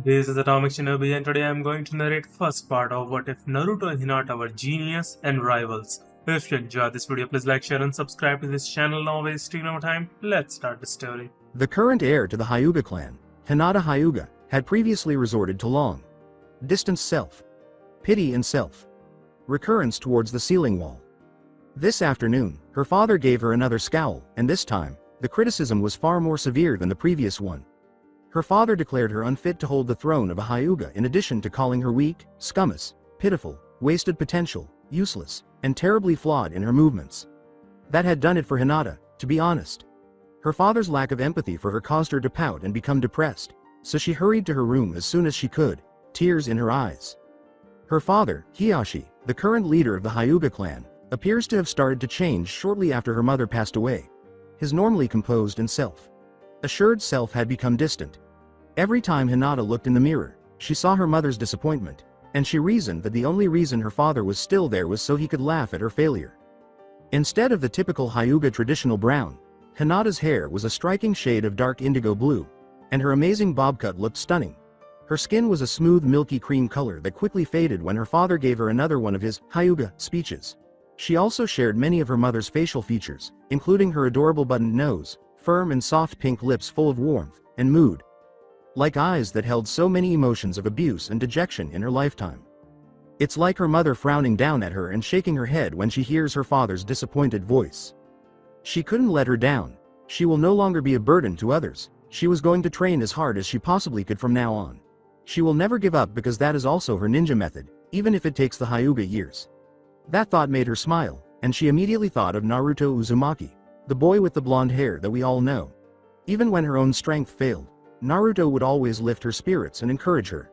This is Atomic Shinobi, and today I'm going to narrate first part of What If Naruto and Hinata Were Genius and Rivals. If you enjoyed this video, please like, share and subscribe to this channel. Now wasting no time, let's start the story. The current heir to the Hyuga clan, Hinata Hyuga, had previously resorted to long distance self pity and self recurrence towards the ceiling wall. This afternoon, her father gave her another scowl, and this time, the criticism was far more severe than the previous one. Her father declared her unfit to hold the throne of a Hyuga, in addition to calling her weak, scummous, pitiful, wasted potential, useless, and terribly flawed in her movements. That had done it for Hinata, to be honest. Her father's lack of empathy for her caused her to pout and become depressed, so she hurried to her room as soon as she could, tears in her eyes. Her father, Hiyashi, the current leader of the Hyuga clan, appears to have started to change shortly after her mother passed away. His normally composed and self-assured self had become distant. Every time Hinata looked in the mirror, she saw her mother's disappointment, and she reasoned that the only reason her father was still there was so he could laugh at her failure. Instead of the typical Hyuga traditional brown, Hinata's hair was a striking shade of dark indigo blue, and her amazing bob cut looked stunning. Her skin was a smooth milky cream color that quickly faded when her father gave her another one of his Hyuga speeches. She also shared many of her mother's facial features, including her adorable buttoned nose, firm and soft pink lips full of warmth and mood, like eyes that held so many emotions of abuse and dejection in her lifetime. It's like her mother frowning down at her and shaking her head when she hears her father's disappointed voice. She couldn't let her down. She will no longer be a burden to others. She was going to train as hard as she possibly could from now on. She will never give up because that is also her ninja method, even if it takes the Hyuga years. That thought made her smile, and she immediately thought of Naruto Uzumaki, the boy with the blonde hair that we all know. Even when her own strength failed, Naruto would always lift her spirits and encourage her.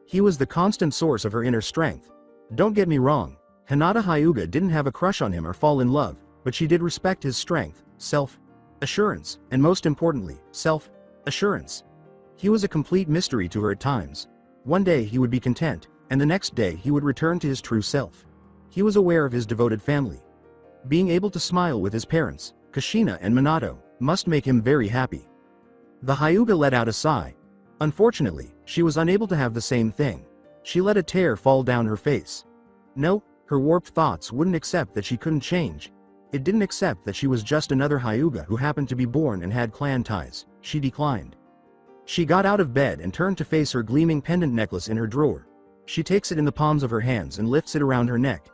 He was the constant source of her inner strength. Don't get me wrong, Hinata Hyuga didn't have a crush on him or fall in love, but she did respect his strength, self-assurance, and most importantly, self-assurance. He was a complete mystery to her at times. One day he would be content, and the next day he would return to his true self. He was aware of his devoted family. Being able to smile with his parents, Kushina and Minato, must make him very happy. The Hyuga let out a sigh. Unfortunately, she was unable to have the same thing. She let a tear fall down her face. No, her warped thoughts wouldn't accept that she couldn't change. It didn't accept that she was just another Hyuga who happened to be born and had clan ties. She declined. She got out of bed and turned to face her gleaming pendant necklace in her drawer. She takes it in the palms of her hands and lifts it around her neck.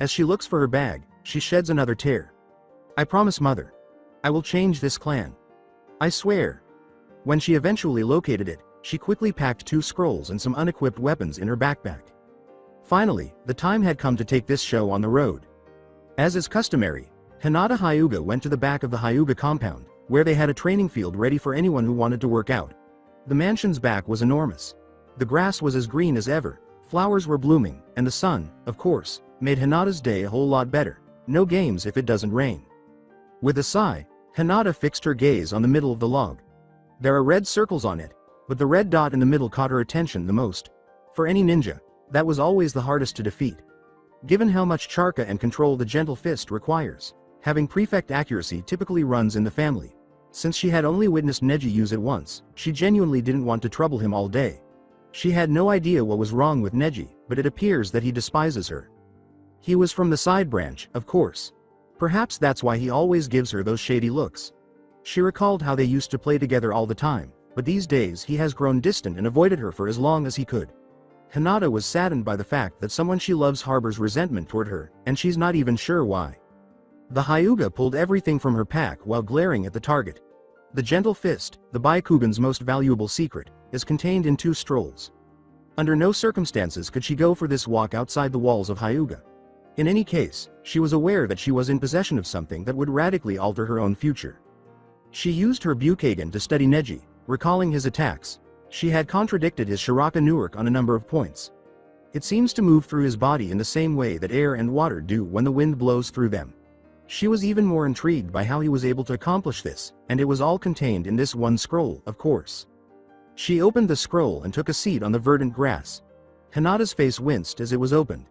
As she looks for her bag, she sheds another tear. I promise, mother. I will change this clan. I swear. When she eventually located it, she quickly packed 2 scrolls and some unequipped weapons in her backpack. Finally, the time had come to take this show on the road. As is customary, Hinata Hyuga went to the back of the Hyuga compound, where they had a training field ready for anyone who wanted to work out. The mansion's back was enormous. The grass was as green as ever, flowers were blooming, and the sun, of course, made Hinata's day a whole lot better. No games if it doesn't rain. With a sigh, Hinata fixed her gaze on the middle of the log. There are red circles on it, but the red dot in the middle caught her attention the most. For any ninja, that was always the hardest to defeat. Given how much chakra and control the gentle fist requires, having prefect accuracy typically runs in the family. Since she had only witnessed Neji use it once, she genuinely didn't want to trouble him all day. She had no idea what was wrong with Neji, but it appears that he despises her. He was from the side branch, of course. Perhaps that's why he always gives her those shady looks. She recalled how they used to play together all the time, but these days he has grown distant and avoided her for as long as he could. Hinata was saddened by the fact that someone she loves harbors resentment toward her, and she's not even sure why. The Hyuga pulled everything from her pack while glaring at the target. The gentle fist, the Baikugan's most valuable secret, is contained in 2 scrolls. Under no circumstances could she go for this walk outside the walls of Hyuga. In any case, she was aware that she was in possession of something that would radically alter her own future. She used her Bukagen to study Neji, recalling his attacks. She had contradicted his Shiraka Nuark on a number of points. It seems to move through his body in the same way that air and water do when the wind blows through them. She was even more intrigued by how he was able to accomplish this, and it was all contained in this one scroll, of course. She opened the scroll and took a seat on the verdant grass. Hinata's face winced as it was opened.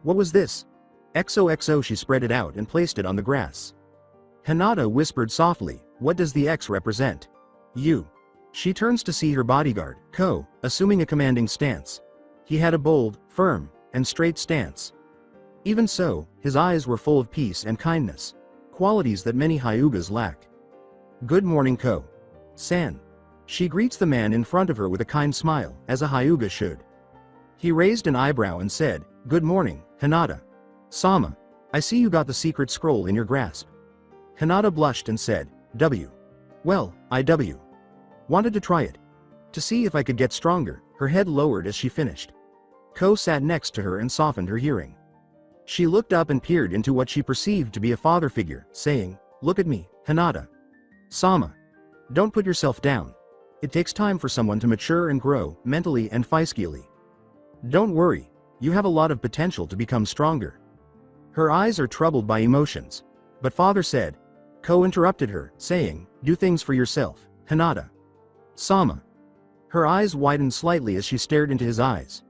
What was this? XOXO. She spread it out and placed it on the grass. Hinata whispered softly, what does the X represent? You. She turns to see her bodyguard, Ko, assuming a commanding stance. He had a bold, firm, and straight stance. Even so, his eyes were full of peace and kindness, qualities that many Hyugas lack. "Good morning, Ko. San." She greets the man in front of her with a kind smile, as a Hyuga should. He raised an eyebrow and said, "Good morning, Hinata. Sama. I see you got the secret scroll in your grasp." Hinata blushed and said, Well, I wanted to try it. To see if I could get stronger." Her head lowered as she finished. Ko sat next to her and softened her hearing. She looked up and peered into what she perceived to be a father figure, saying, "Look at me, Hinata. Sama. Don't put yourself down. It takes time for someone to mature and grow, mentally and physically. Don't worry, you have a lot of potential to become stronger." Her eyes are troubled by emotions. "But father said." Ko interrupted her, saying, "Do things for yourself, Hinata. Sama." Her eyes widened slightly as she stared into his eyes.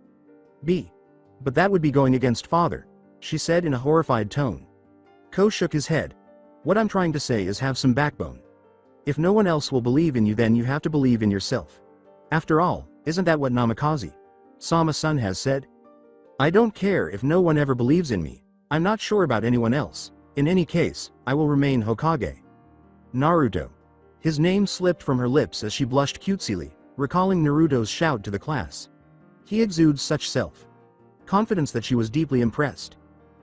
But that would be going against father," she said in a horrified tone. Ko shook his head. "What I'm trying to say is have some backbone. If no one else will believe in you, then you have to believe in yourself. After all, isn't that what Namikaze Sama-san has said? I don't care if no one ever believes in me. I'm not sure about anyone else. In any case, I will remain Hokage." Naruto. His name slipped from her lips as she blushed cutesily, recalling Naruto's shout to the class. He exudes such self-confidence that she was deeply impressed.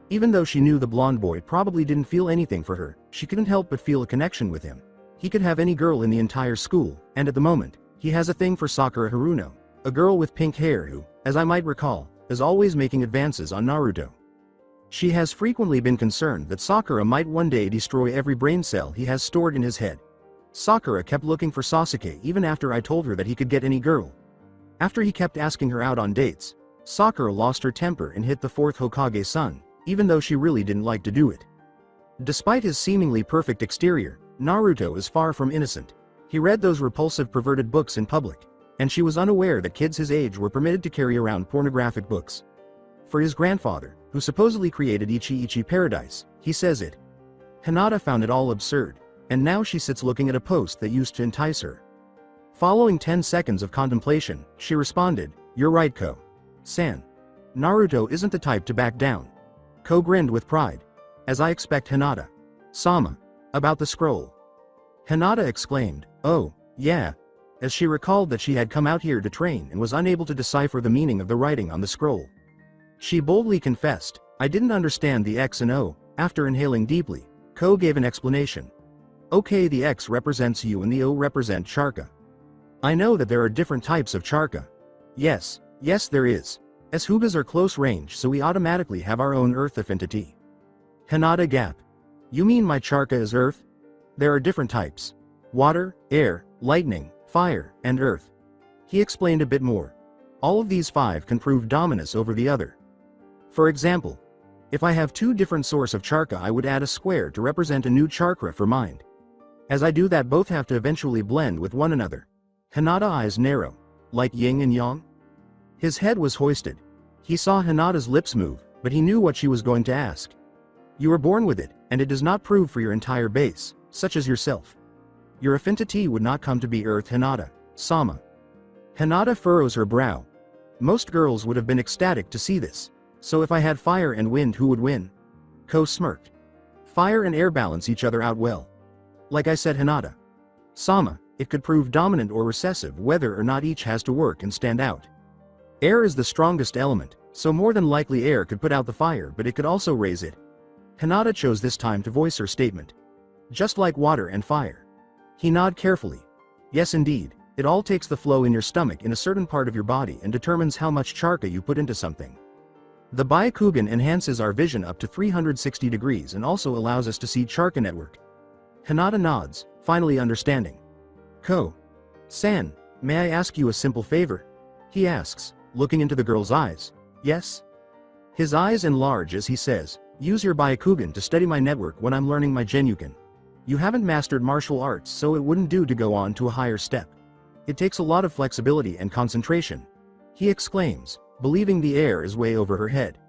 Even though she knew the blonde boy probably didn't feel anything for her, she couldn't help but feel a connection with him. He could have any girl in the entire school, and at the moment, he has a thing for Sakura Haruno, a girl with pink hair who, as I might recall, is always making advances on Naruto. She has frequently been concerned that Sakura might one day destroy every brain cell he has stored in his head. Sakura kept looking for Sasuke even after I told her that he could get any girl. After he kept asking her out on dates, Sakura lost her temper and hit the fourth Hokage's son, even though she really didn't like to do it. Despite his seemingly perfect exterior, Naruto is far from innocent. He read those repulsive perverted books in public, and she was unaware that kids his age were permitted to carry around pornographic books. For his grandfather, who supposedly created Ichi Paradise, he says it. Hinata found it all absurd, and now she sits looking at a post that used to entice her. Following 10 seconds of contemplation, she responded, "You're right, Ko. San. Naruto isn't the type to back down." Ko grinned with pride. "As I expect, Hinata. Sama. About the scroll." Hinata exclaimed, "Oh, yeah," as she recalled that she had come out here to train and was unable to decipher the meaning of the writing on the scroll. She boldly confessed, "I didn't understand the X and O." After inhaling deeply, Ko gave an explanation. "Okay, the X represents you and the O represent chakra. I know that there are different types of chakra." Yes, there is. As Hyugas are close range, so we automatically have our own earth affinity." Hinata gasped. "You mean my chakra is earth?" "There are different types. Water, air, lightning, fire, and earth." He explained a bit more. All of these 5 can prove dominance over the other. For example, if I have 2 different sources of chakra, I would add a square to represent a new chakra for mind. As I do that, both have to eventually blend with one another. Hinata's eyes narrow, like yin and yang. His head was hoisted. He saw Hinata's lips move, but he knew what she was going to ask. "You were born with it, and it does not prove for your entire base, such as yourself. Your affinity would not come to be earth, Hinata. Sama." Hinata furrows her brow. Most girls would have been ecstatic to see this. "So if I had fire and wind, who would win?" Ko smirked. "Fire and air balance each other out well. Like I said, Hinata. Sama, it could prove dominant or recessive whether or not each has to work and stand out. Air is the strongest element, so more than likely air could put out the fire, but it could also raise it." Hinata chose this time to voice her statement. "Just like water and fire." He nodded carefully. "Yes, indeed, it all takes the flow in your stomach in a certain part of your body and determines how much chakra you put into something. The Byakugan enhances our vision up to 360 degrees and also allows us to see chakra network." Hinata nods, finally understanding. "Ko-san, may I ask you a simple favor?" he asks, looking into the girl's eyes. "Yes?" His eyes enlarge as he says, "Use your Byakugan to study my network when I'm learning my Genyukin. You haven't mastered martial arts, so it wouldn't do to go on to a higher step. It takes a lot of flexibility and concentration." He exclaims, believing the air is way over her head.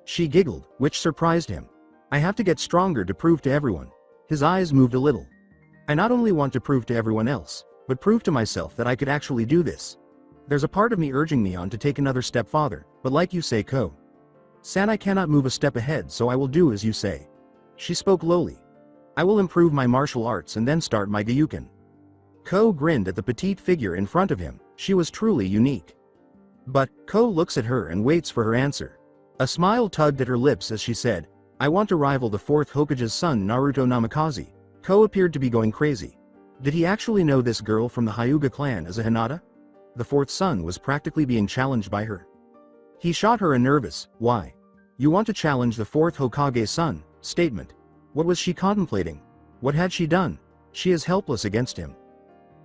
She giggled, which surprised him. "I have to get stronger to prove to everyone." His eyes moved a little. "I not only want to prove to everyone else, but prove to myself that I could actually do this. There's a part of me urging me on to take another step farther, but like you say, Ko-san, I cannot move a step ahead, so I will do as you say. She spoke lowly. I will improve my martial arts and then start my Gyuken. Ko grinned at the petite figure in front of him. She was truly unique. But Ko looks at her and waits for her answer. A smile tugged at her lips as she said, I want to rival the fourth Hokage's son Naruto Namikaze. Ko appeared to be going crazy. Did he actually know this girl from the Hyuga clan as a Hinata? The fourth son was practically being challenged by her. He shot her a nervous, why? You want to challenge the fourth Hokage's son, statement. What was she contemplating? What had she done? She is helpless against him.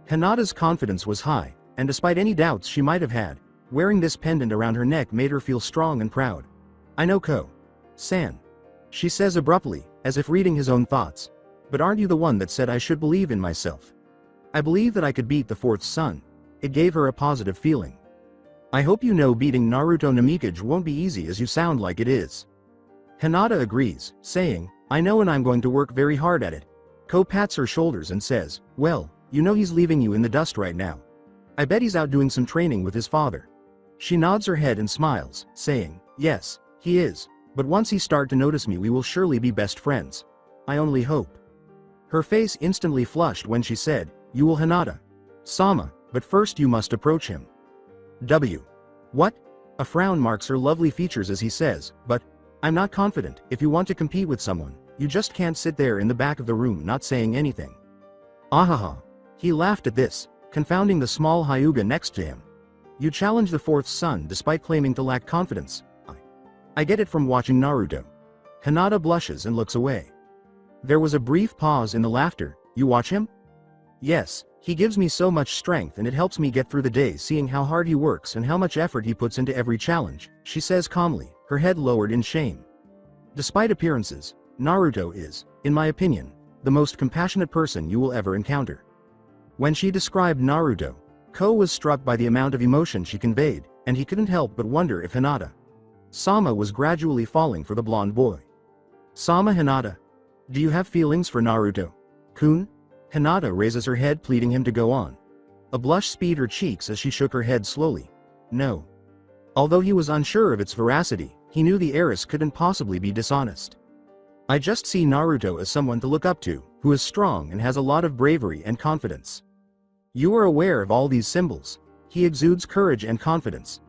Hinata's confidence was high, and despite any doubts she might have had, wearing this pendant around her neck made her feel strong and proud. I know Ko-san. She says abruptly, as if reading his own thoughts. But aren't you the one that said I should believe in myself? I believe that I could beat the fourth son. It gave her a positive feeling. I hope you know beating Naruto Namikaze won't be easy as you sound like it is. Hinata agrees, saying, I know and I'm going to work very hard at it. Ko pats her shoulders and says, well, you know he's leaving you in the dust right now. I bet he's out doing some training with his father. She nods her head and smiles, saying, yes, he is, but once he start to notice me we will surely be best friends. I only hope. Her face instantly flushed when she said, you will Hinata-sama, but first you must approach him. What? A frown marks her lovely features as he says, but, I'm not confident. If you want to compete with someone, you just can't sit there in the back of the room not saying anything. Ahaha. He laughed at this, confounding the small Hyuga next to him. You challenge the fourth son despite claiming to lack confidence. I get it from watching Naruto. Hinata blushes and looks away. There was a brief pause in the laughter. You watch him? Yes, he gives me so much strength and it helps me get through the day seeing how hard he works and how much effort he puts into every challenge, she says calmly, her head lowered in shame. Despite appearances, Naruto is, in my opinion, the most compassionate person you will ever encounter. When she described Naruto, Ko was struck by the amount of emotion she conveyed, and he couldn't help but wonder if Hinata-sama was gradually falling for the blonde boy. Sama Hinata, do you have feelings for Naruto-kun? Hinata raises her head pleading him to go on. A blush speed her cheeks as she shook her head slowly. No. Although he was unsure of its veracity, he knew the heiress couldn't possibly be dishonest. I just see Naruto as someone to look up to, who is strong and has a lot of bravery and confidence. You are aware of all these symbols. He exudes courage and confidence.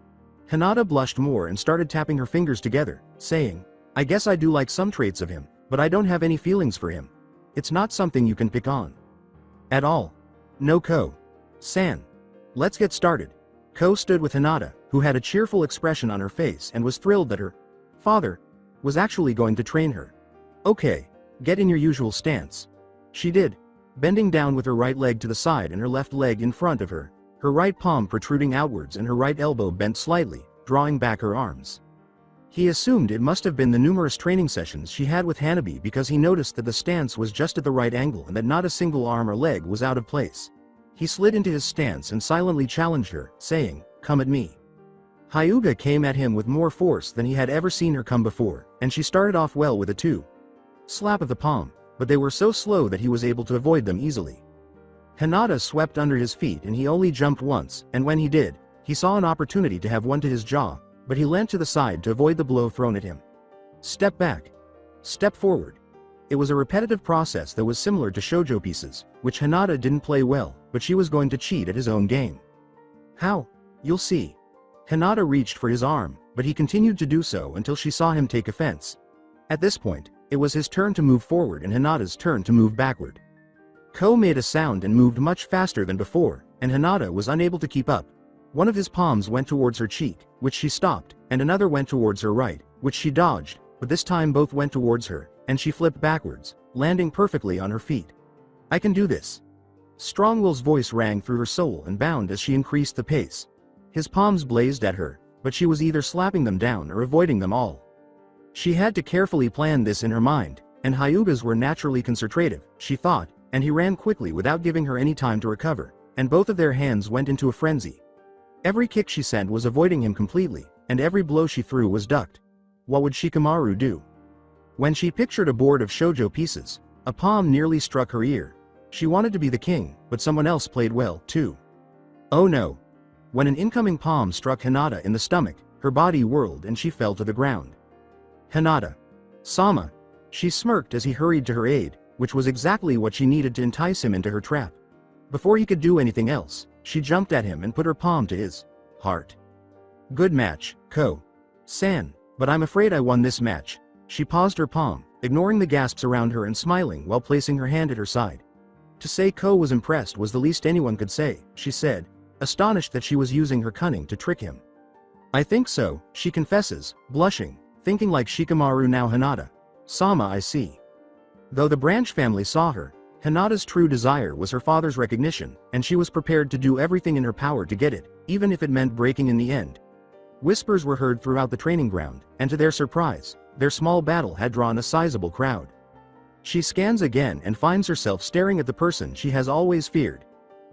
Hinata blushed more and started tapping her fingers together, saying, I guess I do like some traits of him, but I don't have any feelings for him. It's not something you can pick on. At all. No Ko-san. Let's get started. Ko stood with Hinata, who had a cheerful expression on her face and was thrilled that her father was actually going to train her. Okay, get in your usual stance. She did, bending down with her right leg to the side and her left leg in front of her, her right palm protruding outwards and her right elbow bent slightly, drawing back her arms. He assumed it must have been the numerous training sessions she had with Hanabi because he noticed that the stance was just at the right angle and that not a single arm or leg was out of place. He slid into his stance and silently challenged her, saying, come at me. Hyuga came at him with more force than he had ever seen her come before, and she started off well with a two-slap of the palm, but they were so slow that he was able to avoid them easily. Hinata swept under his feet and he only jumped once, and when he did, he saw an opportunity to have one to his jaw, but he leant to the side to avoid the blow thrown at him. Step back. Step forward. It was a repetitive process that was similar to shoujo pieces, which Hinata didn't play well, but she was going to cheat at his own game. How? You'll see. Hinata reached for his arm, but he continued to do so until she saw him take offense. At this point, it was his turn to move forward and Hinata's turn to move backward. Ko made a sound and moved much faster than before, and Hinata was unable to keep up. One of his palms went towards her cheek, which she stopped, and another went towards her right, which she dodged, but this time both went towards her, and she flipped backwards, landing perfectly on her feet. I can do this. Strongwill's voice rang through her soul and bound as she increased the pace. His palms blazed at her, but she was either slapping them down or avoiding them all. She had to carefully plan this in her mind, and Hyugas were naturally concentrative, she thought, and he ran quickly without giving her any time to recover, and both of their hands went into a frenzy. Every kick she sent was avoiding him completely, and every blow she threw was ducked. What would Shikamaru do? When she pictured a board of shoujo pieces, a palm nearly struck her ear. She wanted to be the king, but someone else played well, too. Oh no. When an incoming palm struck Hinata in the stomach, her body whirled and she fell to the ground. Hinata. Sama. She smirked as he hurried to her aid, which was exactly what she needed to entice him into her trap. Before he could do anything else, she jumped at him and put her palm to his heart. Good match, Ko-san, but I'm afraid I won this match. She paused her palm, ignoring the gasps around her and smiling while placing her hand at her side. To say Ko was impressed was the least anyone could say, she said, astonished that she was using her cunning to trick him. I think so, she confesses, blushing, thinking like Shikamaru now Hinata. Sama, I see. Though the Branch family saw her, Hinata's true desire was her father's recognition, and she was prepared to do everything in her power to get it, even if it meant breaking in the end. Whispers were heard throughout the training ground, and to their surprise, their small battle had drawn a sizable crowd. She scans again and finds herself staring at the person she has always feared.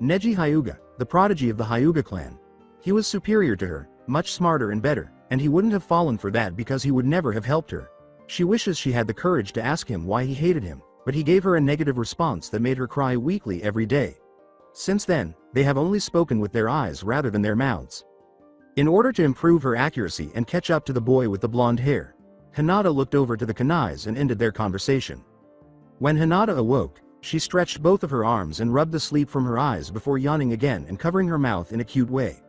Neji Hyuga, the prodigy of the Hyuga clan. He was superior to her, much smarter and better, and he wouldn't have fallen for that because he would never have helped her. She wishes she had the courage to ask him why he hated him, but he gave her a negative response that made her cry weakly every day. Since then, they have only spoken with their eyes rather than their mouths. In order to improve her accuracy and catch up to the boy with the blonde hair, Hinata looked over to the kunais and ended their conversation. When Hinata awoke, she stretched both of her arms and rubbed the sleep from her eyes before yawning again and covering her mouth in a cute way.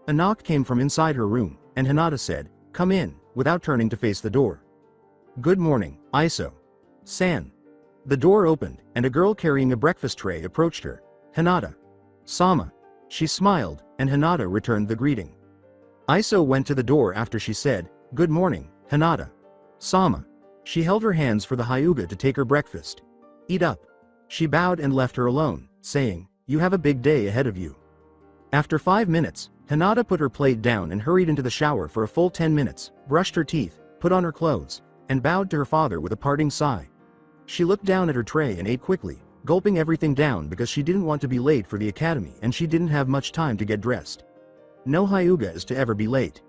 A knock came from inside her room, and Hinata said, "Come in," without turning to face the door. "Good morning, Iso-san." The door opened, and a girl carrying a breakfast tray approached her. "Hinata. Sama." She smiled, and Hinata returned the greeting. Iso went to the door after she said, "Good morning, Hinata. Sama." She held her hands for the Hyuga to take her breakfast. "Eat up." She bowed and left her alone, saying, "You have a big day ahead of you." After 5 minutes, Hinata put her plate down and hurried into the shower for a full 10 minutes, brushed her teeth, put on her clothes, and bowed to her father with a parting sigh. She looked down at her tray and ate quickly, gulping everything down because she didn't want to be late for the academy and she didn't have much time to get dressed. No Hyuga is to ever be late.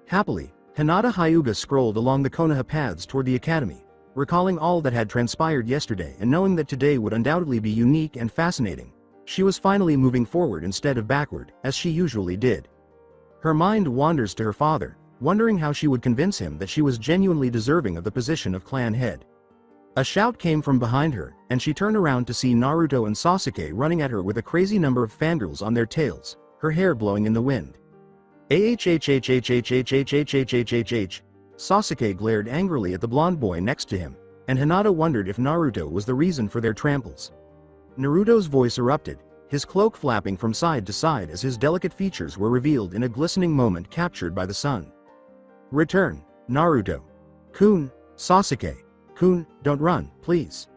Happily, Hinata Hyuga scrolled along the Konoha paths toward the academy, recalling all that had transpired yesterday and knowing that today would undoubtedly be unique and fascinating. She was finally moving forward instead of backward, as she usually did. Her mind wanders to her father, wondering how she would convince him that she was genuinely deserving of the position of clan head. A shout came from behind her, and she turned around to see Naruto and Sasuke running at her with a crazy number of fangirls on their tails, her hair blowing in the wind. AHHHHHHHHHHHH. Sasuke glared angrily at the blonde boy next to him, and Hinata wondered if Naruto was the reason for their tramples. Naruto's voice erupted, his cloak flapping from side to side as his delicate features were revealed in a glistening moment captured by the sun. "Return, Naruto-kun, Sasuke-kun, don't run, please.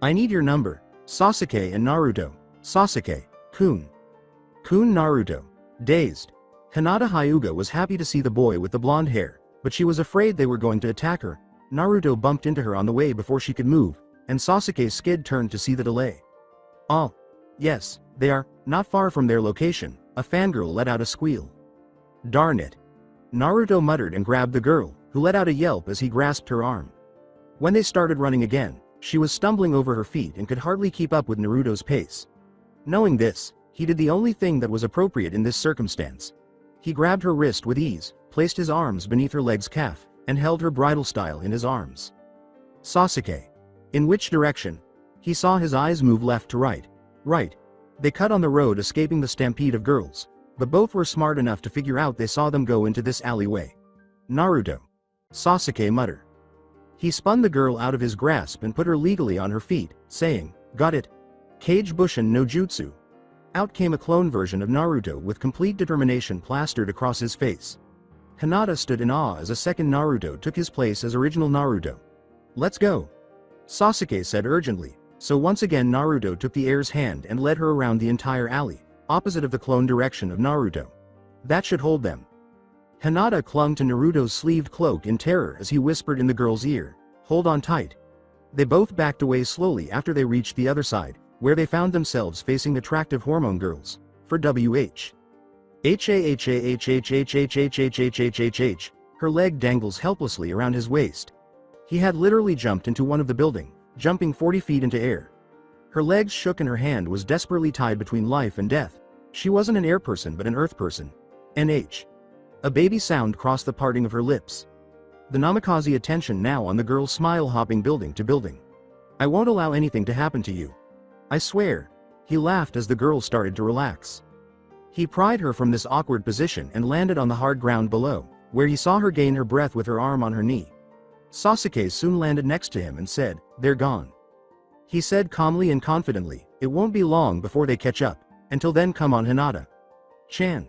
I need your number, Sasuke and Naruto, Sasuke-kun." Kun Naruto. Dazed. Hinata Hyuga was happy to see the boy with the blonde hair, but she was afraid they were going to attack her. Naruto bumped into her on the way before she could move, and Sasuke's skid turned to see the delay. "Oh. Yes, they are, not far from their location," a fangirl let out a squeal. "Darn it." Naruto muttered and grabbed the girl, who let out a yelp as he grasped her arm. When they started running again, she was stumbling over her feet and could hardly keep up with Naruto's pace. Knowing this, he did the only thing that was appropriate in this circumstance. He grabbed her wrist with ease, placed his arms beneath her leg's calf, and held her bridal style in his arms. "Sasuke. In which direction?" He saw his eyes move left to right. Right. They cut on the road escaping the stampede of girls, but both were smart enough to figure out they saw them go into this alleyway. "Naruto." Sasuke muttered. He spun the girl out of his grasp and put her legally on her feet, saying, "Got it. Kage Bushin no Jutsu." Out came a clone version of Naruto with complete determination plastered across his face. Hinata stood in awe as a second Naruto took his place as original Naruto. "Let's go," Sasuke said urgently, so once again Naruto took the heir's hand and led her around the entire alley, opposite of the clone direction of Naruto. That should hold them. Hinata clung to Naruto's sleeved cloak in terror as he whispered in the girl's ear, "Hold on tight." They both backed away slowly after they reached the other side, where they found themselves facing attractive hormone girls, for WH. HAHAHHHHHHHHHHH. Her leg dangles helplessly around his waist. He had literally jumped into one of the building, jumping 40 feet into air. Her legs shook and her hand was desperately tied between life and death. She wasn't an air person but an earth person. NH. A baby sound crossed the parting of her lips. The Namikaze attention now on the girl's smile hopping building to building. I won't allow anything to happen to you. I swear. He laughed as the girl started to relax. He pried her from this awkward position and landed on the hard ground below, where he saw her gain her breath with her arm on her knee. Sasuke soon landed next to him and said, "They're gone." He said calmly and confidently, "It won't be long before they catch up. Until then come on Hinata. Chan."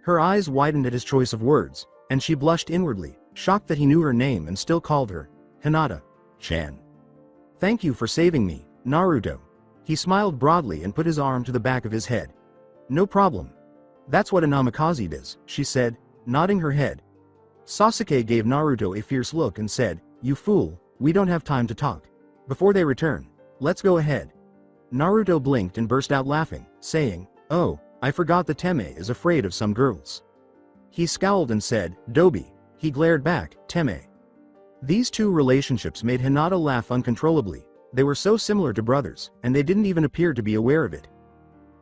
Her eyes widened at his choice of words, and she blushed inwardly, shocked that he knew her name and still called her Hinata. Chan. "Thank you for saving me, Naruto." He smiled broadly and put his arm to the back of his head. "No problem. That's what a Namikaze does," she said, nodding her head. Sasuke gave Naruto a fierce look and said, "You fool, we don't have time to talk. Before they return, let's go ahead." Naruto blinked and burst out laughing, saying, "Oh, I forgot that Teme is afraid of some girls." He scowled and said, "Dobi." He glared back, "Teme." These two relationships made Hinata laugh uncontrollably. They were so similar to brothers, and they didn't even appear to be aware of it.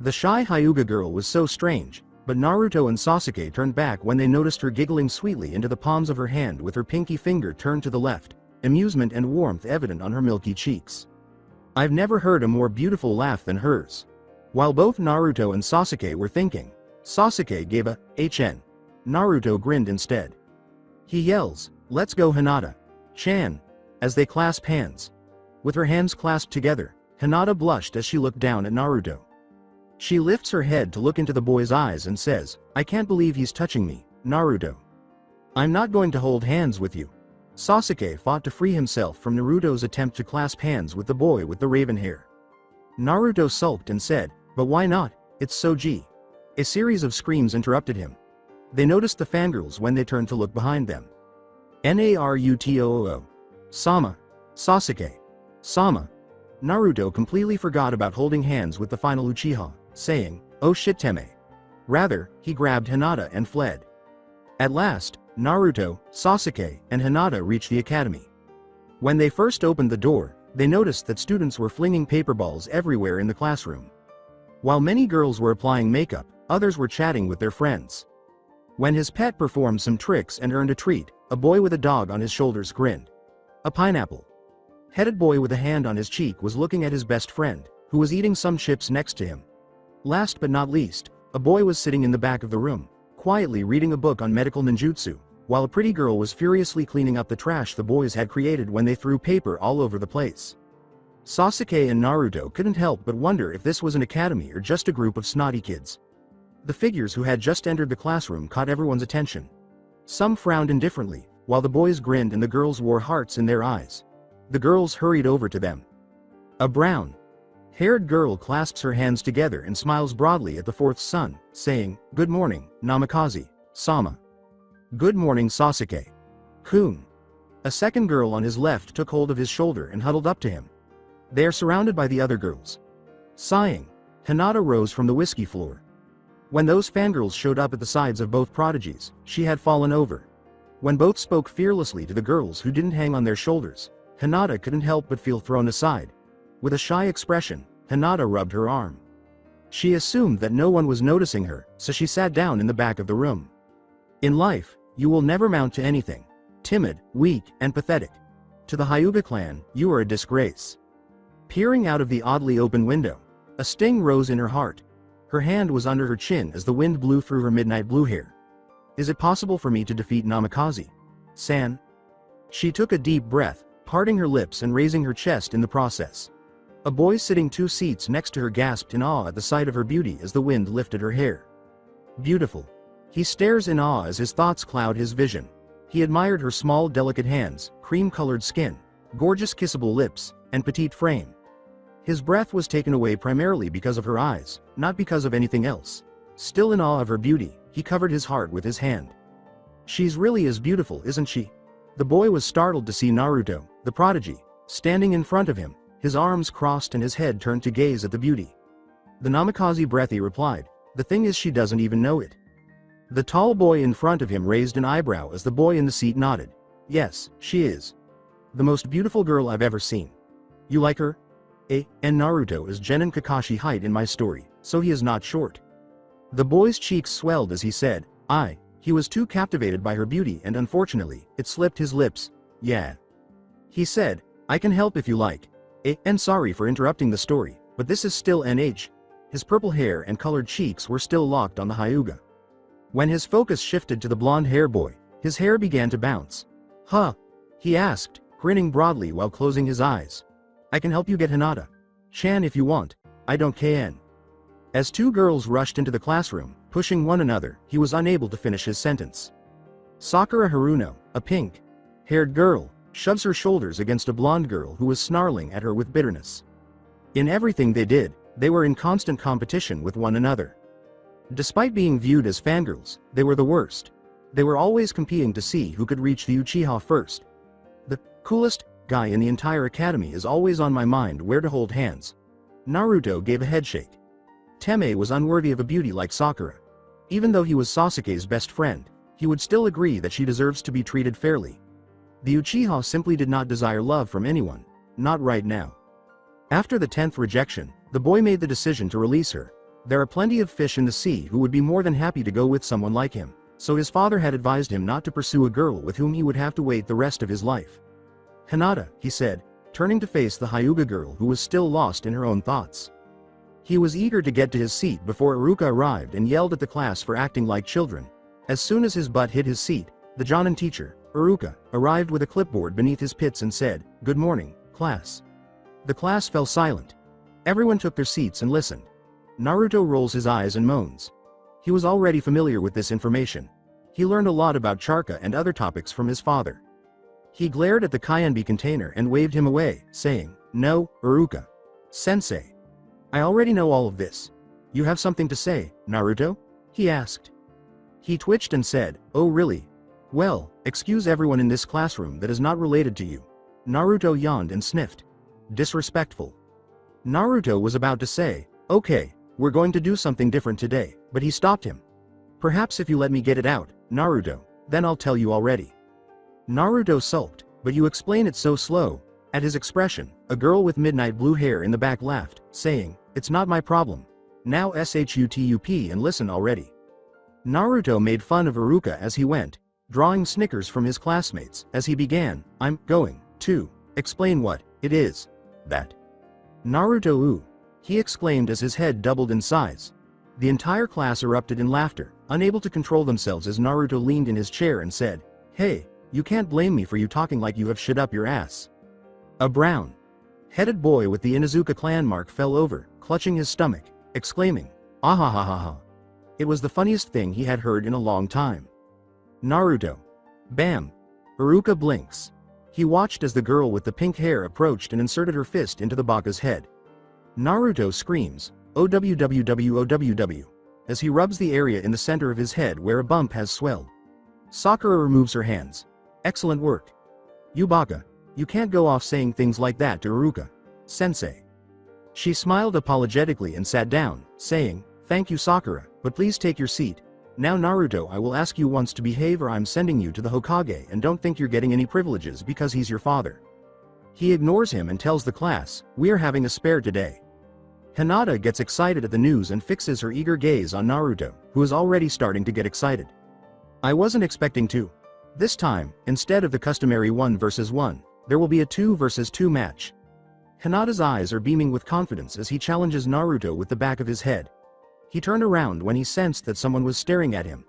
The shy Hyuga girl was so strange, but Naruto and Sasuke turned back when they noticed her giggling sweetly into the palms of her hand with her pinky finger turned to the left, amusement and warmth evident on her milky cheeks. I've never heard a more beautiful laugh than hers. While both Naruto and Sasuke were thinking, Sasuke gave a HN. Naruto grinned instead. He yells, "Let's go Hinata. Chan," as they clasp hands. With her hands clasped together, Hinata blushed as she looked down at Naruto. She lifts her head to look into the boy's eyes and says, "I can't believe he's touching me, Naruto. I'm not going to hold hands with you." Sasuke fought to free himself from Naruto's attempt to clasp hands with the boy with the raven hair. Naruto sulked and said, "But why not? It's so G." A series of screams interrupted him. They noticed the fangirls when they turned to look behind them. Narutoo. Sama. Sasuke. Sama. Naruto completely forgot about holding hands with the final Uchiha, saying, "Oh shit Teme." Rather, he grabbed Hinata and fled. At last, Naruto, Sasuke, and Hinata reached the academy. When they first opened the door, they noticed that students were flinging paper balls everywhere in the classroom. While many girls were applying makeup, others were chatting with their friends. When his pet performed some tricks and earned a treat, a boy with a dog on his shoulders grinned. A pineapple headed boy with a hand on his cheek was looking at his best friend, who was eating some chips next to him. Last but not least, a boy was sitting in the back of the room, quietly reading a book on medical ninjutsu, while a pretty girl was furiously cleaning up the trash the boys had created when they threw paper all over the place. Sasuke and Naruto couldn't help but wonder if this was an academy or just a group of snotty kids. The figures who had just entered the classroom caught everyone's attention. Some frowned indifferently, while the boys grinned and the girls wore hearts in their eyes. The girls hurried over to them. A brown-haired girl clasps her hands together and smiles broadly at the fourth son, saying, "Good morning, Namikaze, Sama." "Good morning Sasuke-kun." A second girl on his left took hold of his shoulder and huddled up to him. They are surrounded by the other girls. Sighing, Hinata rose from the whiskey floor. When those fangirls showed up at the sides of both prodigies, she had fallen over. When both spoke fearlessly to the girls who didn't hang on their shoulders, Hinata couldn't help but feel thrown aside. With a shy expression, Hinata rubbed her arm. She assumed that no one was noticing her, so she sat down in the back of the room. In life, you will never mount to anything. Timid, weak, and pathetic. To the Hyuga clan, you are a disgrace. Peering out of the oddly open window, a sting rose in her heart. Her hand was under her chin as the wind blew through her midnight blue hair. Is it possible for me to defeat Namikaze-san? She took a deep breath, parting her lips and raising her chest in the process. A boy sitting 2 seats next to her gasped in awe at the sight of her beauty as the wind lifted her hair. Beautiful. He stares in awe as his thoughts cloud his vision. He admired her small delicate hands, cream-colored skin, gorgeous kissable lips, and petite frame. His breath was taken away primarily because of her eyes, not because of anything else. Still in awe of her beauty, he covered his heart with his hand. She's really as beautiful, isn't she? The boy was startled to see Naruto, the prodigy, standing in front of him, his arms crossed and his head turned to gaze at the beauty. The Namikaze breathy replied, "The thing is she doesn't even know it." The tall boy in front of him raised an eyebrow as the boy in the seat nodded. "Yes, she is. The most beautiful girl I've ever seen." "You like her?" And Naruto is Genin Kakashi height in my story, so he is not short. The boy's cheeks swelled as he said, he was too captivated by her beauty and unfortunately, it slipped his lips. Yeah. He said, I can help if you like. And sorry for interrupting the story, but this is still NH. His purple hair and colored cheeks were still locked on the Hyuga. When his focus shifted to the blonde hair boy, his hair began to bounce. Huh? He asked, grinning broadly while closing his eyes. I can help you get Hinata. Chan if you want, I don't can. As two girls rushed into the classroom, pushing one another, he was unable to finish his sentence. Sakura Haruno, a pink-haired girl, shoves her shoulders against a blonde girl who was snarling at her with bitterness. In everything they did, they were in constant competition with one another. Despite being viewed as fangirls, they were the worst. They were always competing to see who could reach the Uchiha first. The coolest guy in the entire academy is always on my mind where to hold hands. Naruto gave a headshake. Teme was unworthy of a beauty like Sakura. Even though he was Sasuke's best friend, he would still agree that she deserves to be treated fairly. The Uchiha simply did not desire love from anyone, not right now. After the 10th rejection, the boy made the decision to release her. There are plenty of fish in the sea who would be more than happy to go with someone like him, so his father had advised him not to pursue a girl with whom he would have to wait the rest of his life. Hinata, he said, turning to face the Hyuga girl who was still lost in her own thoughts. He was eager to get to his seat before Iruka arrived and yelled at the class for acting like children. As soon as his butt hit his seat, the Jonin teacher, Iruka, arrived with a clipboard beneath his pits and said, "Good morning, class." The class fell silent. Everyone took their seats and listened. Naruto rolls his eyes and moans. He was already familiar with this information. He learned a lot about chakra and other topics from his father. He glared at the Kyanbi container and waved him away, saying, "No, Iruka. Sensei. I already know all of this. You have something to say, Naruto?" he asked. He twitched and said, "Oh really? Well, excuse everyone in this classroom that is not related to you." Naruto yawned and sniffed. Disrespectful. Naruto was about to say, "Okay, we're going to do something different today," but he stopped him. "Perhaps if you let me get it out, Naruto, then I'll tell you already." Naruto sulked, "But you explain it so slow." At his expression, a girl with midnight blue hair in the back laughed, saying, "It's not my problem. Now shutup and listen already." Naruto made fun of Iruka as he went, drawing snickers from his classmates, as he began, "I'm going to explain what it is that Naruto ooh," he exclaimed as his head doubled in size. The entire class erupted in laughter, unable to control themselves as Naruto leaned in his chair and said, "Hey, you can't blame me for you talking like you have shit up your ass." A brown-headed boy with the Inuzuka clan mark fell over, clutching his stomach, exclaiming, "Ahahaha." It was the funniest thing he had heard in a long time. Naruto. Bam. Iruka blinks. He watched as the girl with the pink hair approached and inserted her fist into the Baka's head. Naruto screams, "OWWWOWW," as he rubs the area in the center of his head where a bump has swelled. Sakura removes her hands. "Excellent work. You Baka, you can't go off saying things like that to Iruka. Sensei." She smiled apologetically and sat down, saying, "Thank you Sakura, but please take your seat. Now Naruto, I will ask you once to behave or I'm sending you to the Hokage, and don't think you're getting any privileges because he's your father." He ignores him and tells the class, "We're having a spare today." Hinata gets excited at the news and fixes her eager gaze on Naruto, who is already starting to get excited. "I wasn't expecting to. This time, instead of the customary 1 versus 1, there will be a 2 versus 2 match." Hinata's eyes are beaming with confidence as he challenges Naruto with the back of his head. He turned around when he sensed that someone was staring at him.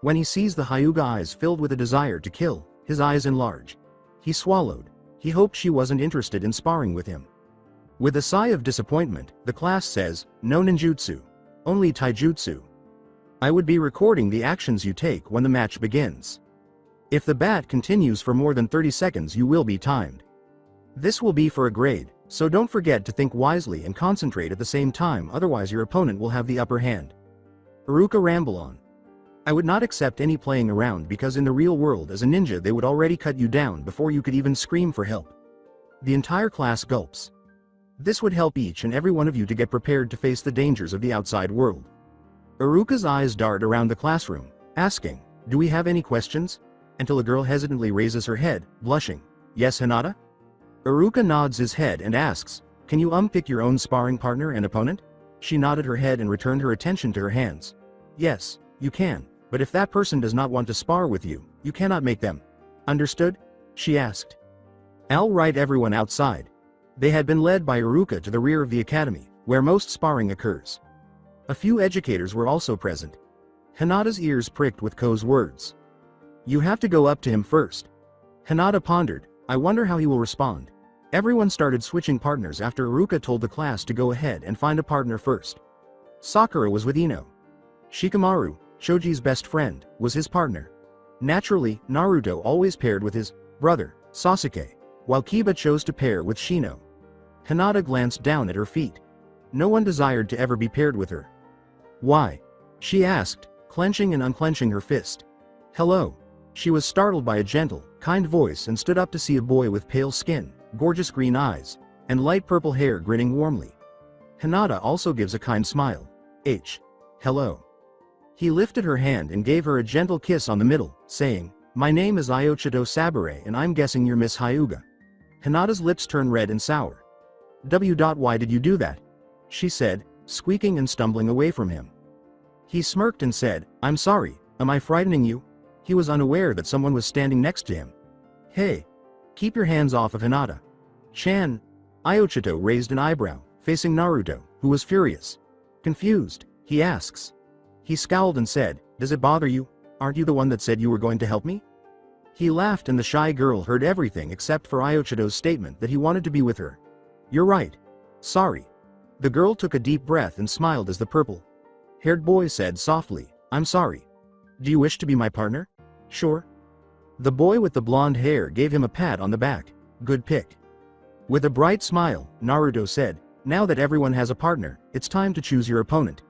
When he sees the Hyuga eyes filled with a desire to kill, his eyes enlarge. He swallowed. He hoped she wasn't interested in sparring with him. With a sigh of disappointment, the class says, "No ninjutsu. Only taijutsu. I would be recording the actions you take when the match begins. If the bat continues for more than 30 seconds you will be timed. This will be for a grade, so don't forget to think wisely and concentrate at the same time, otherwise your opponent will have the upper hand." Iruka ramble on. "I would not accept any playing around because in the real world as a ninja they would already cut you down before you could even scream for help." The entire class gulps. This would help each and every one of you to get prepared to face the dangers of the outside world. Iruka's eyes dart around the classroom, asking, "Do we have any questions?" Until a girl hesitantly raises her head, blushing. "Yes Hinata?" Iruka nods his head and asks, Can you pick your own sparring partner and opponent? She nodded her head and returned her attention to her hands. Yes, you can, but if that person does not want to spar with you, you cannot make them. Understood? She asked. All right, everyone outside. They had been led by Iruka to the rear of the academy, where most sparring occurs. A few educators were also present. Hinata's ears pricked with Ko's words. You have to go up to him first. Hinata pondered, I wonder how he will respond. Everyone started switching partners after Iruka told the class to go ahead and find a partner first. Sakura was with Ino. Shikamaru, Shoji's best friend, was his partner. Naturally, Naruto always paired with his brother, Sasuke, while Kiba chose to pair with Shino. Hinata glanced down at her feet. No one desired to ever be paired with her. Why? She asked, clenching and unclenching her fist. Hello. She was startled by a gentle, kind voice and stood up to see a boy with pale skin, gorgeous green eyes, and light purple hair grinning warmly. Hinata also gives a kind smile. Hello. He lifted her hand and gave her a gentle kiss on the middle, saying, My name is Iochito Sabare and I'm guessing you're Miss Hyuga. Hinata's lips turned red and sour. Why did you do that? She said, squeaking and stumbling away from him. He smirked and said, I'm sorry, am I frightening you? He was unaware that someone was standing next to him. Hey! Keep your hands off of Hinata. Chan! Iochito raised an eyebrow, facing Naruto, who was furious. Confused, he asks. He scowled and said, Does it bother you? Aren't you the one that said you were going to help me? He laughed and the shy girl heard everything except for Iochito's statement that he wanted to be with her. You're right. Sorry. The girl took a deep breath and smiled as the purple-haired boy said softly, I'm sorry. Do you wish to be my partner? Sure. The boy with the blonde hair gave him a pat on the back. Good pick. With a bright smile, Naruto said, Now that everyone has a partner, it's time to choose your opponent.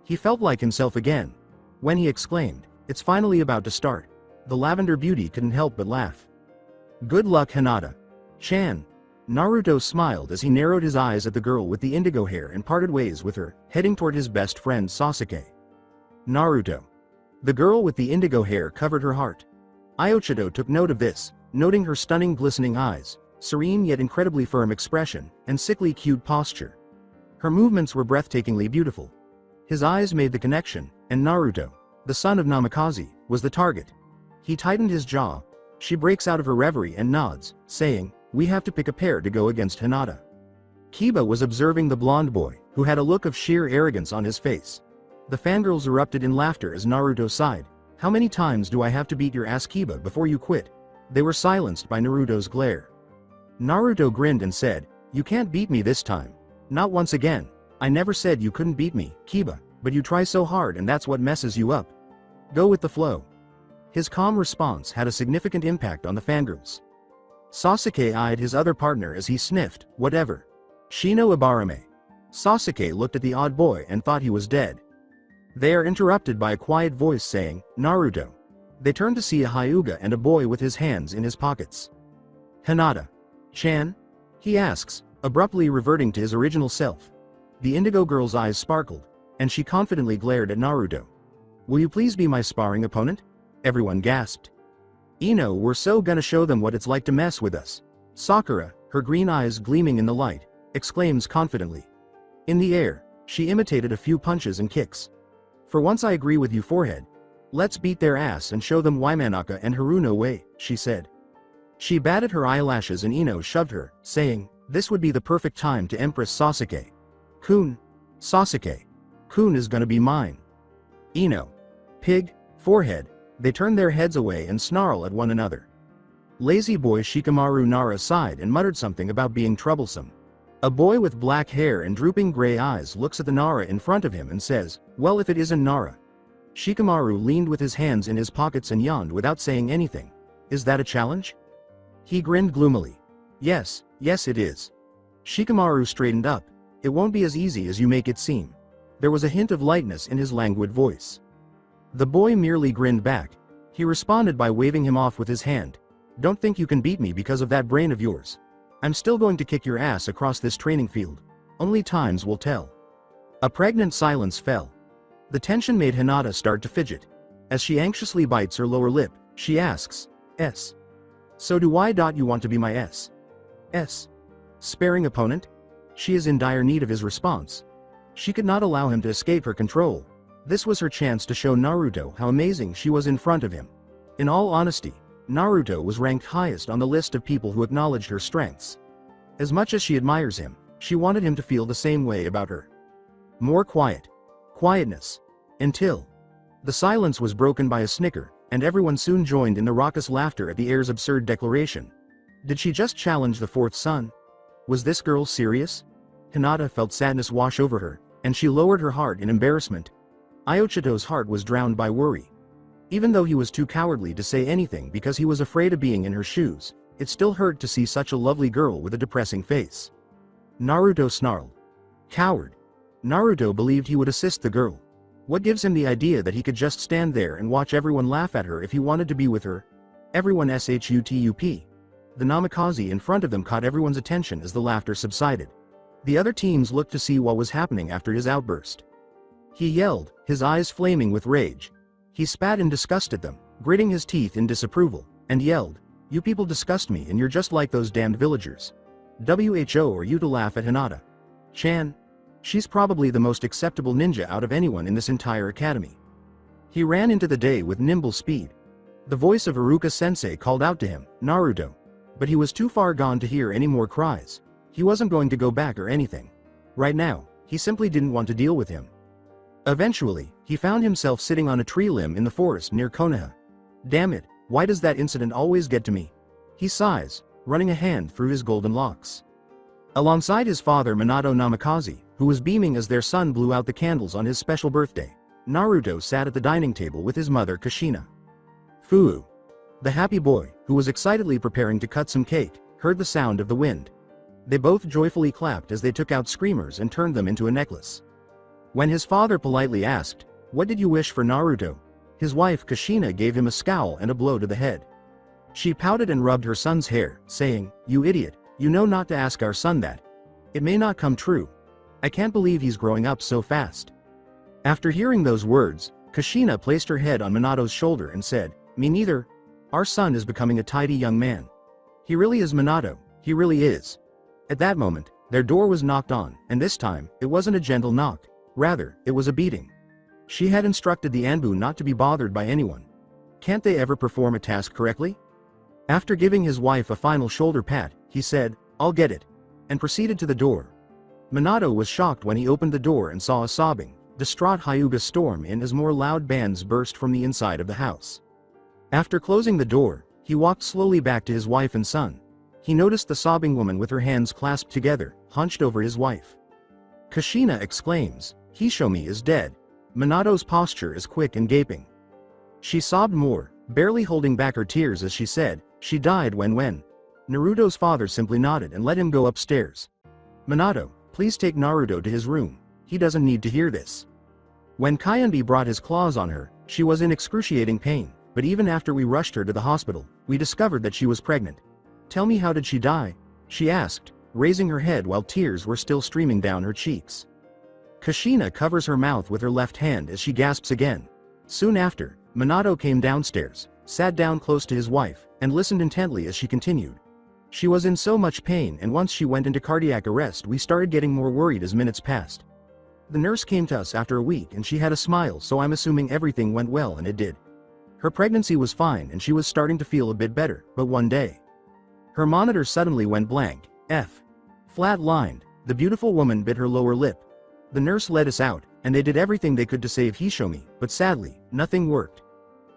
He felt like himself again. When he exclaimed, It's finally about to start. The lavender beauty couldn't help but laugh. Good luck, Hinata. Chan. Naruto smiled as he narrowed his eyes at the girl with the indigo hair and parted ways with her, heading toward his best friend Sasuke. Naruto. The girl with the indigo hair covered her heart. Iochito took note of this, noting her stunning glistening eyes, serene yet incredibly firm expression, and sickly cute posture. Her movements were breathtakingly beautiful. His eyes made the connection, and Naruto, the son of Namikaze, was the target. He tightened his jaw. She breaks out of her reverie and nods, saying, We have to pick a pair to go against Hinata. Kiba was observing the blonde boy, who had a look of sheer arrogance on his face. The fangirls erupted in laughter as Naruto sighed. How many times do I have to beat your ass, Kiba, before you quit? They were silenced by Naruto's glare. Naruto grinned and said, You can't beat me this time. Not once again. I never said you couldn't beat me, Kiba, but you try so hard and that's what messes you up. Go with the flow. His calm response had a significant impact on the fangirls. Sasuke eyed his other partner as he sniffed, whatever. Shino Ibarame. Sasuke looked at the odd boy and thought he was dead. They are interrupted by a quiet voice saying, Naruto. They turn to see a Hyuga and a boy with his hands in his pockets. Hinata. Chan? He asks, abruptly reverting to his original self. The indigo girl's eyes sparkled, and she confidently glared at Naruto. Will you please be my sparring opponent? Everyone gasped. Ino, we're so gonna show them what it's like to mess with us. Sakura, her green eyes gleaming in the light, exclaims confidently. In the air, she imitated a few punches and kicks. For once I agree with you, forehead. Let's beat their ass and show them Waimanaka and Haruno way, she said. She batted her eyelashes and Ino shoved her, saying, This would be the perfect time to Empress Sasuke. Kun. Sasuke. Kun is gonna be mine. Ino. Pig. Forehead. They turn their heads away and snarl at one another. Lazy boy Shikamaru Nara sighed and muttered something about being troublesome. A boy with black hair and drooping gray eyes looks at the Nara in front of him and says, Well, if it isn't Nara. Shikamaru leaned with his hands in his pockets and yawned without saying anything. Is that a challenge? He grinned gloomily. Yes, it is. Shikamaru straightened up. It won't be as easy as you make it seem. There was a hint of lightness in his languid voice. The boy merely grinned back. He responded by waving him off with his hand. Don't think you can beat me because of that brain of yours. I'm still going to kick your ass across this training field. Only times will tell. A pregnant silence fell. The tension made Hinata start to fidget. As she anxiously bites her lower lip, she asks, S. So do I. You want to be my S? Sparring opponent? She is in dire need of his response. She could not allow him to escape her control. This was her chance to show Naruto how amazing she was in front of him. In all honesty, Naruto was ranked highest on the list of people who acknowledged her strengths. As much as she admires him, she wanted him to feel the same way about her. More quiet. Quietness. Until the silence was broken by a snicker, and everyone soon joined in the raucous laughter at the heir's absurd declaration. Did she just challenge the fourth son? Was this girl serious? Hinata felt sadness wash over her, and she lowered her heart in embarrassment. Iochito's heart was drowned by worry. Even though he was too cowardly to say anything because he was afraid of being in her shoes, it still hurt to see such a lovely girl with a depressing face. Naruto snarled. Coward. Naruto believed he would assist the girl. What gives him the idea that he could just stand there and watch everyone laugh at her if he wanted to be with her? Everyone shutup. The Namikaze in front of them caught everyone's attention as the laughter subsided. The other teams looked to see what was happening after his outburst. He yelled, his eyes flaming with rage. He spat in disgust at them, gritting his teeth in disapproval, and yelled, "You people disgust me and you're just like those damned villagers. Who are you to laugh at Hinata? Chan? She's probably the most acceptable ninja out of anyone in this entire academy." He ran into the day with nimble speed. The voice of Iruka-sensei called out to him, "Naruto." But he was too far gone to hear any more cries. He wasn't going to go back or anything. Right now, he simply didn't want to deal with him. Eventually, he found himself sitting on a tree limb in the forest near Konoha. Damn it, why does that incident always get to me? He sighs, running a hand through his golden locks. Alongside his father Minato Namikaze, who was beaming as their son blew out the candles on his special birthday, Naruto sat at the dining table with his mother Kushina. Fuu. The happy boy, who was excitedly preparing to cut some cake, heard the sound of the wind. They both joyfully clapped as they took out screamers and turned them into a necklace. When his father politely asked, "What did you wish for, Naruto?" his wife Kushina gave him a scowl and a blow to the head. She pouted and rubbed her son's hair, saying, "You idiot, you know not to ask our son that. It may not come true. I can't believe he's growing up so fast." After hearing those words, Kushina placed her head on Minato's shoulder and said, "Me neither. Our son is becoming a tidy young man. He really is, Minato, he really is." At that moment, their door was knocked on, and this time, it wasn't a gentle knock. Rather, it was a beating. She had instructed the Anbu not to be bothered by anyone. Can't they ever perform a task correctly? After giving his wife a final shoulder pat, he said, "I'll get it," and proceeded to the door. Minato was shocked when he opened the door and saw a sobbing, distraught Hyuga storm in as more loud bands burst from the inside of the house. After closing the door, he walked slowly back to his wife and son. He noticed the sobbing woman with her hands clasped together, hunched over his wife. Kushina exclaims, "Hishomi is dead." Minato's posture is quick and gaping. She sobbed more, barely holding back her tears as she said, "She died when." Naruto's father simply nodded and let him go upstairs. "Minato, please take Naruto to his room. He doesn't need to hear this." When Kayonbi brought his claws on her, she was in excruciating pain, but even after we rushed her to the hospital, we discovered that she was pregnant. "Tell me, how did she die?" she asked, raising her head while tears were still streaming down her cheeks. Kushina covers her mouth with her left hand as she gasps again. Soon after, Minato came downstairs, sat down close to his wife, and listened intently as she continued. She was in so much pain, and once she went into cardiac arrest, we started getting more worried as minutes passed. The nurse came to us after a week and she had a smile, so I'm assuming everything went well, and it did. Her pregnancy was fine and she was starting to feel a bit better, but one day, her monitor suddenly went blank. Flat-lined, the beautiful woman bit her lower lip. The nurse led us out, and they did everything they could to save Hishomi, but sadly, nothing worked.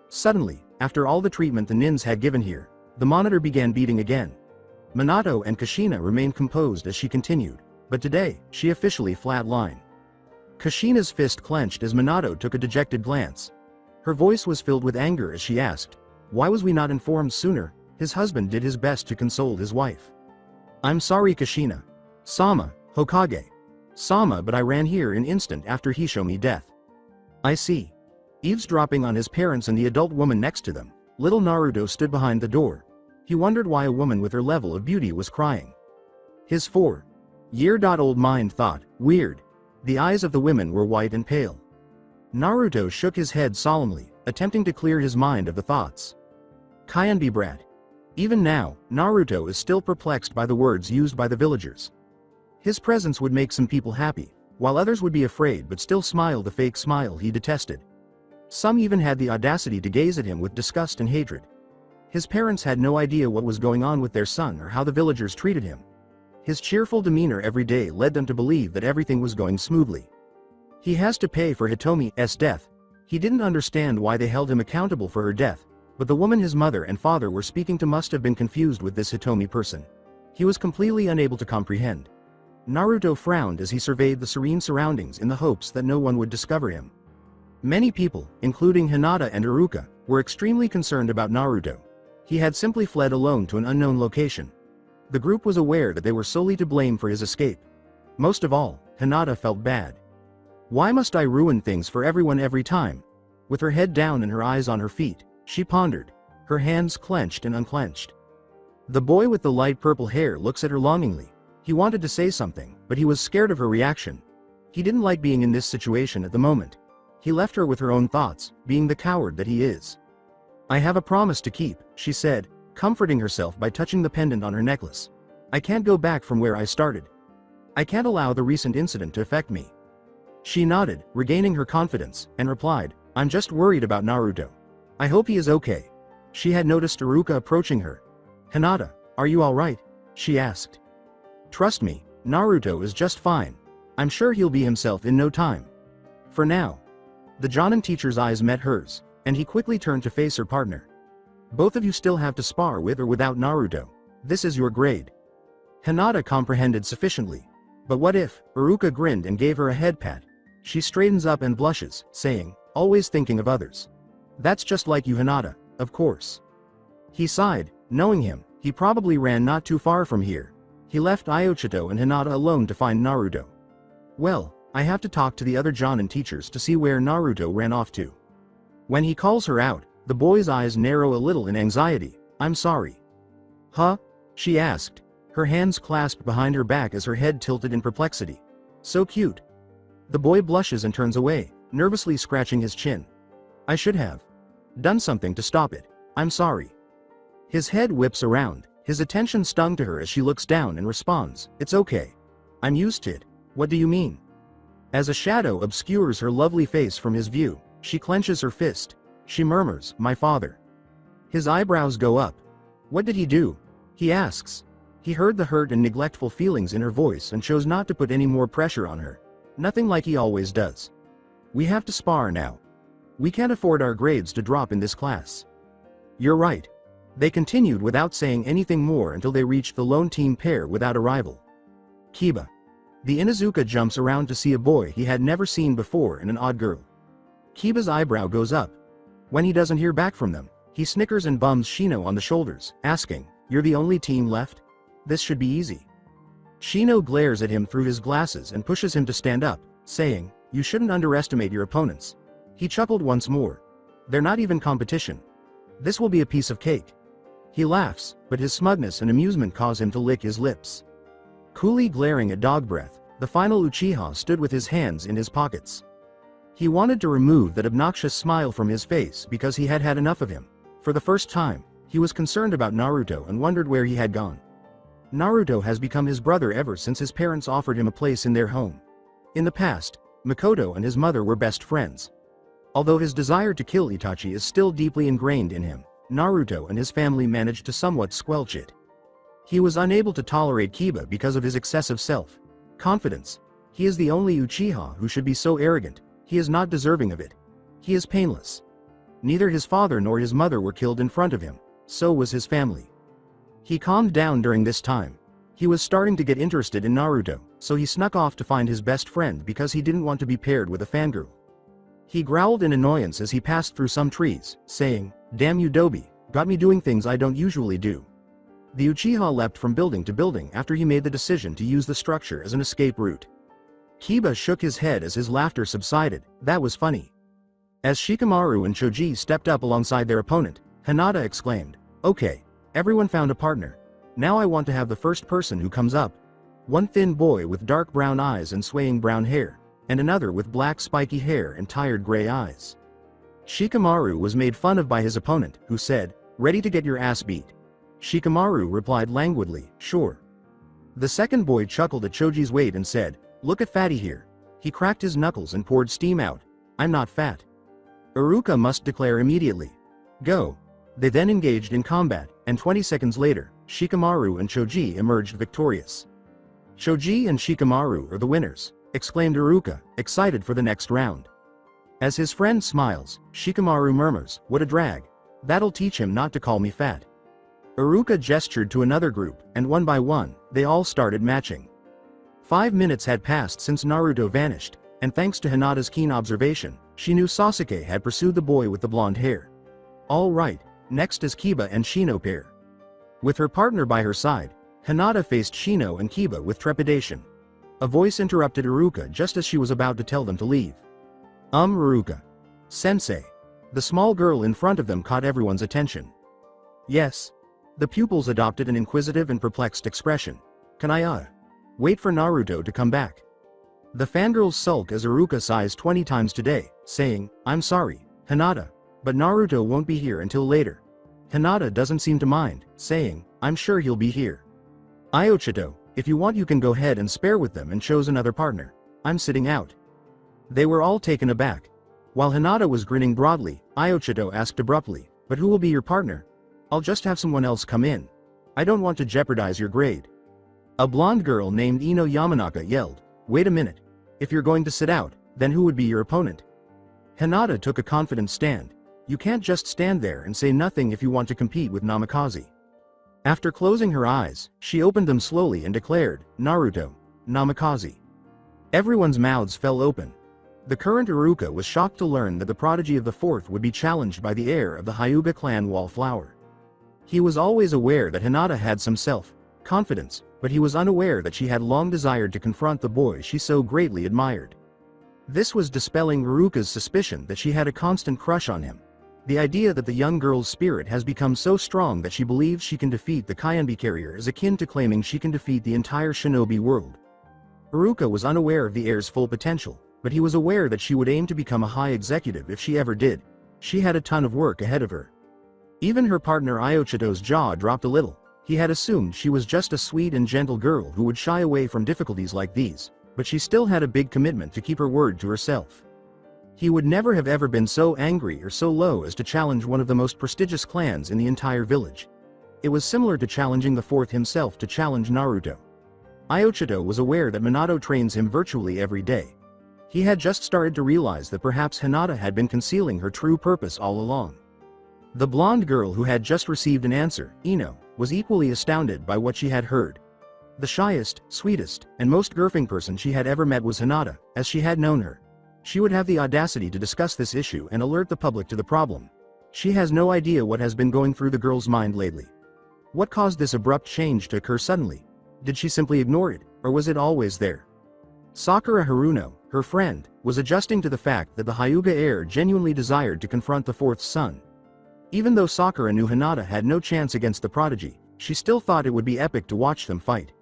Suddenly, after all the treatment the nins had given here, the monitor began beating again. Minato and Kushina remained composed as she continued, but today, she officially flat-lined. Kushina's fist clenched as Minato took a dejected glance. Her voice was filled with anger as she asked, "Why was we not informed sooner?" His husband did his best to console his wife. "I'm sorry, Kushina. Sama, Hokage. Sama, but I ran here an instant after Hishomi death." "I see." Eavesdropping on his parents and the adult woman next to them, little Naruto stood behind the door. He wondered why a woman with her level of beauty was crying. His 4-year-old mind thought, weird. The eyes of the women were white and pale. Naruto shook his head solemnly, attempting to clear his mind of the thoughts. Kayonbi brat. Even now, Naruto is still perplexed by the words used by the villagers. His presence would make some people happy, while others would be afraid but still smile the fake smile he detested. Some even had the audacity to gaze at him with disgust and hatred. His parents had no idea what was going on with their son or how the villagers treated him. His cheerful demeanor every day led them to believe that everything was going smoothly. He has to pay for Hitomi's death. He didn't understand why they held him accountable for her death, but the woman his mother and father were speaking to must have been confused with this Hitomi person. He was completely unable to comprehend. Naruto frowned as he surveyed the serene surroundings in the hopes that no one would discover him. Many people, including Hinata and Iruka, were extremely concerned about Naruto. He had simply fled alone to an unknown location. The group was aware that they were solely to blame for his escape. Most of all, Hinata felt bad. Why must I ruin things for everyone every time? With her head down and her eyes on her feet, she pondered, her hands clenched and unclenched. The boy with the light purple hair looks at her longingly. He wanted to say something, but he was scared of her reaction. He didn't like being in this situation at the moment. He left her with her own thoughts, being the coward that he is. I have a promise to keep, she said, comforting herself by touching the pendant on her necklace. I can't go back from where I started. I can't allow the recent incident to affect me. She nodded, regaining her confidence, and replied, I'm just worried about Naruto. I hope he is okay. She had noticed Iruka approaching her. Hinata, are you alright? She asked. Trust me, Naruto is just fine. I'm sure he'll be himself in no time. For now. The Jonin teacher's eyes met hers, and he quickly turned to face her partner. Both of you still have to spar with or without Naruto. This is your grade. Hinata comprehended sufficiently. But what if? Iruka grinned and gave her a head pat. She straightens up and blushes, saying, always thinking of others. That's just like you, Hinata, of course. He sighed, knowing him, he probably ran not too far from here. He left Iochito and Hinata alone to find Naruto. Well, I have to talk to the other Jonin teachers to see where Naruto ran off to. When he calls her out, the boy's eyes narrow a little in anxiety. I'm sorry. Huh? She asked, her hands clasped behind her back as her head tilted in perplexity. So cute. The boy blushes and turns away, nervously scratching his chin. I should have done something to stop it. I'm sorry. His head whips around, his attention stung to her as she looks down and responds, it's okay. I'm used to it. What do you mean? As a shadow obscures her lovely face from his view, she clenches her fist. She murmurs, my father. His eyebrows go up. What did he do? He asks. He heard the hurt and neglectful feelings in her voice and chose not to put any more pressure on her. Nothing like he always does. We have to spar now. We can't afford our grades to drop in this class. You're right. They continued without saying anything more until they reached the lone team pair without a rival. Kiba. The Inuzuka jumps around to see a boy he had never seen before and an odd girl. Kiba's eyebrow goes up. When he doesn't hear back from them, he snickers and bums Shino on the shoulders, asking, you're the only team left? This should be easy. Shino glares at him through his glasses and pushes him to stand up, saying, you shouldn't underestimate your opponents. He chuckled once more. They're not even competition. This will be a piece of cake. He laughs, but his smugness and amusement cause him to lick his lips. Coolly glaring at Dog Breath, the final Uchiha stood with his hands in his pockets. He wanted to remove that obnoxious smile from his face because he had had enough of him. For the first time, he was concerned about Naruto and wondered where he had gone. Naruto has become his brother ever since his parents offered him a place in their home. In the past, Makoto and his mother were best friends. Although his desire to kill Itachi is still deeply ingrained in him, Naruto and his family managed to somewhat squelch it. He was unable to tolerate Kiba because of his excessive self-confidence. He is the only Uchiha who should be so arrogant. He is not deserving of it. He is painless. Neither his father nor his mother were killed in front of him, so was his family. He calmed down during this time. He was starting to get interested in Naruto, so he snuck off to find his best friend because he didn't want to be paired with a fangirl. He growled in annoyance as he passed through some trees, saying, damn you Dobi, got me doing things I don't usually do. The Uchiha leapt from building to building after he made the decision to use the structure as an escape route. Kiba shook his head as his laughter subsided. That was funny. As Shikamaru and Choji stepped up alongside their opponent, Hinata exclaimed, okay, everyone found a partner. Now I want to have the first person who comes up. One thin boy with dark brown eyes and swaying brown hair, and another with black spiky hair and tired gray eyes. Shikamaru was made fun of by his opponent, who said, ready to get your ass beat. Shikamaru replied languidly, sure. The second boy chuckled at Choji's weight and said, "Look at Fatty here." He cracked his knuckles and poured steam out. "I'm not fat." Iruka must declare immediately. "Go." They then engaged in combat, and 20 seconds later, Shikamaru and Choji emerged victorious. "Choji and Shikamaru are the winners," exclaimed Iruka, excited for the next round. As his friend smiles, Shikamaru murmurs, "What a drag. That'll teach him not to call me fat." Iruka gestured to another group, and one by one, they all started matching. 5 minutes had passed since Naruto vanished, and thanks to Hinata's keen observation, she knew Sasuke had pursued the boy with the blonde hair. All right, next is Kiba and Shino pair. With her partner by her side, Hinata faced Shino and Kiba with trepidation. A voice interrupted Iruka just as she was about to tell them to leave. Iruka. Sensei. The small girl in front of them caught everyone's attention. Yes. The pupils adopted an inquisitive and perplexed expression. Can I wait for Naruto to come back? The fangirls sulk as Iruka sighs 20 times today, saying, "I'm sorry, Hinata, but Naruto won't be here until later." Hinata doesn't seem to mind, saying, "I'm sure he'll be here." "Iochito, if you want you can go ahead and spare with them," and chose another partner. "I'm sitting out." They were all taken aback. While Hinata was grinning broadly, Iochito asked abruptly, "But who will be your partner?" "I'll just have someone else come in. I don't want to jeopardize your grade." A blonde girl named Ino Yamanaka yelled, "Wait a minute. If you're going to sit out, then who would be your opponent?" Hinata took a confident stand. "You can't just stand there and say nothing if you want to compete with Namikaze." After closing her eyes, she opened them slowly and declared, "Naruto, Namikaze." Everyone's mouths fell open. The current Iruka was shocked to learn that the prodigy of the fourth would be challenged by the heir of the Hyuga clan Wallflower. He was always aware that Hinata had some self-confidence, but he was unaware that she had long desired to confront the boy she so greatly admired. This was dispelling Iruka's suspicion that she had a constant crush on him. The idea that the young girl's spirit has become so strong that she believes she can defeat the Kyuubi carrier is akin to claiming she can defeat the entire shinobi world. Iruka was unaware of the heir's full potential, but he was aware that she would aim to become a high executive if she ever did. She had a ton of work ahead of her. Even her partner Iochito's jaw dropped a little. He had assumed she was just a sweet and gentle girl who would shy away from difficulties like these, but she still had a big commitment to keep her word to herself. He would never have ever been so angry or so low as to challenge one of the most prestigious clans in the entire village. It was similar to challenging the fourth himself to challenge Naruto. Iochito was aware that Minato trains him virtually every day. He had just started to realize that perhaps Hinata had been concealing her true purpose all along. The blonde girl who had just received an answer, Ino, was equally astounded by what she had heard. The shyest, sweetest, and most girfing person she had ever met was Hinata, as she had known her. She would have the audacity to discuss this issue and alert the public to the problem. She has no idea what has been going through the girl's mind lately. What caused this abrupt change to occur suddenly? Did she simply ignore it, or was it always there? Sakura Haruno, her friend, was adjusting to the fact that the Hyuga heir genuinely desired to confront the fourth son. Even though Sakura knew Hinata had no chance against the prodigy, she still thought it would be epic to watch them fight.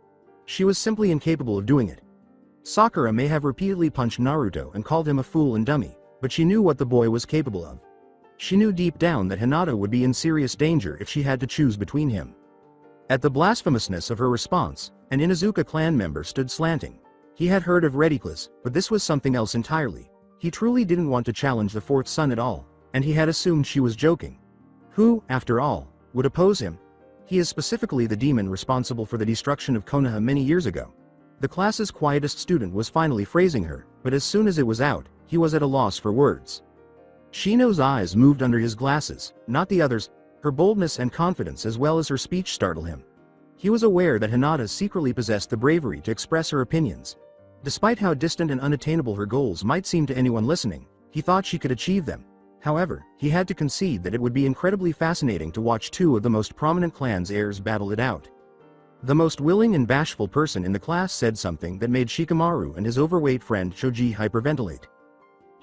She was simply incapable of doing it. Sakura may have repeatedly punched Naruto and called him a fool and dummy, but she knew what the boy was capable of. She knew deep down that Hinata would be in serious danger if she had to choose between him. At the blasphemousness of her response, an Inuzuka clan member stood slanting. He had heard of Rediclus, but this was something else entirely. He truly didn't want to challenge the fourth son at all, and he had assumed she was joking. Who, after all, would oppose him? He is specifically the demon responsible for the destruction of Konoha many years ago. The class's quietest student was finally phrasing her, but as soon as it was out, he was at a loss for words. Shino's eyes moved under his glasses, not the others. Her boldness and confidence as well as her speech startled him. He was aware that Hinata secretly possessed the bravery to express her opinions. Despite how distant and unattainable her goals might seem to anyone listening, he thought she could achieve them. However, he had to concede that it would be incredibly fascinating to watch two of the most prominent clan's heirs battle it out. The most willing and bashful person in the class said something that made Shikamaru and his overweight friend Choji hyperventilate.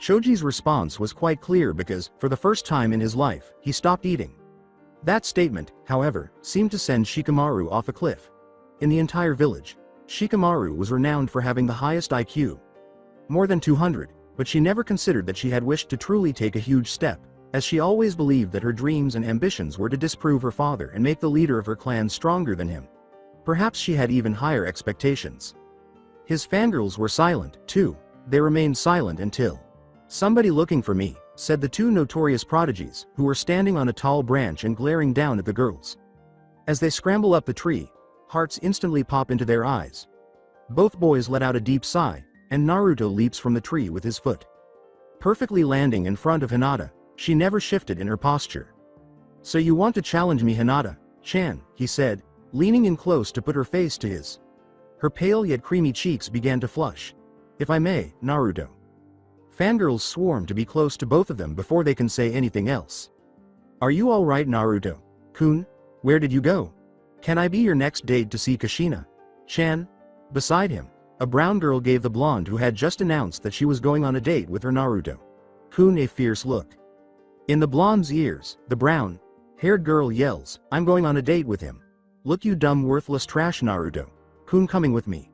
Choji's response was quite clear because, for the first time in his life, he stopped eating. That statement, however, seemed to send Shikamaru off a cliff. In the entire village, Shikamaru was renowned for having the highest IQ. More than 200, but she never considered that she had wished to truly take a huge step, as she always believed that her dreams and ambitions were to disprove her father and make the leader of her clan stronger than him. Perhaps she had even higher expectations. His fangirls were silent, too. They remained silent until... "Somebody looking for me," said the two notorious prodigies, who were standing on a tall branch and glaring down at the girls. As they scramble up the tree, hearts instantly pop into their eyes. Both boys let out a deep sigh, and Naruto leaps from the tree with his foot, perfectly landing in front of Hinata. She never shifted in her posture. "So you want to challenge me, Hinata-chan," he said, leaning in close to put her face to his. Her pale yet creamy cheeks began to flush. "If I may, Naruto." Fangirls swarm to be close to both of them before they can say anything else. "Are you alright, Naruto-kun? Where did you go? Can I be your next date to see Kushina-chan?" Beside him, a brown girl gave the blonde who had just announced that she was going on a date with her Naruto-kun a fierce look. In the blonde's ears, the brown-haired girl yells, "I'm going on a date with him. Look, you dumb worthless trash, Naruto-kun coming with me."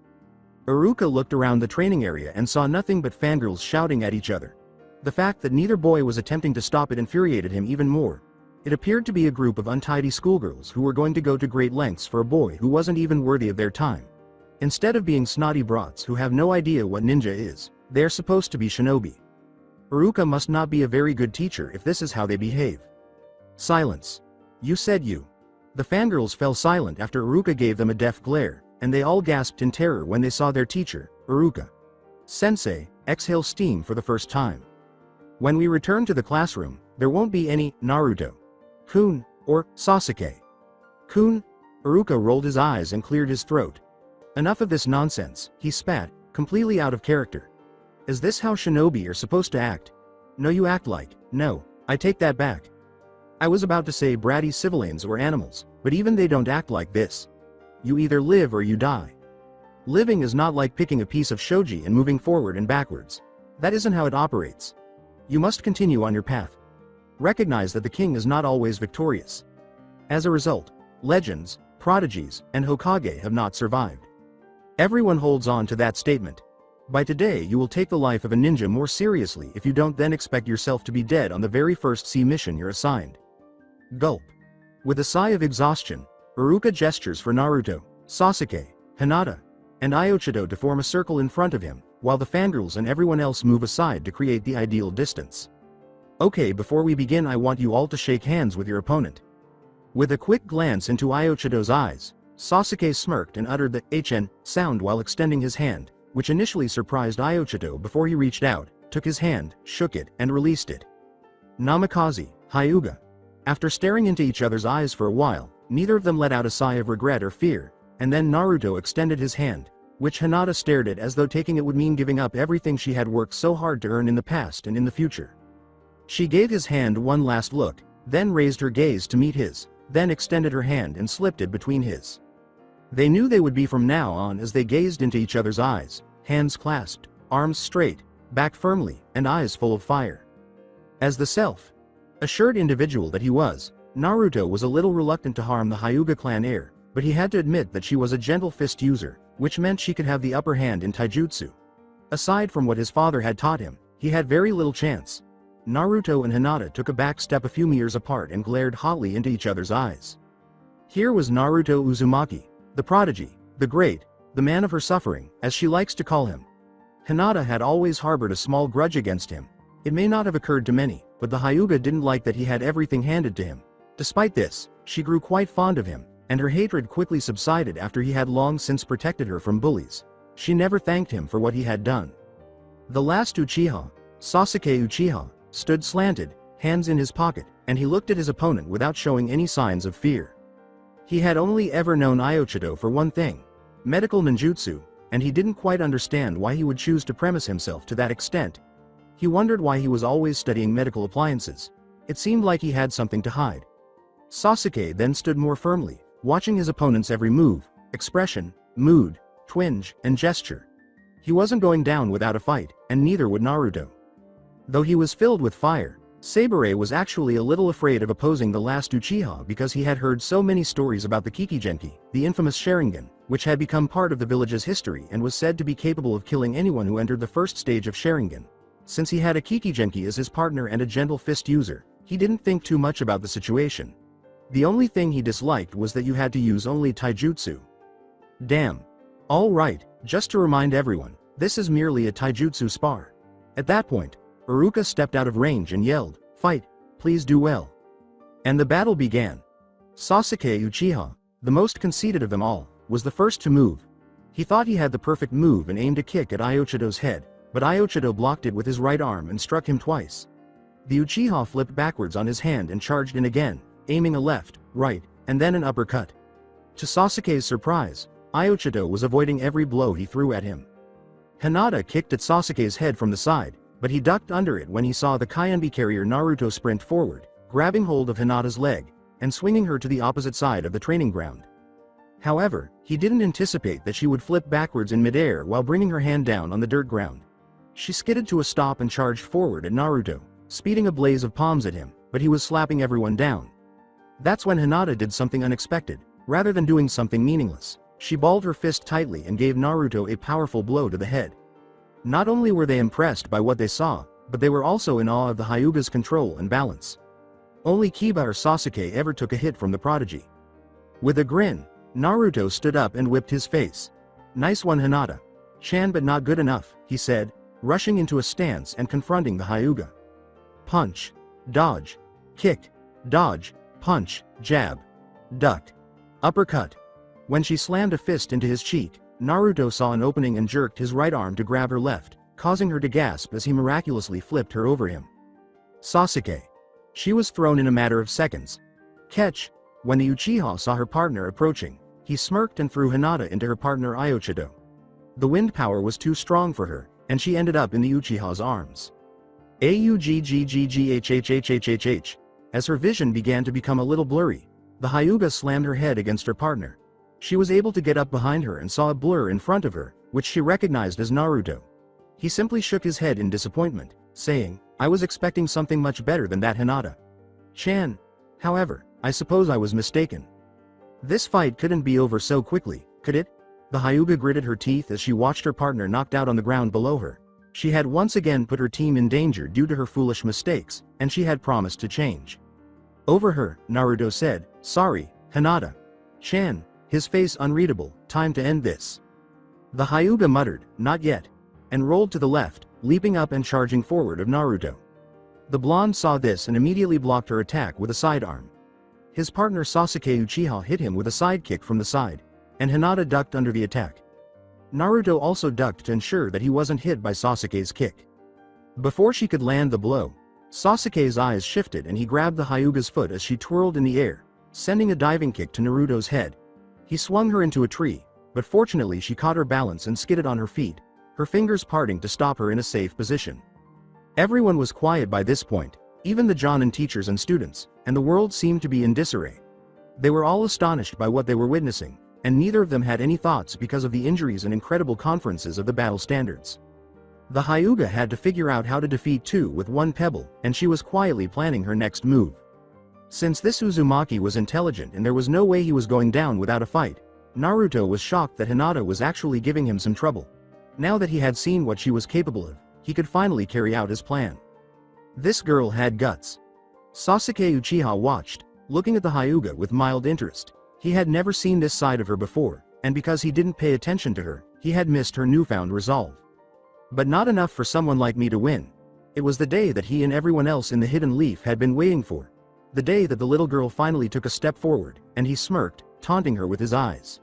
Iruka looked around the training area and saw nothing but fangirls shouting at each other. The fact that neither boy was attempting to stop it infuriated him even more. It appeared to be a group of untidy schoolgirls who were going to go to great lengths for a boy who wasn't even worthy of their time. Instead of being snotty brats who have no idea what ninja is, they're supposed to be shinobi. Iruka must not be a very good teacher if this is how they behave. "Silence. You said you." The fangirls fell silent after Iruka gave them a deaf glare, and they all gasped in terror when they saw their teacher, Iruka Sensei, exhale steam for the first time. "When we return to the classroom, there won't be any Naruto-kun or Sasuke-kun." Iruka rolled his eyes and cleared his throat. "Enough of this nonsense," he spat, completely out of character. "Is this how shinobi are supposed to act? No, you act like... No, I take that back. I was about to say bratty civilians or animals, but even they don't act like this. You either live or you die. Living is not like picking a piece of shoji and moving forward and backwards. That isn't how it operates. You must continue on your path. Recognize that the king is not always victorious. As a result, legends, prodigies, and Hokage have not survived. Everyone holds on to that statement. By today you will take the life of a ninja more seriously if you don't then expect yourself to be dead on the very first sea mission you're assigned." Gulp. With a sigh of exhaustion, Iruka gestures for Naruto, Sasuke, Hinata, and Iochito to form a circle in front of him, while the fangirls and everyone else move aside to create the ideal distance. "Okay, before we begin I want you all to shake hands with your opponent." With a quick glance into Iochito's eyes, Sasuke smirked and uttered the HN sound while extending his hand, which initially surprised Iochito before he reached out, took his hand, shook it, and released it. "Namikaze, Hyuga." After staring into each other's eyes for a while, neither of them let out a sigh of regret or fear, and then Naruto extended his hand, which Hinata stared at as though taking it would mean giving up everything she had worked so hard to earn in the past and in the future. She gave his hand one last look, then raised her gaze to meet his, then extended her hand and slipped it between his. They knew they would be from now on as they gazed into each other's eyes, hands clasped, arms straight, back firmly, and eyes full of fire. As the self-assured individual that he was, Naruto was a little reluctant to harm the Hyuga clan heir, but he had to admit that she was a gentle fist user, which meant she could have the upper hand in taijutsu. Aside from what his father had taught him, he had very little chance. Naruto and Hinata took a back step a few meters apart and glared hotly into each other's eyes. Here was Naruto Uzumaki, the prodigy, the great, the man of her suffering, as she likes to call him. Hinata had always harbored a small grudge against him. It may not have occurred to many, but the Hyuga didn't like that he had everything handed to him. Despite this, she grew quite fond of him, and her hatred quickly subsided after he had long since protected her from bullies. She never thanked him for what he had done. The last Uchiha, Sasuke Uchiha, stood slanted, hands in his pocket, and he looked at his opponent without showing any signs of fear. He had only ever known Iochito for one thing: medical ninjutsu, and he didn't quite understand why he would choose to premise himself to that extent. He wondered why he was always studying medical appliances. It seemed like he had something to hide. Sasuke then stood more firmly, watching his opponent's every move, expression, mood, twinge, and gesture. He wasn't going down without a fight, and neither would Naruto. Though he was filled with fire, Sabure was actually a little afraid of opposing the last Uchiha because he had heard so many stories about the Kikigenki, the infamous Sharingan, which had become part of the village's history and was said to be capable of killing anyone who entered the first stage of Sharingan. Since he had a Kikigenki as his partner and a gentle fist user, he didn't think too much about the situation. The only thing he disliked was that you had to use only taijutsu. Damn. All right, just to remind everyone, this is merely a taijutsu spar. At that point, Iruka stepped out of range and yelled, "Fight, please do well." And the battle began. Sasuke Uchiha, the most conceited of them all, was the first to move. He thought he had the perfect move and aimed a kick at Iochido's head, but Iochido blocked it with his right arm and struck him twice. The Uchiha flipped backwards on his hand and charged in again, aiming a left, right, and then an uppercut. To Sasuke's surprise, Iochido was avoiding every blow he threw at him. Hinata kicked at Sasuke's head from the side, but he ducked under it when he saw the Kyuubi carrier Naruto sprint forward, grabbing hold of Hinata's leg, and swinging her to the opposite side of the training ground. However, he didn't anticipate that she would flip backwards in midair while bringing her hand down on the dirt ground. She skidded to a stop and charged forward at Naruto, speeding a blaze of palms at him, but he was slapping everyone down. That's when Hinata did something unexpected. Rather than doing something meaningless, she balled her fist tightly and gave Naruto a powerful blow to the head. Not only were they impressed by what they saw, but they were also in awe of the Hyuga's control and balance. Only Kiba or Sasuke ever took a hit from the prodigy. With a grin, Naruto stood up and whipped his face. "Nice one, Hinata. Chan, but not good enough," he said, rushing into a stance and confronting the Hyuga. Punch, dodge, kick, dodge, punch, jab, duck, uppercut. When she slammed a fist into his cheek, Naruto saw an opening and jerked his right arm to grab her left, causing her to gasp as he miraculously flipped her over him. Sasuke. She was thrown in a matter of seconds. Catch. When the Uchiha saw her partner approaching, he smirked and threw Hinata into her partner Iochido. The wind power was too strong for her, and she ended up in the Uchiha's arms. Auggggghhhhhh. As her vision began to become a little blurry, the Hyuga slammed her head against her partner. She was able to get up behind her and saw a blur in front of her, which she recognized as Naruto. He simply shook his head in disappointment, saying, "I was expecting something much better than that, Hinata. Chan. However, I suppose I was mistaken." This fight couldn't be over so quickly, could it? The Hyuga gritted her teeth as she watched her partner knocked out on the ground below her. She had once again put her team in danger due to her foolish mistakes, and she had promised to change. Over her, Naruto said, "Sorry, Hinata. Chan," his face unreadable, "time to end this." The Hyuga muttered, "Not yet," and rolled to the left, leaping up and charging forward of Naruto. The blonde saw this and immediately blocked her attack with a sidearm. His partner Sasuke Uchiha hit him with a sidekick from the side, and Hinata ducked under the attack. Naruto also ducked to ensure that he wasn't hit by Sasuke's kick. Before she could land the blow, Sasuke's eyes shifted and he grabbed the Hyuga's foot as she twirled in the air, sending a diving kick to Naruto's head. He swung her into a tree, but fortunately she caught her balance and skidded on her feet, her fingers parting to stop her in a safe position. Everyone was quiet by this point, even the Jonin teachers and students, and the world seemed to be in disarray. They were all astonished by what they were witnessing, and neither of them had any thoughts because of the injuries and incredible conferences of the battle standards. The Hyuga had to figure out how to defeat two with one pebble, and she was quietly planning her next move. Since this Uzumaki was intelligent and there was no way he was going down without a fight, Naruto was shocked that Hinata was actually giving him some trouble. Now that he had seen what she was capable of, he could finally carry out his plan. This girl had guts. Sasuke Uchiha watched, looking at the Hyuga with mild interest. He had never seen this side of her before, and because he didn't pay attention to her, he had missed her newfound resolve. But not enough for someone like me to win. It was the day that he and everyone else in the Hidden Leaf had been waiting for. The day that the little girl finally took a step forward, and he smirked, taunting her with his eyes.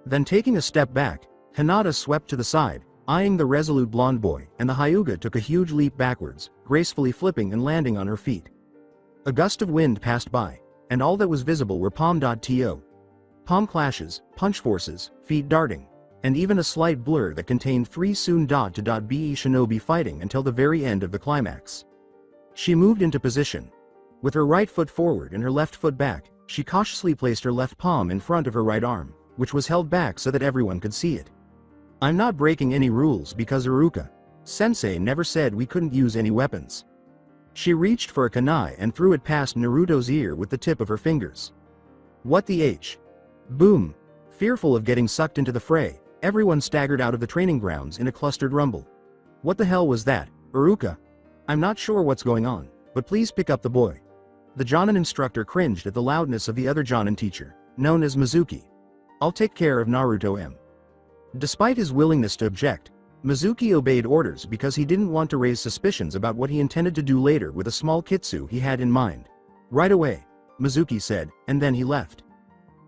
Then taking a step back, Hinata swept to the side, eyeing the resolute blonde boy, and the Hyuga took a huge leap backwards, gracefully flipping and landing on her feet. A gust of wind passed by, and all that was visible were palm.to. Palm clashes, punch forces, feet darting, and even a slight blur that contained 3 soon.to.be shinobi fighting until the very end of the climax. She moved into position. With her right foot forward and her left foot back, she cautiously placed her left palm in front of her right arm, which was held back so that everyone could see it. "I'm not breaking any rules because Iruka-sensei never said we couldn't use any weapons." She reached for a kunai and threw it past Naruto's ear with the tip of her fingers. "What the h?" Boom! Fearful of getting sucked into the fray, everyone staggered out of the training grounds in a clustered rumble. "What the hell was that, Iruka? I'm not sure what's going on, but please pick up the boy." The Jonin instructor cringed at the loudness of the other Jonin teacher, known as Mizuki. I'll take care of Naruto M. Despite his willingness to object, Mizuki obeyed orders because he didn't want to raise suspicions about what he intended to do later with a small kitsu he had in mind. Right away, Mizuki said, and then he left.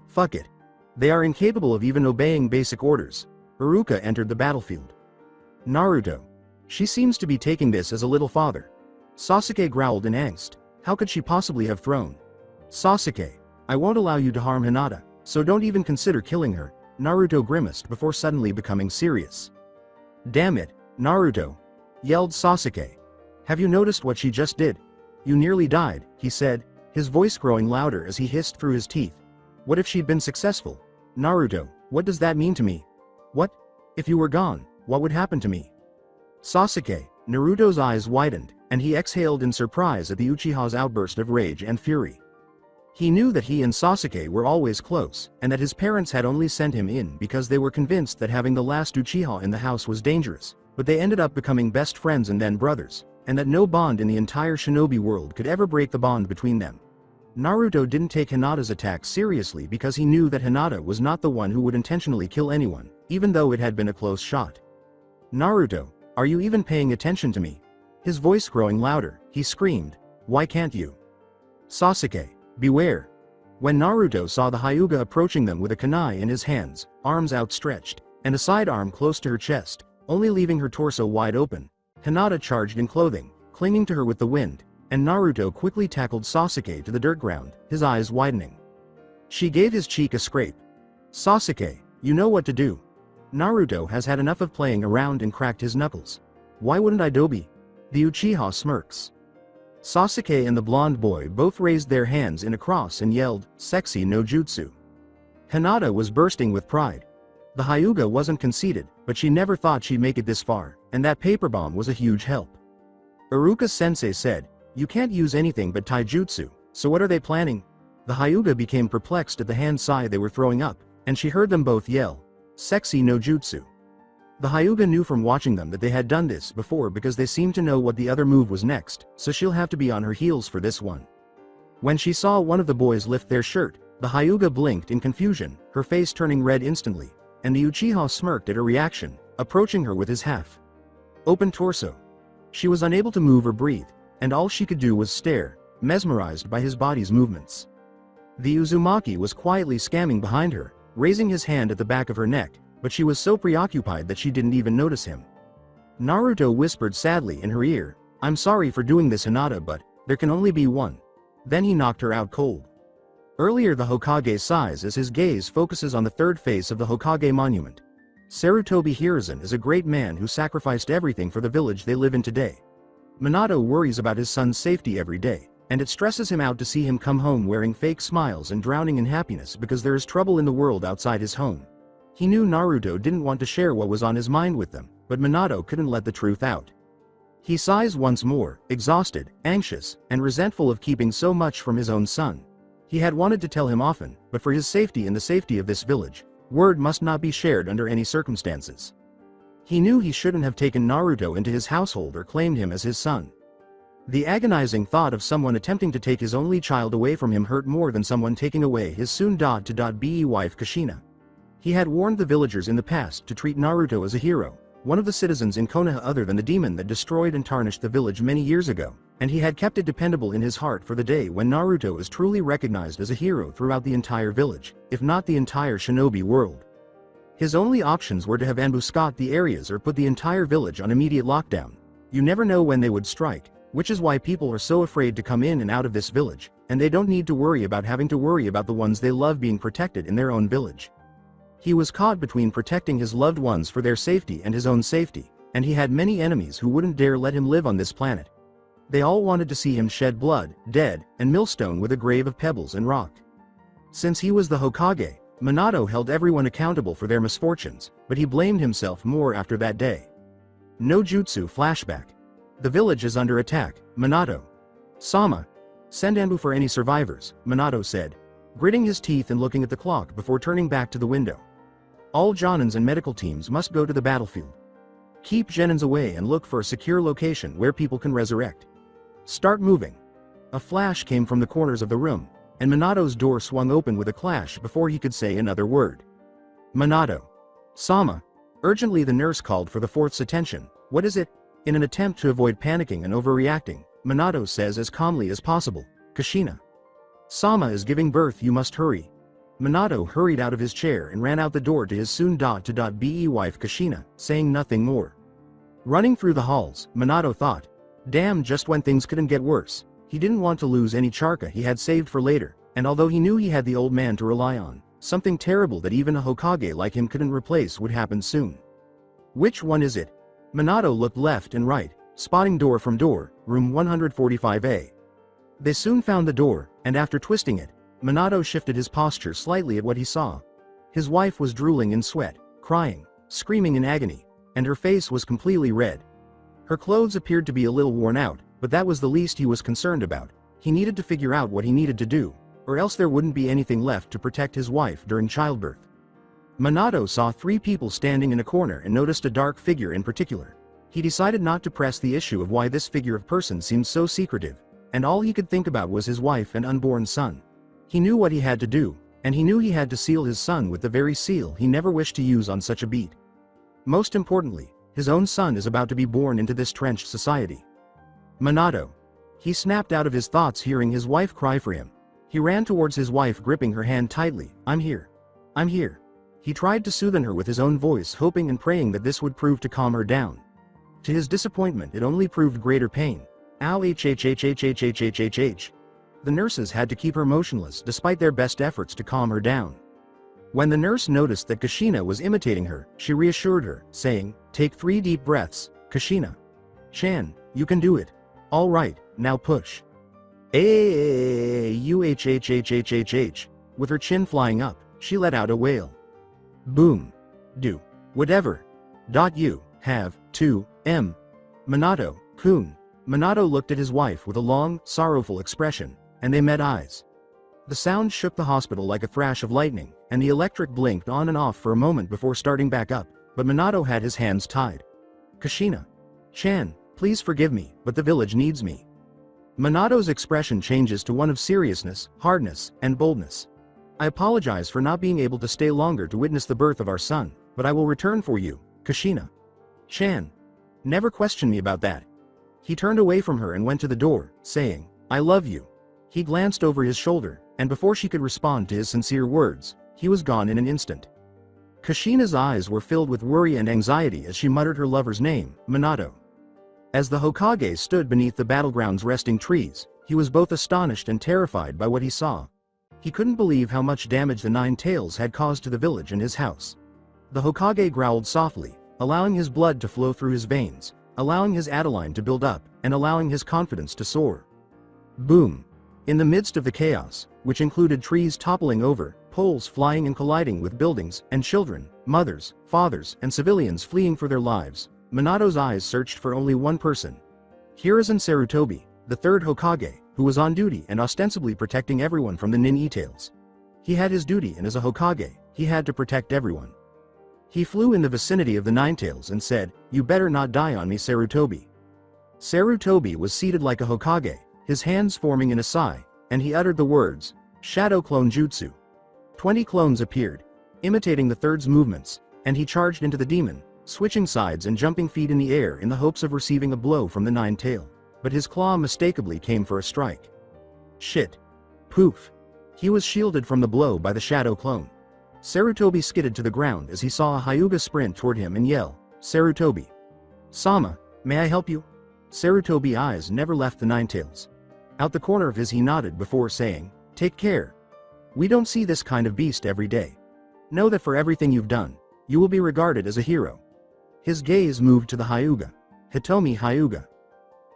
Fuck it. They are incapable of even obeying basic orders. Iruka entered the battlefield. Naruto. She seems to be taking this as a little father. Sasuke growled in angst. How could she possibly have thrown? Sasuke, I won't allow you to harm Hinata, so don't even consider killing her, Naruto grimaced before suddenly becoming serious. Damn it, Naruto, yelled Sasuke. Have you noticed what she just did? You nearly died, he said, his voice growing louder as he hissed through his teeth. What if she'd been successful? Naruto, what does that mean to me? What? If you were gone, what would happen to me? Sasuke, Naruto's eyes widened, and he exhaled in surprise at the Uchiha's outburst of rage and fury. He knew that he and Sasuke were always close, and that his parents had only sent him in because they were convinced that having the last Uchiha in the house was dangerous, but they ended up becoming best friends and then brothers, and that no bond in the entire shinobi world could ever break the bond between them. Naruto didn't take Hinata's attack seriously because he knew that Hinata was not the one who would intentionally kill anyone, even though it had been a close shot. Naruto, are you even paying attention to me? His voice growing louder, he screamed, why can't you? Sasuke, beware. When Naruto saw the Hyuga approaching them with a kunai in his hands, arms outstretched, and a sidearm close to her chest, only leaving her torso wide open, Hinata charged in clothing, clinging to her with the wind, and Naruto quickly tackled Sasuke to the dirt ground, his eyes widening. She gave his cheek a scrape. Sasuke, you know what to do. Naruto has had enough of playing around and cracked his knuckles. Why wouldn't I Dobi? The Uchiha smirks. Sasuke and the blonde boy both raised their hands in a cross and yelled, sexy no jutsu. Hinata was bursting with pride. The Hyuga wasn't conceited, but she never thought she'd make it this far, and that paper bomb was a huge help. Iruka-sensei said, you can't use anything but taijutsu, so what are they planning? The Hyuga became perplexed at the hand sai they were throwing up, and she heard them both yell, sexy no jutsu. The Hyuga knew from watching them that they had done this before because they seemed to know what the other move was next, so she'll have to be on her heels for this one. When she saw one of the boys lift their shirt, the Hyuga blinked in confusion, her face turning red instantly, and the Uchiha smirked at her reaction, approaching her with his half-open torso. She was unable to move or breathe, and all she could do was stare, mesmerized by his body's movements. The Uzumaki was quietly scamming behind her, raising his hand at the back of her neck, but she was so preoccupied that she didn't even notice him. Naruto whispered sadly in her ear, I'm sorry for doing this, Hinata, but there can only be one. Then he knocked her out cold. Earlier the Hokage sighs as his gaze focuses on the third face of the Hokage monument. Sarutobi Hiruzen is a great man who sacrificed everything for the village they live in today. Minato worries about his son's safety every day, and it stresses him out to see him come home wearing fake smiles and drowning in happiness because there is trouble in the world outside his home. He knew Naruto didn't want to share what was on his mind with them, but Minato couldn't let the truth out. He sighs once more, exhausted, anxious, and resentful of keeping so much from his own son. He had wanted to tell him often, but for his safety and the safety of this village, word must not be shared under any circumstances. He knew he shouldn't have taken Naruto into his household or claimed him as his son. The agonizing thought of someone attempting to take his only child away from him hurt more than someone taking away his soon-to-be wife Kushina. He had warned the villagers in the past to treat Naruto as a hero, one of the citizens in Konoha other than the demon that destroyed and tarnished the village many years ago, and he had kept it dependable in his heart for the day when Naruto is truly recognized as a hero throughout the entire village, if not the entire shinobi world. His only options were to have ambuscade the areas or put the entire village on immediate lockdown. You never know when they would strike, which is why people are so afraid to come in and out of this village, and they don't need to worry about having to worry about the ones they love being protected in their own village. He was caught between protecting his loved ones for their safety and his own safety, and he had many enemies who wouldn't dare let him live on this planet. They all wanted to see him shed blood, dead, and millstone with a grave of pebbles and rock. Since he was the Hokage, Minato held everyone accountable for their misfortunes, but he blamed himself more after that day. No jutsu flashback. The village is under attack, Minato. Sama. Send Anbu for any survivors, Minato said, gritting his teeth and looking at the clock before turning back to the window. All Jonins and medical teams must go to the battlefield. Keep Genins away and look for a secure location where people can resurrect. Start moving. A flash came from the corners of the room, and Minato's door swung open with a clash before he could say another word. Minato. Sama. Urgently the nurse called for the fourth's attention. What is it? In an attempt to avoid panicking and overreacting, Minato says as calmly as possible, Kushina. Sama is giving birth, you must hurry. Minato hurried out of his chair and ran out the door to his soon-to-be wife Kushina, saying nothing more. Running through the halls, Minato thought, damn, just when things couldn't get worse. He didn't want to lose any chakra he had saved for later, and although he knew he had the old man to rely on, something terrible that even a Hokage like him couldn't replace would happen soon. Which one is it? Minato looked left and right, spotting door from door, room 145A. They soon found the door, and after twisting it, Minato shifted his posture slightly at what he saw. His wife was drooling in sweat, crying, screaming in agony, and her face was completely red. Her clothes appeared to be a little worn out, but that was the least he was concerned about. He needed to figure out what he needed to do, or else there wouldn't be anything left to protect his wife during childbirth. Minato saw 3 people standing in a corner and noticed a dark figure in particular. He decided not to press the issue of why this figure of person seemed so secretive, and all he could think about was his wife and unborn son. He knew what he had to do, and he knew he had to seal his son with the very seal he never wished to use on such a beat. Most importantly, his own son is about to be born into this trenched society. Minato. He snapped out of his thoughts hearing his wife cry for him. He ran towards his wife, gripping her hand tightly. I'm here. I'm here. He tried to soothe her with his own voice, hoping and praying that this would prove to calm her down. To his disappointment, it only proved greater pain. Ow, hhhhhhhhhh. The nurses had to keep her motionless despite their best efforts to calm her down. When the nurse noticed that Kushina was imitating her, she reassured her, saying, take 3 deep breaths, Kushina. Chan, you can do it. All right, now push. Uhhhhhhhh. With her chin flying up, she let out a wail. Boom. Do. Whatever. You have to Minato-kun. Minato looked at his wife with a long, sorrowful expression, and they met eyes. The sound shook the hospital like a thrash of lightning, and the electric blinked on and off for a moment before starting back up, but Minato had his hands tied. Kushina. Chan, please forgive me, but the village needs me. Minato's expression changes to one of seriousness, hardness, and boldness. I apologize for not being able to stay longer to witness the birth of our son, but I will return for you, Kushina. Chan. Never question me about that. He turned away from her and went to the door, saying, I love you. He glanced over his shoulder, and before she could respond to his sincere words, he was gone in an instant. Kushina's eyes were filled with worry and anxiety as she muttered her lover's name, Minato. As the Hokage stood beneath the battleground's resting trees, he was both astonished and terrified by what he saw. He couldn't believe how much damage the Nine Tails had caused to the village and his house. The Hokage growled softly, allowing his blood to flow through his veins, allowing his adrenaline to build up, and allowing his confidence to soar. Boom. In the midst of the chaos, which included trees toppling over, poles flying and colliding with buildings, and children, mothers, fathers, and civilians fleeing for their lives, Minato's eyes searched for only one person. Hiruzen Sarutobi, the 3rd Hokage, who was on duty and ostensibly protecting everyone from the Nin Tails. He had his duty, and as a Hokage, he had to protect everyone. He flew in the vicinity of the Nine Tails and said, You better not die on me, Sarutobi. Sarutobi was seated like a Hokage, his hands forming in a sigh, and he uttered the words, Shadow Clone Jutsu. 20 clones appeared, imitating the third's movements, and he charged into the demon, switching sides and jumping feet in the air in the hopes of receiving a blow from the Nine Tail. But his claw mistakenly came for a strike. Shit. Poof. He was shielded from the blow by the shadow clone. Sarutobi skidded to the ground as he saw a Hyuga sprint toward him and yell, Sarutobi. Sama, may I help you? Sarutobi's eyes never left the Nine Tails. Out the corner of his he nodded before saying, Take care. We don't see this kind of beast every day. Know that for everything you've done, you will be regarded as a hero. His gaze moved to the Hyuga. Hitomi Hyuga.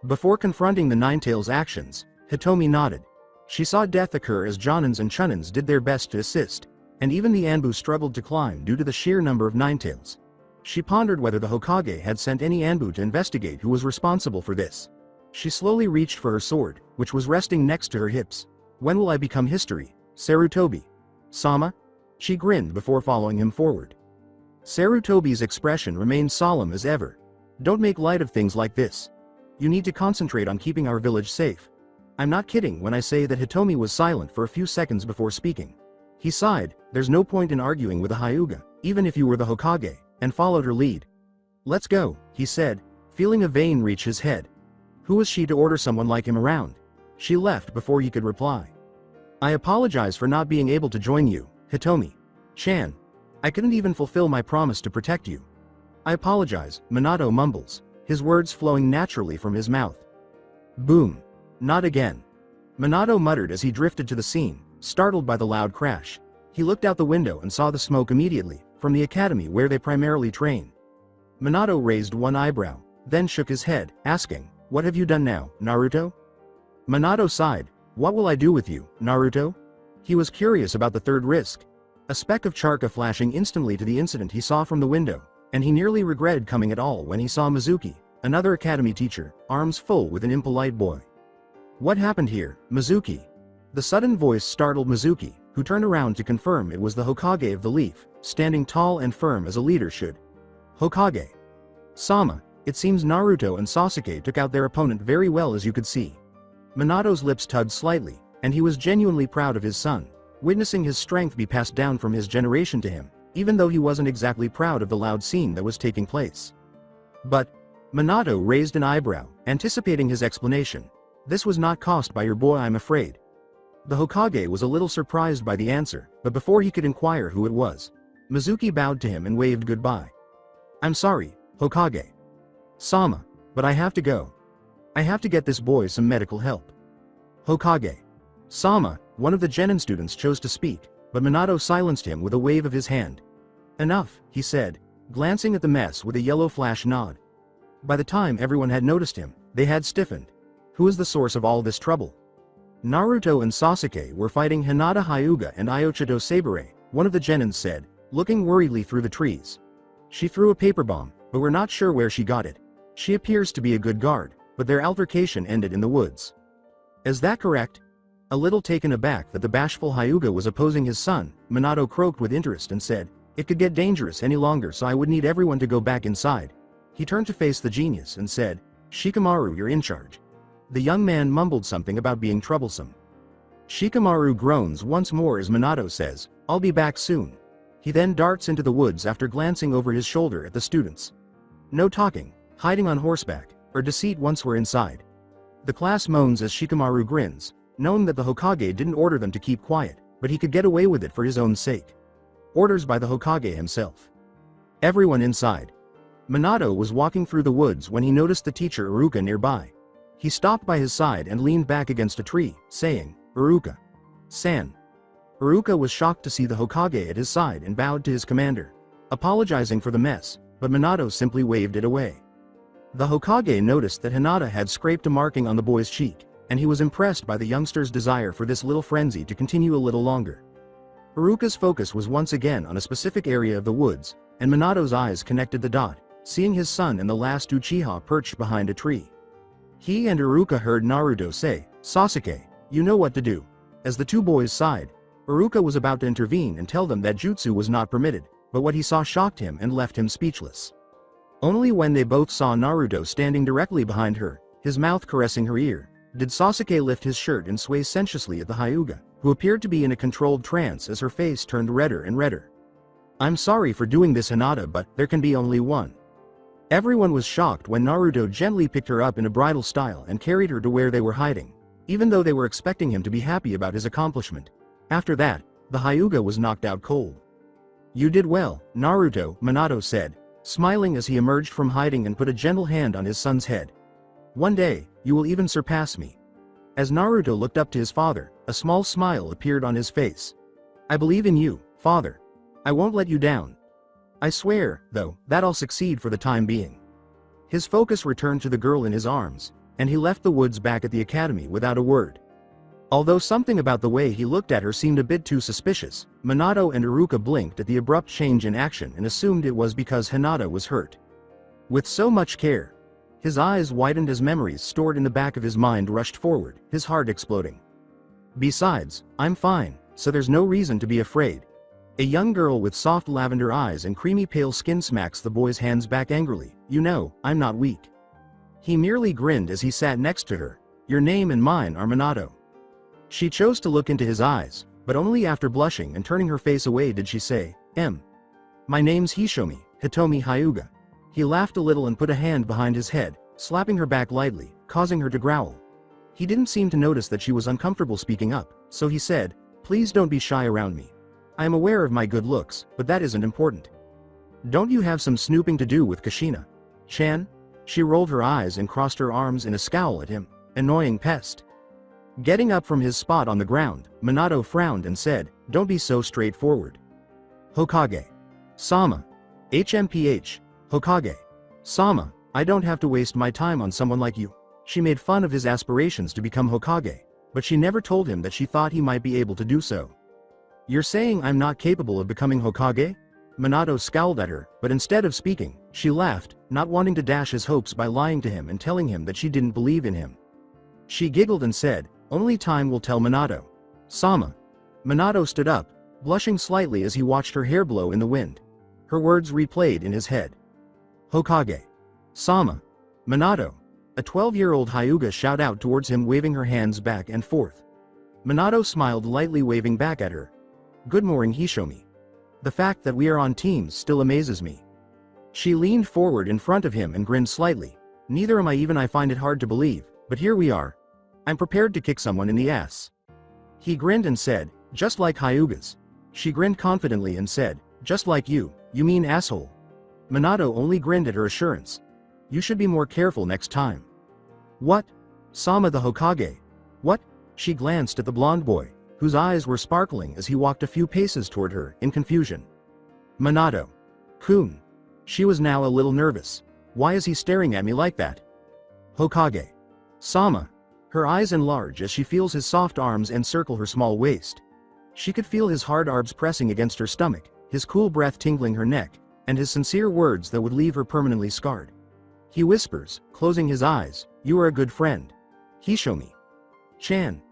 Before confronting the Nine Tails' actions, Hitomi nodded. She saw death occur as Jonins and Chunnins did their best to assist, and even the Anbu struggled to climb due to the sheer number of Nine Tails. She pondered whether the Hokage had sent any Anbu to investigate who was responsible for this. She slowly reached for her sword, which was resting next to her hips. When will I become history, Sarutobi? Sama? She grinned before following him forward. Sarutobi's expression remained solemn as ever. Don't make light of things like this. You need to concentrate on keeping our village safe. I'm not kidding when I say that Hitomi was silent for a few seconds before speaking. He sighed, there's no point in arguing with a Hyuga, even if you were the Hokage, and followed her lead. Let's go, he said, feeling a vein reach his head. Who was she to order someone like him around? She left before he could reply. I apologize for not being able to join you, Hitomi-chan. I couldn't even fulfill my promise to protect you. I apologize, Minato mumbles, his words flowing naturally from his mouth. Boom. Not again. Minato muttered as he drifted to the scene, startled by the loud crash. He looked out the window and saw the smoke immediately, from the academy where they primarily train. Minato raised one eyebrow, then shook his head, asking, "What have you done now, Naruto?" Minato sighed. "What will I do with you, Naruto?" He was curious about the third risk. A speck of chakra flashing instantly to the incident he saw from the window, and he nearly regretted coming at all when he saw Mizuki, another academy teacher, arms full with an impolite boy. What happened here, Mizuki? The sudden voice startled Mizuki, who turned around to confirm it was the Hokage of the Leaf, standing tall and firm as a leader should. Hokage. Sama, it seems Naruto and Sasuke took out their opponent very well, as you could see. Minato's lips tugged slightly, and he was genuinely proud of his son, witnessing his strength be passed down from his generation to him, even though he wasn't exactly proud of the loud scene that was taking place. But, Minato raised an eyebrow, anticipating his explanation. This was not caused by your boy, I'm afraid. The Hokage was a little surprised by the answer, but before he could inquire who it was, Mizuki bowed to him and waved goodbye. I'm sorry, Hokage. Sama, but I have to go. I have to get this boy some medical help. Hokage. Sama, one of the genin students, chose to speak, but Minato silenced him with a wave of his hand. Enough, he said, glancing at the mess with a yellow flash nod. By the time everyone had noticed him, they had stiffened. Who is the source of all this trouble? Naruto and Sasuke were fighting Hinata Hyuga and Iochito Sabure, one of the genins said, looking worriedly through the trees. She threw a paper bomb, but we're not sure where she got it. She appears to be a good guard, but their altercation ended in the woods. Is that correct? A little taken aback that the bashful Hyuga was opposing his son, Minato croaked with interest and said, it could get dangerous any longer, so I would need everyone to go back inside. He turned to face the genius and said, Shikamaru, you're in charge. The young man mumbled something about being troublesome. Shikamaru groans once more as Minato says, I'll be back soon. He then darts into the woods after glancing over his shoulder at the students. No talking, hiding on horseback, or deceit once we're inside. The class moans as Shikamaru grins, knowing that the Hokage didn't order them to keep quiet, but he could get away with it for his own sake. Orders by the Hokage himself. Everyone inside. Minato was walking through the woods when he noticed the teacher Iruka nearby. He stopped by his side and leaned back against a tree, saying, Iruka-san. Iruka was shocked to see the Hokage at his side and bowed to his commander, apologizing for the mess, but Minato simply waved it away. The Hokage noticed that Hinata had scraped a marking on the boy's cheek, and he was impressed by the youngster's desire for this little frenzy to continue a little longer. Iruka's focus was once again on a specific area of the woods, and Minato's eyes connected the dot, seeing his son and the last Uchiha perched behind a tree. He and Iruka heard Naruto say, Sasuke, you know what to do. As the two boys sighed, Iruka was about to intervene and tell them that jutsu was not permitted, but what he saw shocked him and left him speechless. Only when they both saw Naruto standing directly behind her, his mouth caressing her ear, did Sasuke lift his shirt and sway sensuously at the Hyuga, who appeared to be in a controlled trance as her face turned redder and redder. I'm sorry for doing this, Hinata, but there can be only one. Everyone was shocked when Naruto gently picked her up in a bridal style and carried her to where they were hiding, even though they were expecting him to be happy about his accomplishment. After that, the Hyuga was knocked out cold. You did well, Naruto, Minato said, smiling as he emerged from hiding and put a gentle hand on his son's head. One day, you will even surpass me. As Naruto looked up to his father, a small smile appeared on his face. I believe in you, father. I won't let you down. I swear, though, that I'll succeed for the time being. His focus returned to the girl in his arms, and he left the woods back at the academy without a word. Although something about the way he looked at her seemed a bit too suspicious, Minato and Iruka blinked at the abrupt change in action and assumed it was because Hinata was hurt. With so much care, his eyes widened as memories stored in the back of his mind rushed forward, his heart exploding. Besides, I'm fine, so there's no reason to be afraid. A young girl with soft lavender eyes and creamy pale skin smacks the boy's hands back angrily. You know, I'm not weak. He merely grinned as he sat next to her. Your name and mine are Minato. She chose to look into his eyes, but only after blushing and turning her face away did she say, My name's Hitomi Hyuga. He laughed a little and put a hand behind his head, slapping her back lightly, causing her to growl. He didn't seem to notice that she was uncomfortable speaking up, so he said, "Please don't be shy around me. I am aware of my good looks, but that isn't important." "Don't you have some snooping to do with Kushina-chan?" She rolled her eyes and crossed her arms in a scowl at him. Annoying pest. Getting up from his spot on the ground, Minato frowned and said, "Don't be so straightforward. Hokage. Sama. HMPH. Hokage. Sama, I don't have to waste my time on someone like you." She made fun of his aspirations to become Hokage, but she never told him that she thought he might be able to do so. "You're saying I'm not capable of becoming Hokage?" Minato scowled at her, but instead of speaking, she laughed, not wanting to dash his hopes by lying to him and telling him that she didn't believe in him. She giggled and said, "Only time will tell, Minato." "Sama." Minato stood up, blushing slightly as he watched her hair blow in the wind. Her words replayed in his head. "Hokage. Sama. Minato." A 12-year-old Hyuga shouted out towards him, waving her hands back and forth. Minato smiled lightly, waving back at her. "Good morning, Hishomi. The fact that we are on teams still amazes me." She leaned forward in front of him and grinned slightly. "Neither am I even. I find it hard to believe, but here we are. I'm prepared to kick someone in the ass." He grinned and said, "Just like Hyugas." She grinned confidently and said, "Just like you mean asshole." Minato only grinned at her assurance. "You should be more careful next time." "What? Sama the Hokage? What?" She glanced at the blonde boy, whose eyes were sparkling as he walked a few paces toward her, in confusion. "Minato-kun." She was now a little nervous. "Why is he staring at me like that?" "Hokage. Sama." Her eyes enlarge as she feels his soft arms encircle her small waist. She could feel his hard arms pressing against her stomach, his cool breath tingling her neck, and his sincere words that would leave her permanently scarred. He whispers, closing his eyes, "You are a good friend. Hishomi-chan."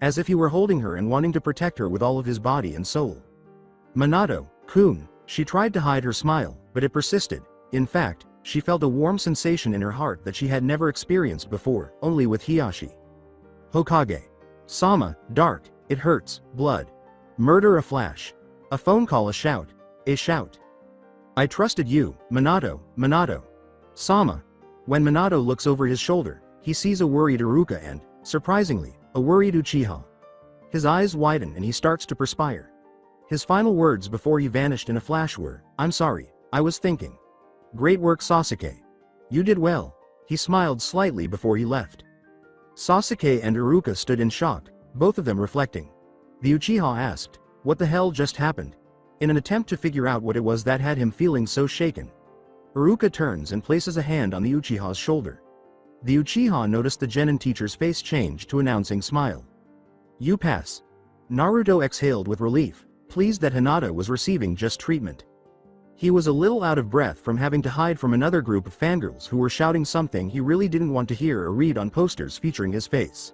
As if he were holding her and wanting to protect her with all of his body and soul. "Minato-kun." She tried to hide her smile, but it persisted. In fact, she felt a warm sensation in her heart that she had never experienced before, only with Hiyashi. "Hokage. Sama, dark, it hurts, blood. Murder, a flash. A phone call, a shout. A shout. I trusted you, Minato. Sama." When Minato looks over his shoulder, he sees a worried Iruka and, surprisingly, a worried Uchiha. His eyes widen and he starts to perspire. His final words before he vanished in a flash were, "I'm sorry, I was thinking." "Great work, Sasuke. You did well." He smiled slightly before he left. Sasuke and Iruka stood in shock, both of them reflecting. The Uchiha asked, "What the hell just happened?" in an attempt to figure out what it was that had him feeling so shaken. Iruka turns and places a hand on the Uchiha's shoulder. The Uchiha noticed the Genin teacher's face change to announcing smile. "You pass." Naruto exhaled with relief, pleased that Hinata was receiving just treatment. He was a little out of breath from having to hide from another group of fangirls who were shouting something he really didn't want to hear or read on posters featuring his face.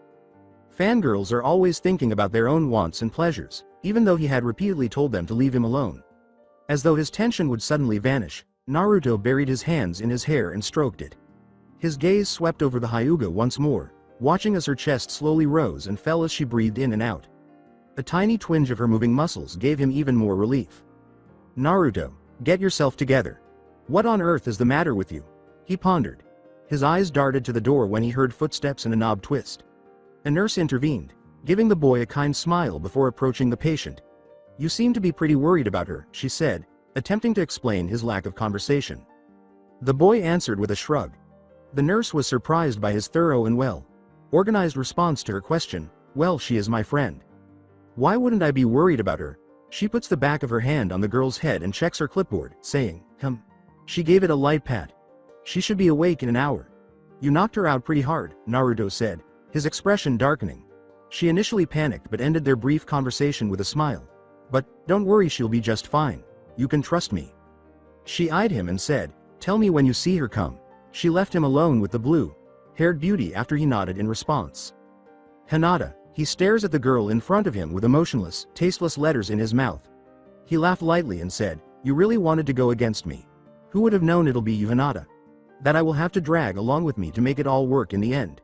Fangirls are always thinking about their own wants and pleasures, even though he had repeatedly told them to leave him alone. As though his tension would suddenly vanish, Naruto buried his hands in his hair and stroked it. His gaze swept over the Hyuga once more, watching as her chest slowly rose and fell as she breathed in and out. A tiny twinge of her moving muscles gave him even more relief. "Naruto, get yourself together. What on earth is the matter with you?" he pondered. His eyes darted to the door when he heard footsteps and a knob twist. A nurse intervened, giving the boy a kind smile before approaching the patient. "You seem to be pretty worried about her," she said, attempting to explain his lack of conversation. The boy answered with a shrug. The nurse was surprised by his thorough and well-organized response to her question. "Well, she is my friend. Why wouldn't I be worried about her?" She puts the back of her hand on the girl's head and checks her clipboard, saying, She gave it a light pat. "She should be awake in an hour." "You knocked her out pretty hard," Naruto said, his expression darkening. She initially panicked but ended their brief conversation with a smile. "But, don't worry, she'll be just fine. You can trust me." She eyed him and said, "Tell me when you see her come." She left him alone with the blue-haired beauty after he nodded in response. "Hinata." He stares at the girl in front of him with emotionless, tasteless letters in his mouth. He laughed lightly and said, "You really wanted to go against me. Who would have known it'll be you, Hinata? That I will have to drag along with me to make it all work in the end."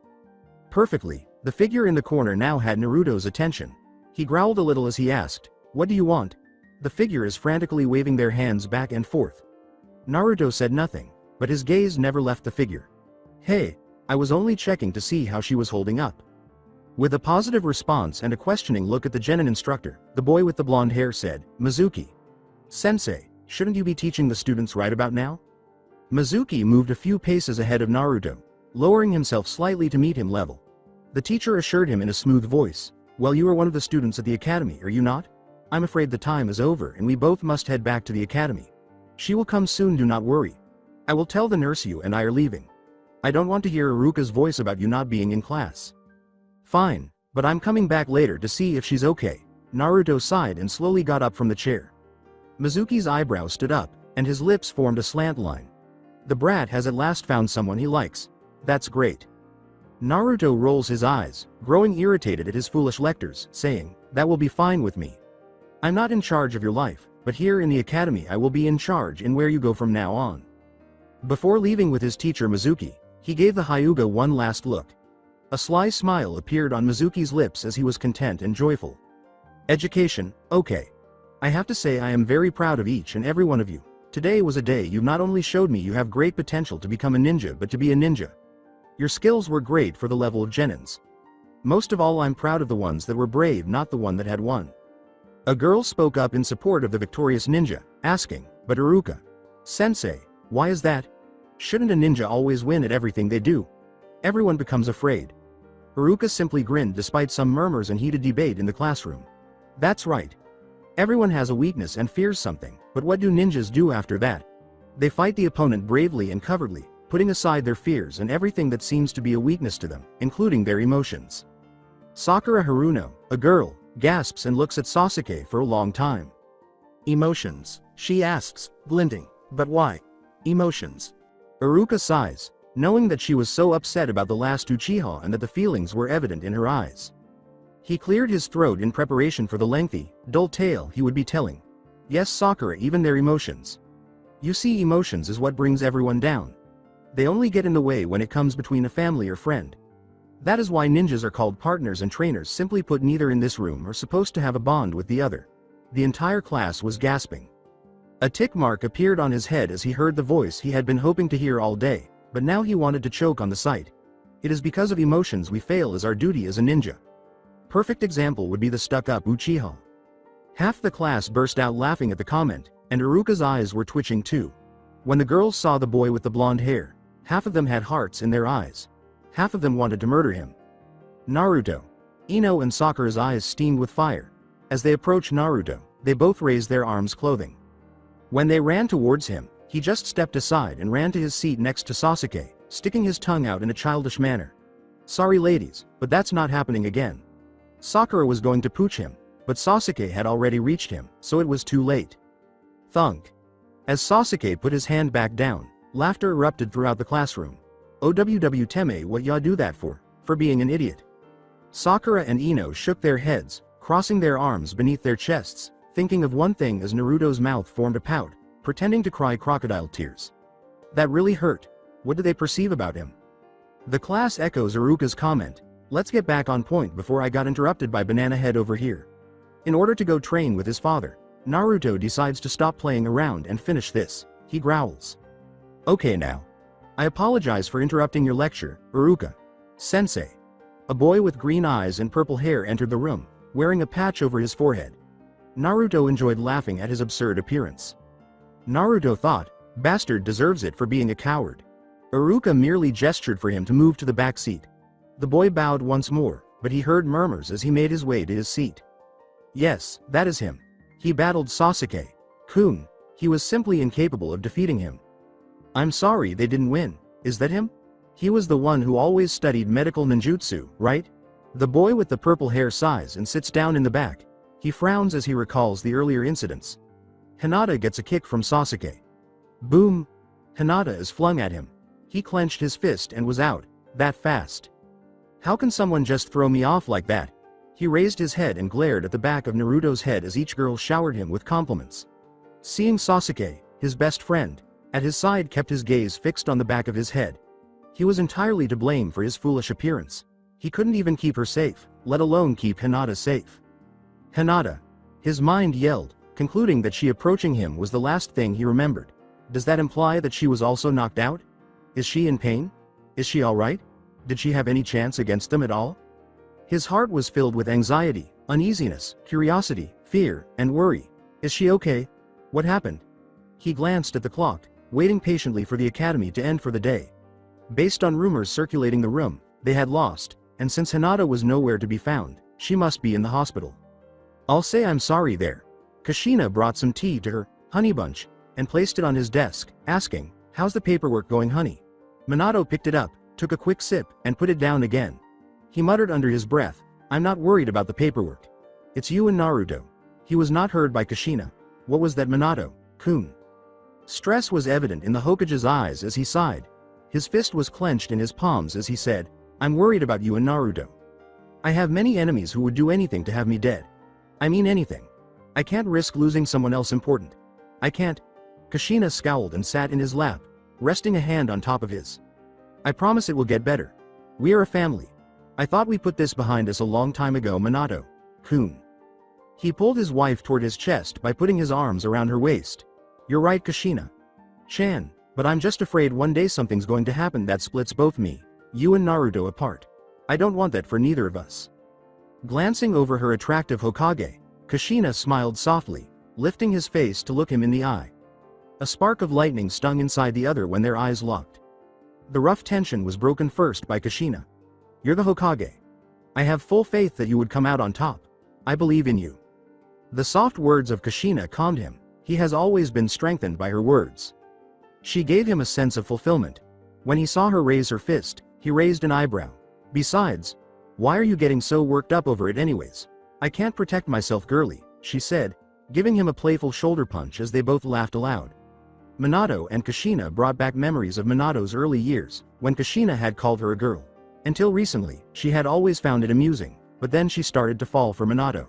Perfectly, the figure in the corner now had Naruto's attention. He growled a little as he asked, "What do you want?" The figure is frantically waving their hands back and forth. Naruto said nothing, but his gaze never left the figure. Hey, I was only checking to see how she was holding up. With a positive response and a questioning look at the genin instructor, the boy with the blonde hair said, Mizuki. Sensei, shouldn't you be teaching the students right about now? Mizuki moved a few paces ahead of Naruto, lowering himself slightly to meet him level. The teacher assured him in a smooth voice, well, you are one of the students at the academy, are you not? I'm afraid the time is over and we both must head back to the academy. She will come soon, do not worry. I will tell the nurse you and I are leaving. I don't want to hear Iruka's voice about you not being in class. Fine, but I'm coming back later to see if she's okay. Naruto sighed and slowly got up from the chair. Mizuki's eyebrows stood up, and his lips formed a slant line. The brat has at last found someone he likes. That's great. Naruto rolls his eyes, growing irritated at his foolish lectors, saying, that will be fine with me. I'm not in charge of your life, but here in the academy I will be in charge in where you go from now on. Before leaving with his teacher Mizuki, he gave the Hyuga one last look. A sly smile appeared on Mizuki's lips as he was content and joyful. Education, okay. I have to say I am very proud of each and every one of you. Today was a day you not only showed me you have great potential to become a ninja but to be a ninja. Your skills were great for the level of genins. Most of all I'm proud of the ones that were brave, not the one that had won. A girl spoke up in support of the victorious ninja, asking, but Iruka. Sensei, why is that? Shouldn't a ninja always win at everything they do? Everyone becomes afraid. Iruka simply grinned despite some murmurs and heated debate in the classroom. That's right. Everyone has a weakness and fears something, but what do ninjas do after that? They fight the opponent bravely and covertly, putting aside their fears and everything that seems to be a weakness to them, including their emotions. Sakura Haruno, a girl, gasps and looks at Sasuke for a long time. Emotions, she asks, glinting, but why? Emotions. Iruka sighs, knowing that she was so upset about the last Uchiha and that the feelings were evident in her eyes. He cleared his throat in preparation for the lengthy, dull tale he would be telling. Yes, Sakura, even their emotions. You see, emotions is what brings everyone down. They only get in the way when it comes between a family or friend. That is why ninjas are called partners and trainers. Simply put, neither in this room are supposed to have a bond with the other. The entire class was gasping. A tick mark appeared on his head as he heard the voice he had been hoping to hear all day, but now he wanted to choke on the sight. It is because of emotions we fail as our duty as a ninja. Perfect example would be the stuck-up Uchiha. Half the class burst out laughing at the comment, and Iruka's eyes were twitching too. When the girls saw the boy with the blonde hair, half of them had hearts in their eyes. Half of them wanted to murder him. Naruto. Ino and Sakura's eyes steamed with fire. As they approached Naruto, they both raised their arms clothing. When they ran towards him, he just stepped aside and ran to his seat next to Sasuke, sticking his tongue out in a childish manner. Sorry ladies, but that's not happening again. Sakura was going to pooch him, but Sasuke had already reached him, so it was too late. Thunk. As Sasuke put his hand back down, laughter erupted throughout the classroom. OWW Teme, what ya do that for? For being an idiot. Sakura and Ino shook their heads, crossing their arms beneath their chests, thinking of one thing as Naruto's mouth formed a pout, pretending to cry crocodile tears. That really hurt. What do they perceive about him? The class echoes Iruka's comment. Let's get back on point before I got interrupted by Banana Head over here. In order to go train with his father, Naruto decides to stop playing around and finish this. He growls. Okay now. I apologize for interrupting your lecture, Iruka. Sensei. A boy with green eyes and purple hair entered the room, wearing a patch over his forehead. Naruto enjoyed laughing at his absurd appearance. Naruto thought, bastard deserves it for being a coward. Iruka merely gestured for him to move to the back seat. The boy bowed once more, but he heard murmurs as he made his way to his seat. Yes, that is him. He battled Sasuke-kun. He was simply incapable of defeating him. I'm sorry they didn't win. Is that him? He was the one who always studied medical ninjutsu, right? The boy with the purple hair sighs and sits down in the back. He frowns as he recalls the earlier incidents. Hinata gets a kick from Sasuke. Boom! Hinata is flung at him. He clenched his fist and was out, that fast. How can someone just throw me off like that? He raised his head and glared at the back of Naruto's head as each girl showered him with compliments. Seeing Sasuke, his best friend, at his side kept his gaze fixed on the back of his head. He was entirely to blame for his foolish appearance. He couldn't even keep her safe, let alone keep Hinata safe. Hinata. His mind yelled, concluding that she approaching him was the last thing he remembered. Does that imply that she was also knocked out? Is she in pain? Is she alright? Did she have any chance against them at all? His heart was filled with anxiety, uneasiness, curiosity, fear, and worry. Is she okay? What happened? He glanced at the clock, waiting patiently for the academy to end for the day. Based on rumors circulating the room, they had lost, and since Hinata was nowhere to be found, she must be in the hospital. I'll say I'm sorry there. Kushina brought some tea to her, honey bunch, and placed it on his desk, asking, how's the paperwork going, honey? Minato picked it up, took a quick sip, and put it down again. He muttered under his breath, I'm not worried about the paperwork. It's you and Naruto. He was not heard by Kushina. What was that, Minato-kun? Stress was evident in the Hokage's eyes as he sighed. His fist was clenched in his palms as he said, I'm worried about you and Naruto. I have many enemies who would do anything to have me dead. I mean anything. I can't risk losing someone else important. I can't. Kushina scowled and sat in his lap, resting a hand on top of his. I promise it will get better. We are a family. I thought we put this behind us a long time ago, Minato-kun. He pulled his wife toward his chest by putting his arms around her waist. You're right, Kushina-chan, but I'm just afraid one day something's going to happen that splits both me, you and Naruto apart. I don't want that for neither of us. Glancing over her attractive Hokage, Kushina smiled softly, lifting his face to look him in the eye. A spark of lightning stung inside the other when their eyes locked. The rough tension was broken first by Kushina. You're the Hokage. I have full faith that you would come out on top. I believe in you. The soft words of Kushina calmed him. He has always been strengthened by her words. She gave him a sense of fulfillment. When he saw her raise her fist, he raised an eyebrow. Besides, why are you getting so worked up over it anyways? I can't protect myself, girly, she said, giving him a playful shoulder punch as they both laughed aloud. Minato and Kushina brought back memories of Minato's early years, when Kushina had called her a girl. Until recently, she had always found it amusing, but then she started to fall for Minato.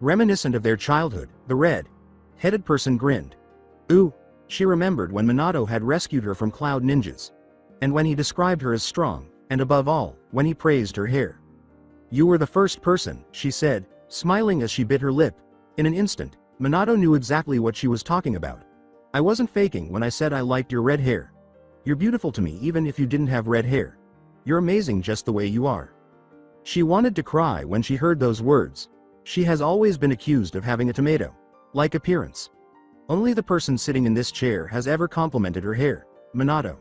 Reminiscent of their childhood, the red-headed person grinned. Ooh, she remembered when Minato had rescued her from cloud ninjas. And when he described her as strong, and above all, when he praised her hair. You were the first person, she said, smiling as she bit her lip. In an instant, Minato knew exactly what she was talking about. I wasn't faking when I said I liked your red hair. You're beautiful to me even if you didn't have red hair. You're amazing just the way you are. She wanted to cry when she heard those words. She has always been accused of having a tomato-like appearance. Only the person sitting in this chair has ever complimented her hair, Minato.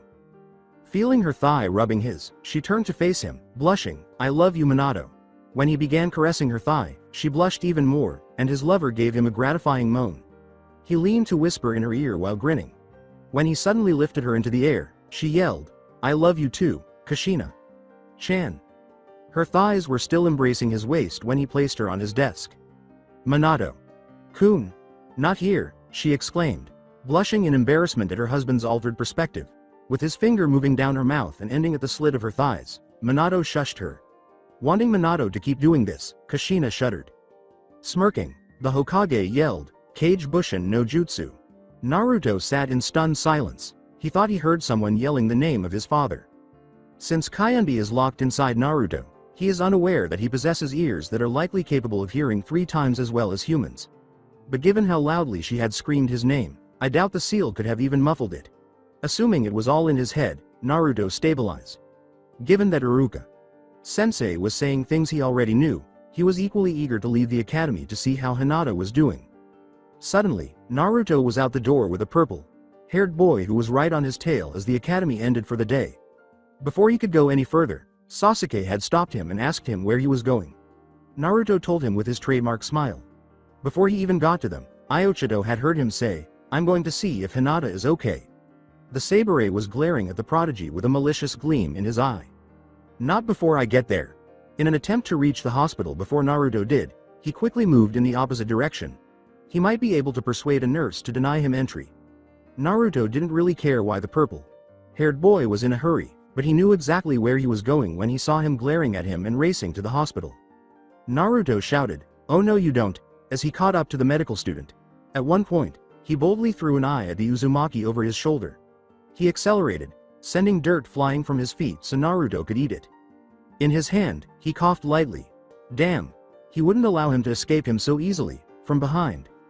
Feeling her thigh rubbing his, she turned to face him, blushing, I love you, Minato. When he began caressing her thigh, she blushed even more, and his lover gave him a gratifying moan. He leaned to whisper in her ear while grinning. When he suddenly lifted her into the air, she yelled, I love you too, Kushina-chan. Her thighs were still embracing his waist when he placed her on his desk. Minato-kun, not here, she exclaimed, blushing in embarrassment at her husband's altered perspective. With his finger moving down her mouth and ending at the slit of her thighs, Minato shushed her. Wanting Minato to keep doing this, Kushina shuddered. Smirking, the Hokage yelled, Kage Bushin no Jutsu. Naruto sat in stunned silence. He thought he heard someone yelling the name of his father. Since Kyuubi is locked inside Naruto, he is unaware that he possesses ears that are likely capable of hearing 3 times as well as humans. But given how loudly she had screamed his name, I doubt the seal could have even muffled it. Assuming it was all in his head, Naruto stabilized. Given that Iruka-sensei was saying things he already knew, he was equally eager to leave the academy to see how Hinata was doing. Suddenly, Naruto was out the door with a purple-haired boy who was right on his tail as the academy ended for the day. Before he could go any further, Sasuke had stopped him and asked him where he was going. Naruto told him with his trademark smile. Before he even got to them, Iochito had heard him say, I'm going to see if Hinata is okay. The Sabure was glaring at the prodigy with a malicious gleam in his eye. Not before I get there. In an attempt to reach the hospital before Naruto did, he quickly moved in the opposite direction. He might be able to persuade a nurse to deny him entry. Naruto didn't really care why the purple-haired boy was in a hurry, but he knew exactly where he was going when he saw him glaring at him and racing to the hospital. Naruto shouted, oh no you don't, as he caught up to the medical student. At one point, he boldly threw an eye at the Uzumaki over his shoulder. He accelerated, sending dirt flying from his feet so Naruto could eat it. In his hand, he coughed lightly. Damn, he wouldn't allow him to escape him so easily. From behind,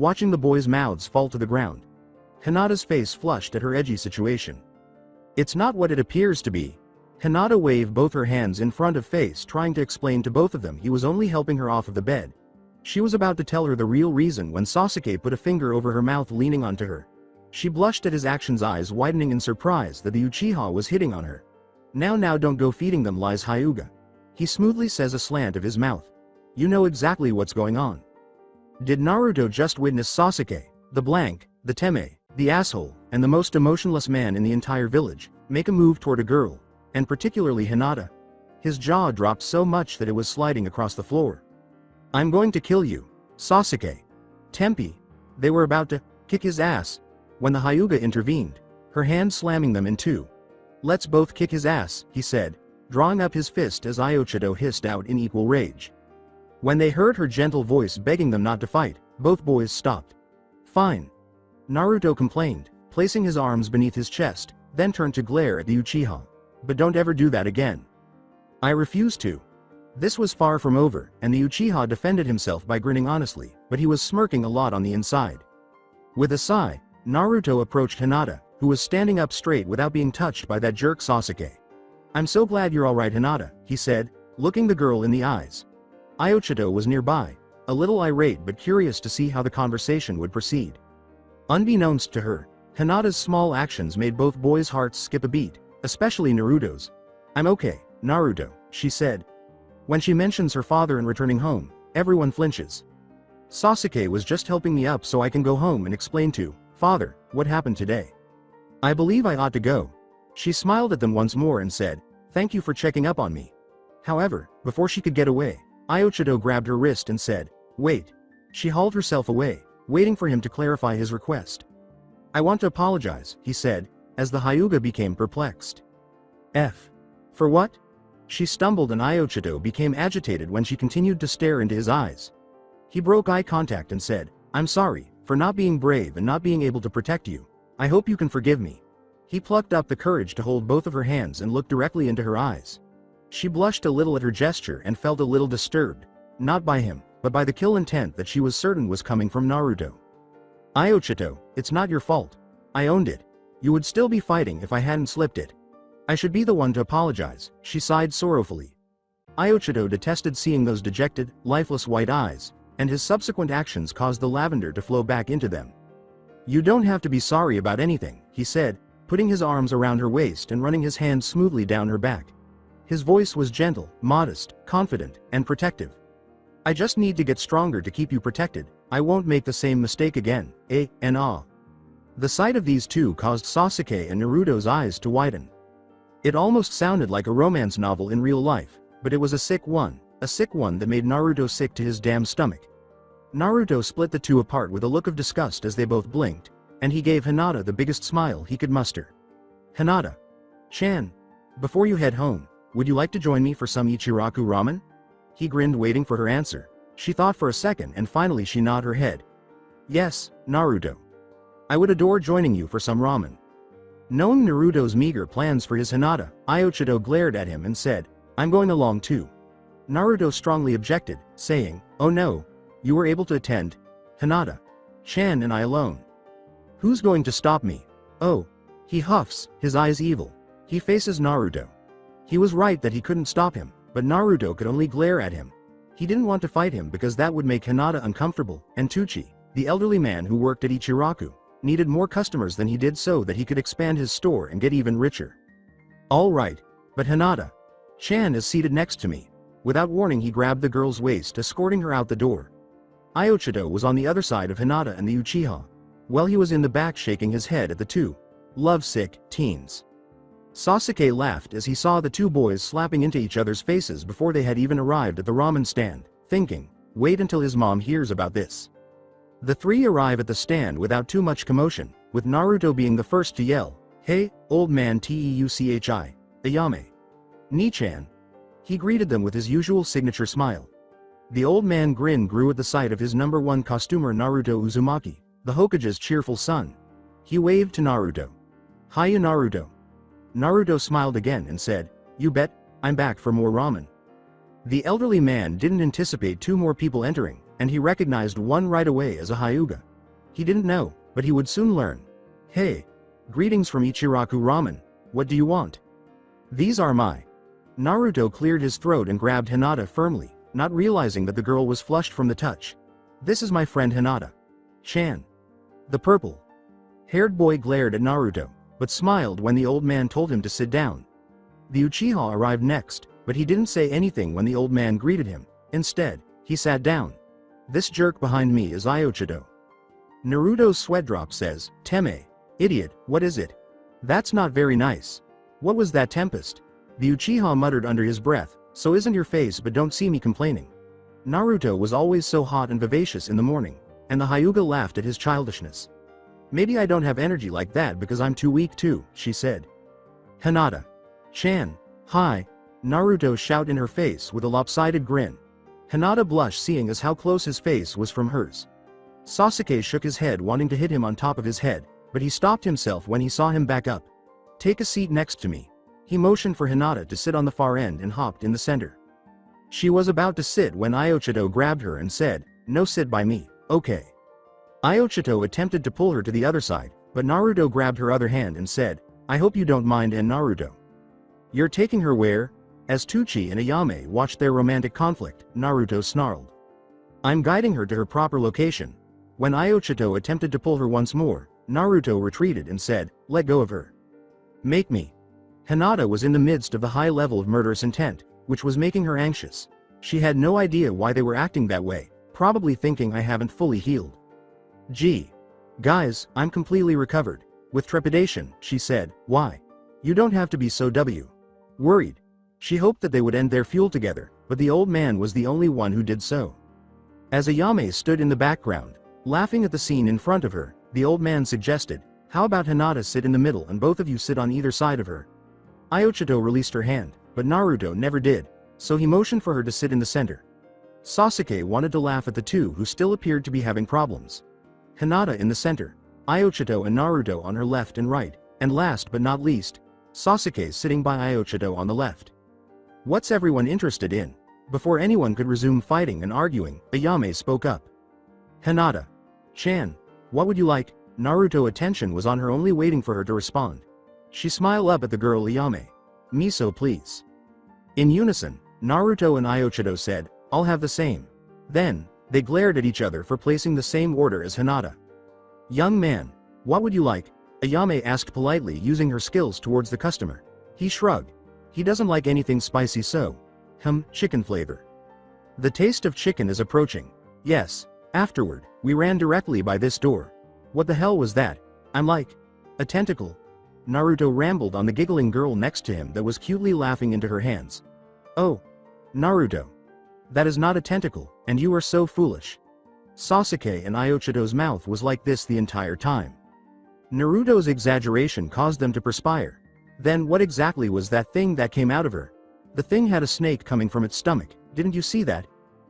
watching the boys' mouths fall to the ground. Hinata's face flushed at her edgy situation. It's not what it appears to be. Hinata waved both her hands in front of face, trying to explain to both of them he was only helping her off of the bed. She was about to tell her the real reason when Sasuke put a finger over her mouth, leaning onto her. She blushed at his actions, eyes widening in surprise that the Uchiha was hitting on her. Now don't go feeding them lies, Hyuga. He smoothly says, aslant of his mouth. You know exactly what's going on. Did Naruto just witness Sasuke, the blank, the teme, the asshole, and the most emotionless man in the entire village, make a move toward a girl, and particularly Hinata? His jaw dropped so much that it was sliding across the floor. I'm going to kill you, Sasuke. Tempi. They were about to kick his ass when the Hyuga intervened, her hand slamming them in two. Let's both kick his ass, he said, drawing up his fist as Iochido hissed out in equal rage. When they heard her gentle voice begging them not to fight, both boys stopped. Fine. Naruto complained, placing his arms beneath his chest, then turned to glare at the Uchiha. But don't ever do that again. I refuse to. This was far from over, and the Uchiha defended himself by grinning honestly, but he was smirking a lot on the inside. With a sigh, Naruto approached Hinata, who was standing up straight without being touched by that jerk Sasuke. I'm so glad you're alright, Hinata, he said, looking the girl in the eyes. Iochido was nearby, a little irate but curious to see how the conversation would proceed. Unbeknownst to her, Hinata's small actions made both boys' hearts skip a beat, especially Naruto's. I'm okay, Naruto, she said. When she mentions her father and returning home, everyone flinches. Sasuke was just helping me up so I can go home and explain to Father what happened today. I believe I ought to go. She smiled at them once more and said, thank you for checking up on me. However, before she could get away, Iochido grabbed her wrist and said, wait. She hauled herself away, waiting for him to clarify his request. I want to apologize, he said, as the Hyuga became perplexed. For what? She stumbled and Iochido became agitated when she continued to stare into his eyes. He broke eye contact and said, I'm sorry, for not being brave and not being able to protect you. I hope you can forgive me. He plucked up the courage to hold both of her hands and look directly into her eyes. She blushed a little at her gesture and felt a little disturbed, not by him, but by the kill intent that she was certain was coming from Naruto. Iochido, it's not your fault. I owned it. You would still be fighting if I hadn't slipped it. I should be the one to apologize, she sighed sorrowfully. Iochido detested seeing those dejected, lifeless white eyes, and his subsequent actions caused the lavender to flow back into them. You don't have to be sorry about anything, he said, putting his arms around her waist and running his hand smoothly down her back. His voice was gentle, modest, confident, and protective. I just need to get stronger to keep you protected. I won't make the same mistake again, and ah. The sight of these two caused Sasuke and Naruto's eyes to widen. It almost sounded like a romance novel in real life, but it was a sick one that made Naruto sick to his damn stomach. Naruto split the two apart with a look of disgust as they both blinked, and he gave Hinata the biggest smile he could muster. Hinata-chan, before you head home, would you like to join me for some Ichiraku ramen? He grinned, waiting for her answer. She thought for a second and finally she nodded her head. Yes, Naruto. I would adore joining you for some ramen. Knowing Naruto's meager plans for his Hinata, Iochido glared at him and said, I'm going along too. Naruto strongly objected, saying, oh no, you were able to attend Hinata-chan and I alone. Who's going to stop me? Oh. He huffs, his eyes evil. He faces Naruto. He was right that he couldn't stop him, but Naruto could only glare at him. He didn't want to fight him because that would make Hinata uncomfortable, and Tucci, the elderly man who worked at Ichiraku, needed more customers than he did so that he could expand his store and get even richer. All right, but Hinata-chan is seated next to me. Without warning he grabbed the girl's waist, escorting her out the door. Iochido was on the other side of Hinata and the Uchiha, while he was in the back shaking his head at the two lovesick teens. Sasuke laughed as he saw the two boys slapping into each other's faces before they had even arrived at the ramen stand, thinking, wait until his mom hears about this. The three arrive at the stand without too much commotion, with Naruto being the first to yell, hey, old man Teuchi, Ayame. Ni-chan. He greeted them with his usual signature smile. The old man grin grew at the sight of his number one costumer Naruto Uzumaki, the Hokage's cheerful son. He waved to Naruto. Hiya Naruto. Naruto smiled again and said, you bet, I'm back for more ramen. The elderly man didn't anticipate two more people entering, and he recognized one right away as a Hyuga, He didn't know, but he would soon learn. Hey. Greetings from Ichiraku Ramen. What do you want? These are my. Naruto cleared his throat and grabbed Hinata firmly, not realizing that the girl was flushed from the touch. This is my friend Hinata. Chan. The purple-haired boy glared at Naruto, but smiled when the old man told him to sit down. The Uchiha arrived next, but he didn't say anything when the old man greeted him. Instead, he sat down. This jerk behind me is Iochido. Naruto's sweat drop says, Teme. Idiot, what is it? That's not very nice. What was that tempest? The Uchiha muttered under his breath, so isn't your face but don't see me complaining. Naruto was always so hot and vivacious in the morning, and the Hyuga laughed at his childishness. Maybe I don't have energy like that because I'm too weak too, she said. Hinata. Chan. Hi. Naruto shouted in her face with a lopsided grin. Hinata blushed seeing as how close his face was from hers. Sasuke shook his head wanting to hit him on top of his head, but he stopped himself when he saw him back up. Take a seat next to me. He motioned for Hinata to sit on the far end and hopped in the center. She was about to sit when Iochito grabbed her and said, No, sit by me, okay. Iochito attempted to pull her to the other side, but Naruto grabbed her other hand and said, I hope you don't mind. And Naruto. You're taking her where? As Tuchi and Ayame watched their romantic conflict, Naruto snarled. I'm guiding her to her proper location. When Iochito attempted to pull her once more, Naruto retreated and said, Let go of her. Make me. Hinata was in the midst of the high level of murderous intent, which was making her anxious. She had no idea why they were acting that way, probably thinking I haven't fully healed. Gee. Guys, I'm completely recovered. With trepidation, she said, Why? You don't have to be so worried. She hoped that they would end their fuel together, but the old man was the only one who did so. As Ayame stood in the background, laughing at the scene in front of her, the old man suggested, How about Hinata sit in the middle and both of you sit on either side of her? Iochito released her hand, but Naruto never did, so he motioned for her to sit in the center. Sasuke wanted to laugh at the two who still appeared to be having problems. Hinata in the center, Iochito and Naruto on her left and right, and last but not least, Sasuke sitting by Iochito on the left. What's everyone interested in? Before anyone could resume fighting and arguing, Ayame spoke up. Hinata. Chan. What would you like? Naruto's attention was on her, only waiting for her to respond. She smiled up at the girl Ayame. Miso please. In unison, Naruto and Iochito said, I'll have the same. Then, they glared at each other for placing the same order as Hinata. Young man. What would you like? Ayame asked politely, using her skills towards the customer. He shrugged. He doesn't like anything spicy, so. Chicken flavor. The taste of chicken is approaching. Yes. Afterward, we ran directly by this door. What the hell was that? I'm like. A tentacle. Naruto rambled on the giggling girl next to him that was cutely laughing into her hands. Oh. Naruto. That is not a tentacle, and you are so foolish. Sasuke and Iochito's mouth was like this the entire time. Naruto's exaggeration caused them to perspire. Then what exactly was that thing that came out of her? The thing had a snake coming from its stomach, didn't you see that?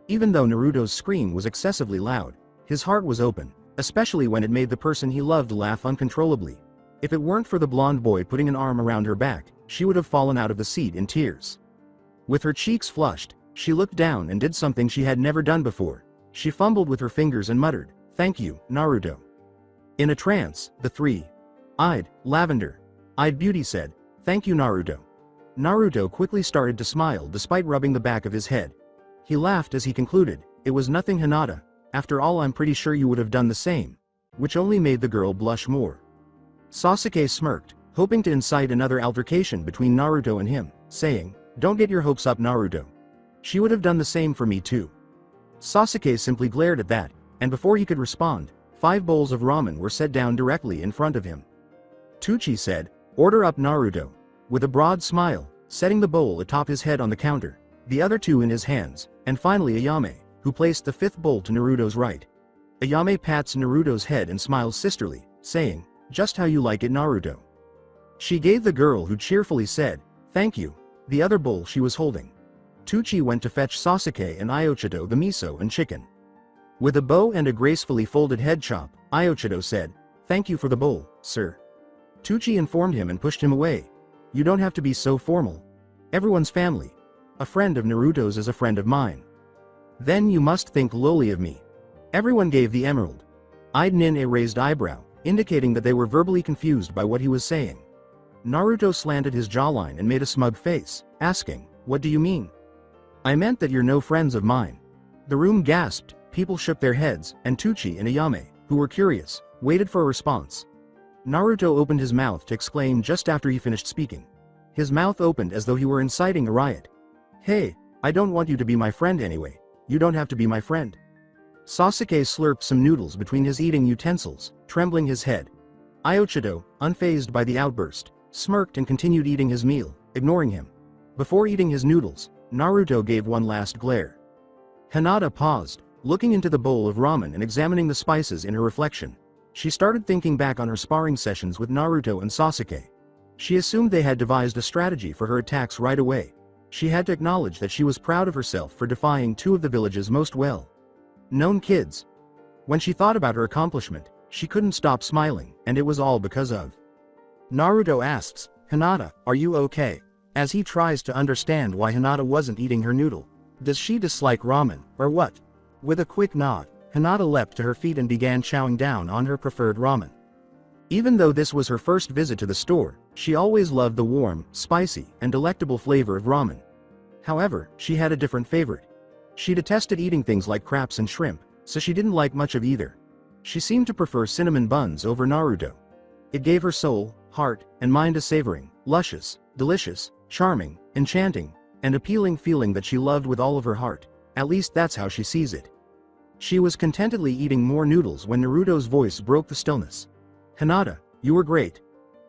Even though Naruto's scream was excessively loud, his heart was open, especially when it made the person he loved laugh uncontrollably. If it weren't for the blonde boy putting an arm around her back, she would have fallen out of the seat in tears. With her cheeks flushed, she looked down and did something she had never done before. She fumbled with her fingers and muttered, Thank you, Naruto. In a trance, the three-eyed, lavender-eyed beauty said, Thank you, Naruto. Naruto quickly started to smile despite rubbing the back of his head. He laughed as he concluded, It was nothing, Hinata. After all, I'm pretty sure you would have done the same. Which only made the girl blush more. Sasuke smirked, hoping to incite another altercation between Naruto and him, saying, Don't get your hopes up, Naruto. She would have done the same for me too. Sasuke simply glared at that, and before he could respond, 5 bowls of ramen were set down directly in front of him. Tuchi said, Order up, Naruto. With a broad smile, setting the bowl atop his head on the counter, the other 2 in his hands, and finally Ayame, who placed the 5th bowl to Naruto's right. Ayame pats Naruto's head and smiles sisterly, saying, Just how you like it, Naruto. She gave the girl who cheerfully said, Thank you, the other bowl she was holding. Tuchi went to fetch Sasuke and Iochito the miso and chicken. With a bow and a gracefully folded head chop, Iochito said, Thank you for the bowl, sir. Tuchi informed him and pushed him away. You don't have to be so formal. Everyone's family. A friend of Naruto's is a friend of mine. Then you must think lowly of me. Everyone gave the emerald. eyed Nin a raised eyebrow, indicating that they were verbally confused by what he was saying. Naruto slanted his jawline and made a smug face, asking, "What do you mean?" "I meant that you're no friends of mine." The room gasped, people shook their heads, and Tucci and Ayame, who were curious, waited for a response. Naruto opened his mouth to exclaim just after he finished speaking. His mouth opened as though he were inciting a riot. "Hey, I don't want you to be my friend anyway. You don't have to be my friend." Sasuke slurped some noodles between his eating utensils, trembling his head. Iochito, unfazed by the outburst, smirked and continued eating his meal, ignoring him. Before eating his noodles, Naruto gave one last glare. Hinata paused, looking into the bowl of ramen and examining the spices in her reflection. She started thinking back on her sparring sessions with Naruto and Sasuke. She assumed they had devised a strategy for her attacks right away. She had to acknowledge that she was proud of herself for defying two of the village's most well-known kids. When she thought about her accomplishment, she couldn't stop smiling, and it was all because of. Naruto asks, "Hinata, are you okay?" as he tries to understand why Hinata wasn't eating her noodle. Does she dislike ramen, or what? With a quick nod, Hinata leapt to her feet and began chowing down on her preferred ramen. Even though this was her first visit to the store, she always loved the warm, spicy, and delectable flavor of ramen. However, she had a different favorite. She detested eating things like crabs and shrimp, so she didn't like much of either. She seemed to prefer cinnamon buns over Naruto. It gave her soul, heart, and mind a savoring, luscious, delicious, charming, enchanting, and appealing feeling that she loved with all of her heart. At least that's how she sees it. She was contentedly eating more noodles when Naruto's voice broke the stillness. "Hinata, you were great.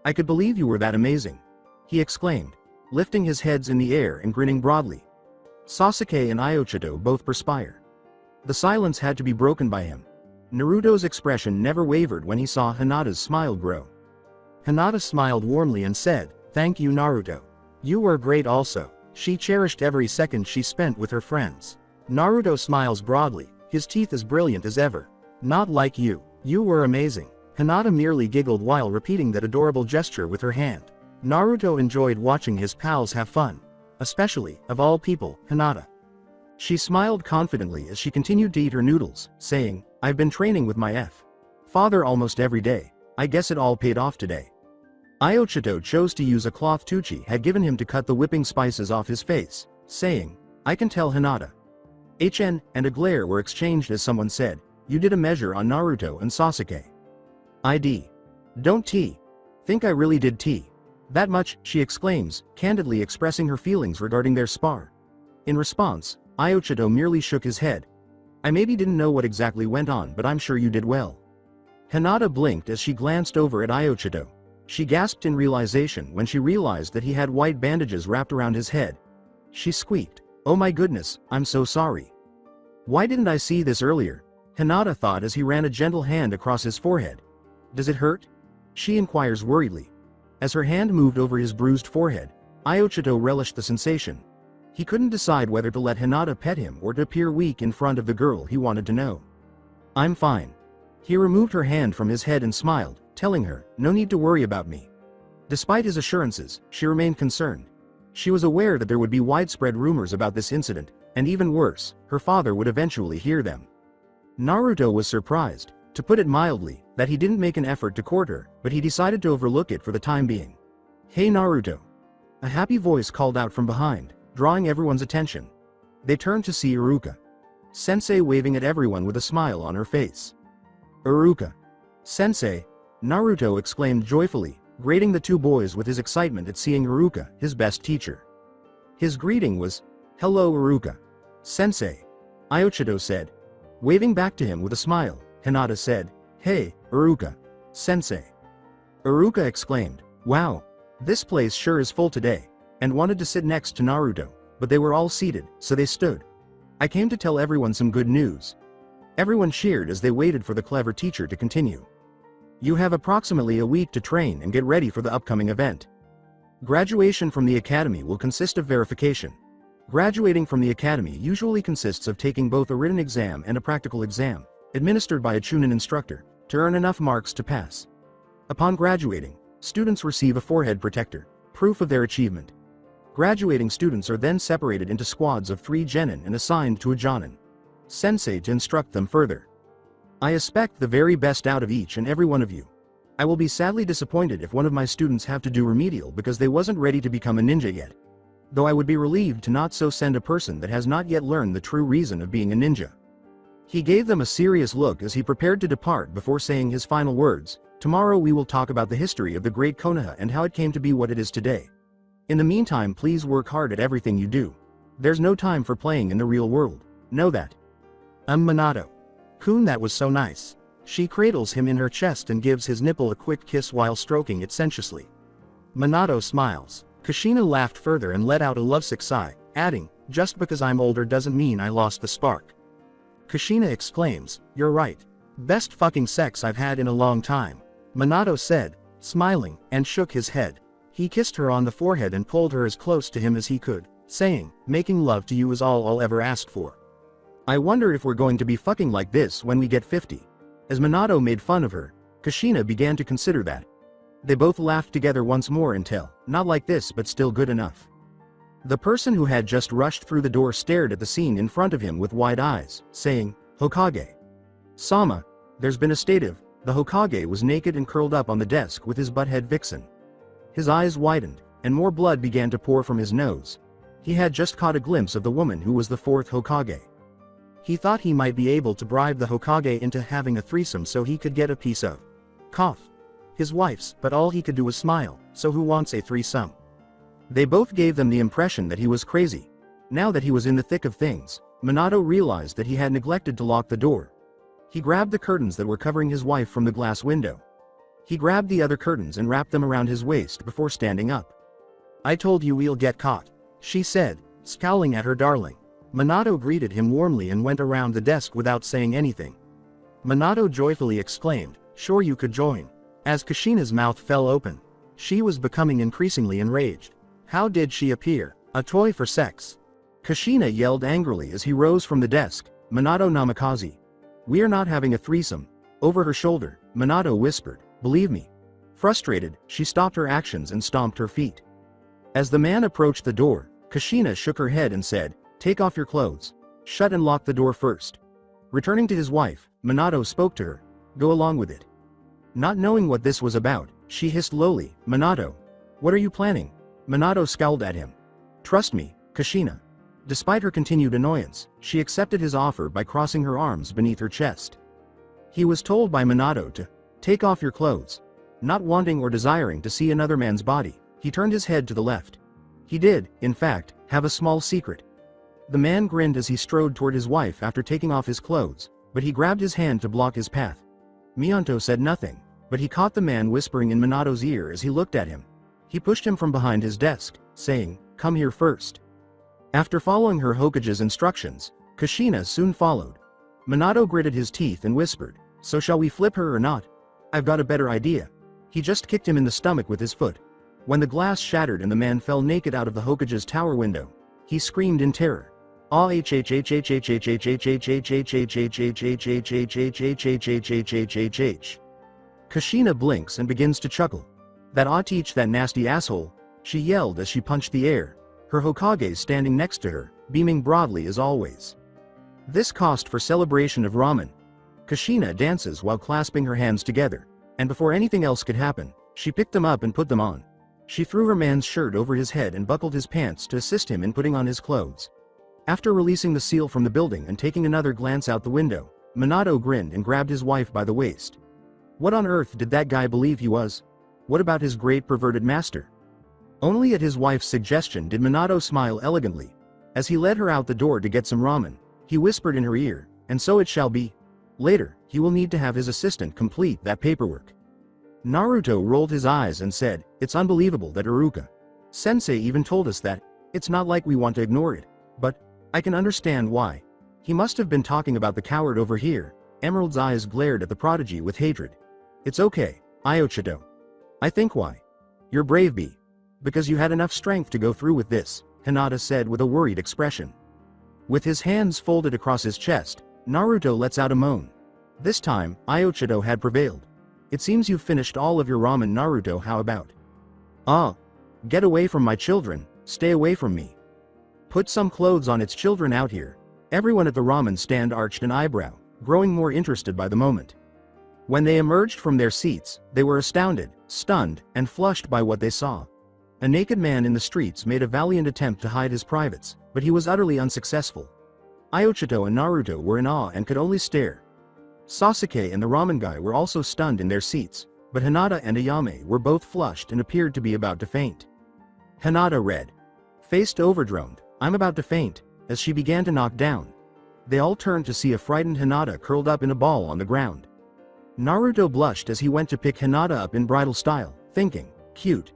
I could believe you were that amazing," he exclaimed, lifting his heads in the air and grinning broadly. Sasuke and Iochito both perspire. The silence had to be broken by him. Naruto's expression never wavered when he saw Hinata's smile grow. Hinata smiled warmly and said, "Thank you, Naruto. You were great also." She cherished every second she spent with her friends. Naruto smiles broadly, his teeth as brilliant as ever. "Not like you. You were amazing." Hinata merely giggled while repeating that adorable gesture with her hand. Naruto enjoyed watching his pals have fun. Especially, of all people, Hinata. She smiled confidently as she continued to eat her noodles, saying, "I've been training with my father almost every day. I guess it all paid off today." Iochito chose to use a cloth Tucci had given him to cut the whipping spices off his face, saying, "I can tell Hinata." HN and a glare were exchanged as someone said, "You did a measure on Naruto and Sasuke." ID. "Don't think I really did that much," she exclaims, candidly expressing her feelings regarding their spar. In response, Iochito merely shook his head. "I maybe didn't know what exactly went on, but I'm sure you did well." Hinata blinked as she glanced over at Iochito. She gasped in realization when she realized that he had white bandages wrapped around his head. She squeaked, "Oh my goodness, I'm so sorry. Why didn't I see this earlier?" Hinata thought as he ran a gentle hand across his forehead. "Does it hurt?" she inquires worriedly. As her hand moved over his bruised forehead, Iochito relished the sensation. He couldn't decide whether to let Hinata pet him or to appear weak in front of the girl he wanted to know. "I'm fine." He removed her hand from his head and smiled, telling her, "No need to worry about me." Despite his assurances, she remained concerned. She was aware that there would be widespread rumors about this incident, and even worse, her father would eventually hear them. Naruto was surprised, to put it mildly, that he didn't make an effort to court her, but he decided to overlook it for the time being. "Hey Naruto." A happy voice called out from behind, drawing everyone's attention. They turned to see Iruka Sensei waving at everyone with a smile on her face. "Iruka Sensei," Naruto exclaimed joyfully, grating the two boys with his excitement at seeing Iruka, his best teacher. His greeting was, "Hello Iruka Sensei," Iochito said. Waving back to him with a smile, Hinata said, "Hey, Iruka Sensei." Iruka exclaimed, "Wow, this place sure is full today," and wanted to sit next to Naruto, but they were all seated, so they stood. "I came to tell everyone some good news." Everyone cheered as they waited for the clever teacher to continue. "You have approximately a week to train and get ready for the upcoming event. Graduation from the academy will consist of verification. Graduating from the academy usually consists of taking both a written exam and a practical exam, administered by a Chunin instructor, to earn enough marks to pass. Upon graduating, students receive a forehead protector, proof of their achievement. Graduating students are then separated into squads of 3 genin and assigned to a jonin sensei to instruct them further. I expect the very best out of each and every one of you. I will be sadly disappointed if one of my students have to do remedial because they wasn't ready to become a ninja yet. Though I would be relieved to not so send a person that has not yet learned the true reason of being a ninja. He gave them a serious look as he prepared to depart before saying his final words. Tomorrow we will talk about the history of the great Konoha and how it came to be what it is today. In the meantime, please work hard at everything you do. There's no time for playing in the real world. Know that. Minato. Kun, that was so nice. She cradles him in her chest and gives his nipple a quick kiss while stroking it sensuously. Minato smiles. Kushina laughed further and let out a lovesick sigh, adding, just because I'm older doesn't mean I lost the spark. Kushina exclaims, you're right. Best fucking sex I've had in a long time. Minato said, smiling, and shook his head. He kissed her on the forehead and pulled her as close to him as he could, saying, making love to you is all I'll ever ask for. I wonder if we're going to be fucking like this when we get 50. As Minato made fun of her, Kushina began to consider that. They both laughed together once more until, not like this but still good enough. The person who had just rushed through the door stared at the scene in front of him with wide eyes, saying, Hokage. Sama, there's been a stative. The Hokage was naked and curled up on the desk with his butthead vixen. His eyes widened, and more blood began to pour from his nose. He had just caught a glimpse of the woman who was the fourth Hokage. He thought he might be able to bribe the Hokage into having a threesome so he could get a piece of his wife's, but all he could do was smile, so who wants a threesome? They both gave them the impression that he was crazy. Now that he was in the thick of things, Minato realized that he had neglected to lock the door. He grabbed the curtains that were covering his wife from the glass window. He grabbed the other curtains and wrapped them around his waist before standing up. I told you we'll get caught, she said, scowling at her darling. Minato greeted him warmly and went around the desk without saying anything. Minato joyfully exclaimed, sure you could join. As Kushina's mouth fell open, she was becoming increasingly enraged. How did she appear? A toy for sex? Kushina yelled angrily as he rose from the desk, Minato namikaze. We are not having a threesome. Over her shoulder, Minato whispered, believe me. Frustrated, she stopped her actions and stomped her feet. As the man approached the door, Kushina shook her head and said, take off your clothes. Shut and lock the door first. Returning to his wife, Minato spoke to her, go along with it. Not knowing what this was about, she hissed lowly, Minato. What are you planning? Minato scowled at him. Trust me, Kushina. Despite her continued annoyance, she accepted his offer by crossing her arms beneath her chest. He was told by Minato to take off your clothes. Not wanting or desiring to see another man's body, he turned his head to the left. He did, in fact, have a small secret. The man grinned as he strode toward his wife after taking off his clothes, but he grabbed his hand to block his path. Miyonto said nothing, but he caught the man whispering in Minato's ear as he looked at him. He pushed him from behind his desk, saying, come here first. After following her Hokage's instructions, Kushina soon followed. Minato gritted his teeth and whispered, so shall we flip her or not? I've got a better idea. He just kicked him in the stomach with his foot. When the glass shattered and the man fell naked out of the Hokage's tower window, he screamed in terror. Kushina blinks and begins to chuckle. That ought to teach that nasty asshole, she yelled as she punched the air, her Hokage standing next to her, beaming broadly as always. This cost for celebration of Ramen. Kushina dances while clasping her hands together, and before anything else could happen, she picked them up and put them on. She threw her man's shirt over his head and buckled his pants to assist him in putting on his clothes. After releasing the seal from the building and taking another glance out the window, Minato grinned and grabbed his wife by the waist. What on earth did that guy believe he was? What about his great perverted master? Only at his wife's suggestion did Minato smile elegantly. As he led her out the door to get some ramen, he whispered in her ear, and so it shall be. Later, he will need to have his assistant complete that paperwork. Naruto rolled his eyes and said, it's unbelievable that Iruka-sensei even told us that. It's not like we want to ignore it, but I can understand why. He must have been talking about the coward over here. Emerald's eyes glared at the prodigy with hatred. It's okay, Iochito. I think why. You're brave, B. Because you had enough strength to go through with this, Hinata said with a worried expression. With his hands folded across his chest, Naruto lets out a moan. This time, Iochito had prevailed. It seems you've finished all of your ramen, Naruto. How about? Ah. Get away from my children, stay away from me. Put some clothes on, its children out here. Everyone at the ramen stand arched an eyebrow. growing more interested by the moment. When they emerged from their seats, they were astounded, stunned, and flushed by what they saw. A naked man in the streets made a valiant attempt to hide his privates, but he was utterly unsuccessful. Iochito and Naruto were in awe and could only stare. Sasuke and the ramen guy were also stunned in their seats, but Hinata and Ayame were both flushed and appeared to be about to faint. Hinata read, "Faced overdroned, I'm about to faint," as she began to knock down. They all turned to see a frightened Hinata curled up in a ball on the ground. Naruto blushed as he went to pick Hinata up in bridal style, thinking, "Cute."